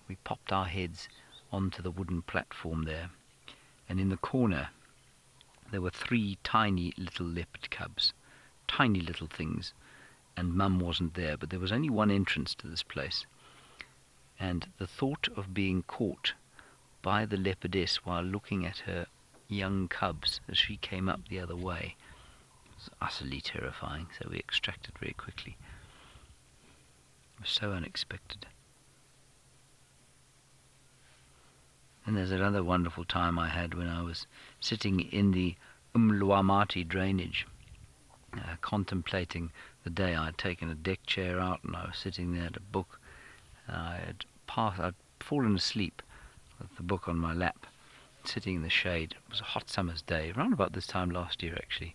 We popped our heads onto the wooden platform there, and in the corner there were 3 tiny little leopard cubs, tiny little things, and Mum wasn't there, but there was only one entrance to this place, and the thought of being caught by the leopardess while looking at her young cubs as she came up the other way was utterly terrifying, so we extracted very quickly. It was so unexpected. And there's another wonderful time I had when I was sitting in the Umluamati drainage, contemplating the day. I'd taken a deck chair out and I was sitting there at a book. I'd fallen asleep with the book on my lap, sitting in the shade. It was a hot summer's day, around about this time last year actually.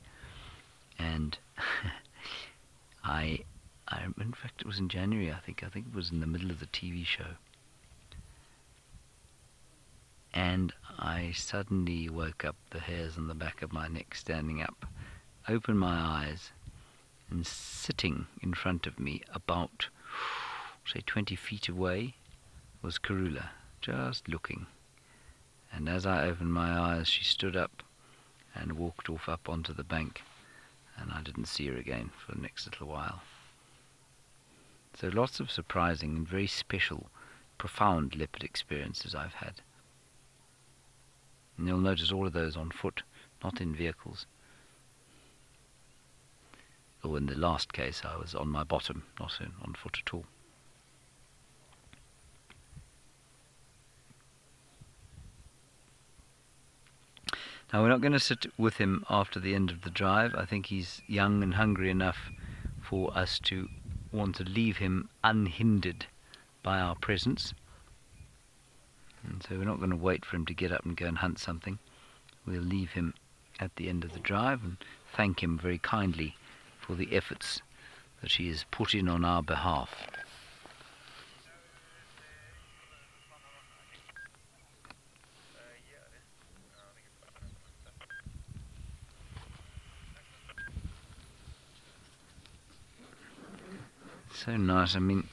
And in fact it was in January, I think it was in the middle of the TV show. And I suddenly woke up, the hairs on the back of my neck standing up, opened my eyes, and sitting in front of me about, say 20 feet away, was Karula, just looking. And as I opened my eyes, she stood up and walked off up onto the bank, and I didn't see her again for the next little while. So lots of surprising and very special, profound leopard experiences I've had. And you'll notice all of those on foot, not in vehicles. Or in the last case, I was on my bottom, not on foot at all. Now, we're not going to sit with him after the end of the drive. I think he's young and hungry enough for us to want to leave him unhindered by our presence. And so we're not going to wait for him to get up and go and hunt something. We'll leave him at the end of the drive and thank him very kindly for the efforts that he has put in on our behalf. So nice. I mean,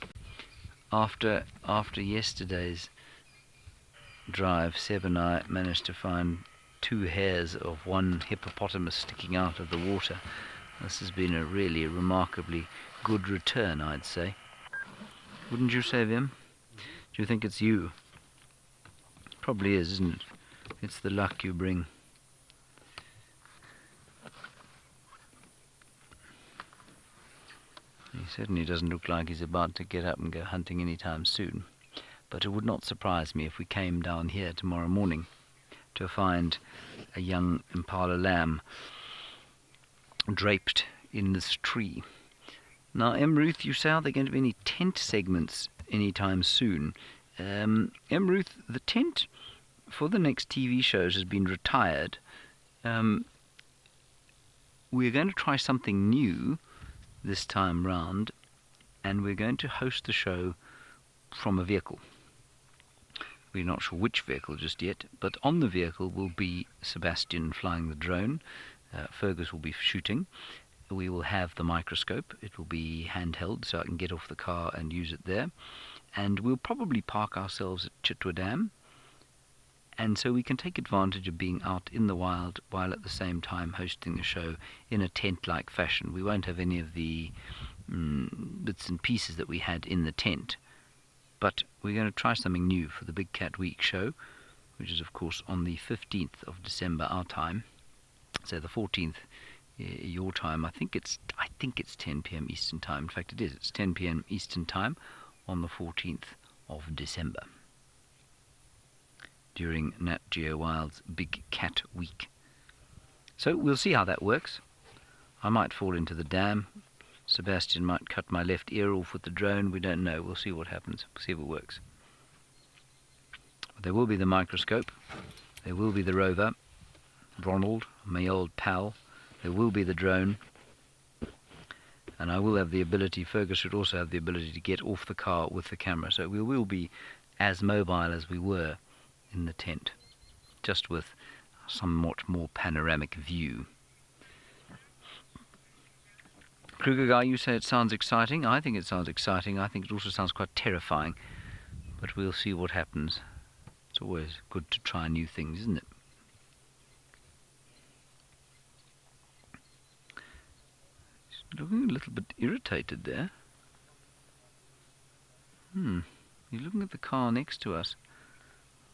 after yesterday's drive, Seb and I managed to find 2 hairs of one hippopotamus sticking out of the water. This has been a really remarkably good return, I'd say. Wouldn't you say, Vim? Do you think it's you? Probably is, isn't it? It's the luck you bring. He certainly doesn't look like he's about to get up and go hunting anytime soon. But it would not surprise me if we came down here tomorrow morning to find a young impala lamb draped in this tree. Now, Ruth, you say, are there going to be any tent segments anytime soon? Ruth, the tent for the next TV shows has been retired. We're going to try something new this time round, and we're going to host the show from a vehicle. We're not sure which vehicle just yet, but on the vehicle will be Sebastian flying the drone. Fergus will be shooting. We will have the microscope. It will be handheld, so I can get off the car and use it there. And we'll probably park ourselves at Chitwa Dam, and so we can take advantage of being out in the wild while at the same time hosting the show in a tent-like fashion. We won't have any of the bits and pieces that we had in the tent, but we're going to try something new for the Big Cat Week show, which is of course on the 15th of December our time, so the 14th your time. I think it's 10 p.m. Eastern time. In fact, it is. It's 10 p.m. Eastern time on the 14th of December during Nat Geo Wild's Big Cat Week. So we'll see how that works. I might fall into the dam. Sebastian might cut my left ear off with the drone. We don't know. We'll see what happens. We'll see if it works. But there will be the microscope. There will be the rover, Ronald, my old pal. There will be the drone. And I will have the ability, Fergus should also have the ability to get off the car with the camera. So we will be as mobile as we were in the tent, just with a somewhat more panoramic view. Kruger guy, you say it sounds exciting. I think it sounds exciting. I think it also sounds quite terrifying. But we'll see what happens. It's always good to try new things, isn't it? Looking a little bit irritated there. He's looking at the car next to us.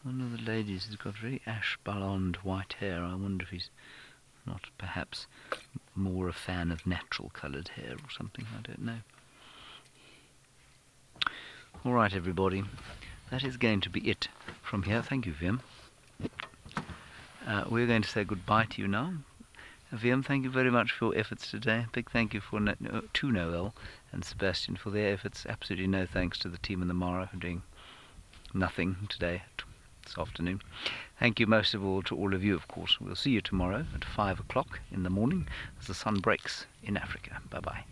One of the ladies has got very ash blonde white hair. I wonder if he's not perhaps more a fan of natural coloured hair or something. I don't know. Alright everybody, that is going to be it from here. Thank you, Vim. We're going to say goodbye to you now. Vim, thank you very much for your efforts today. Big thank you to Noel and Sebastian for their efforts. Absolutely no thanks to the team in the Mara for doing nothing today, this afternoon. Thank you most of all to all of you, of course. We'll see you tomorrow at 5 o'clock in the morning as the sun breaks in Africa. Bye-bye.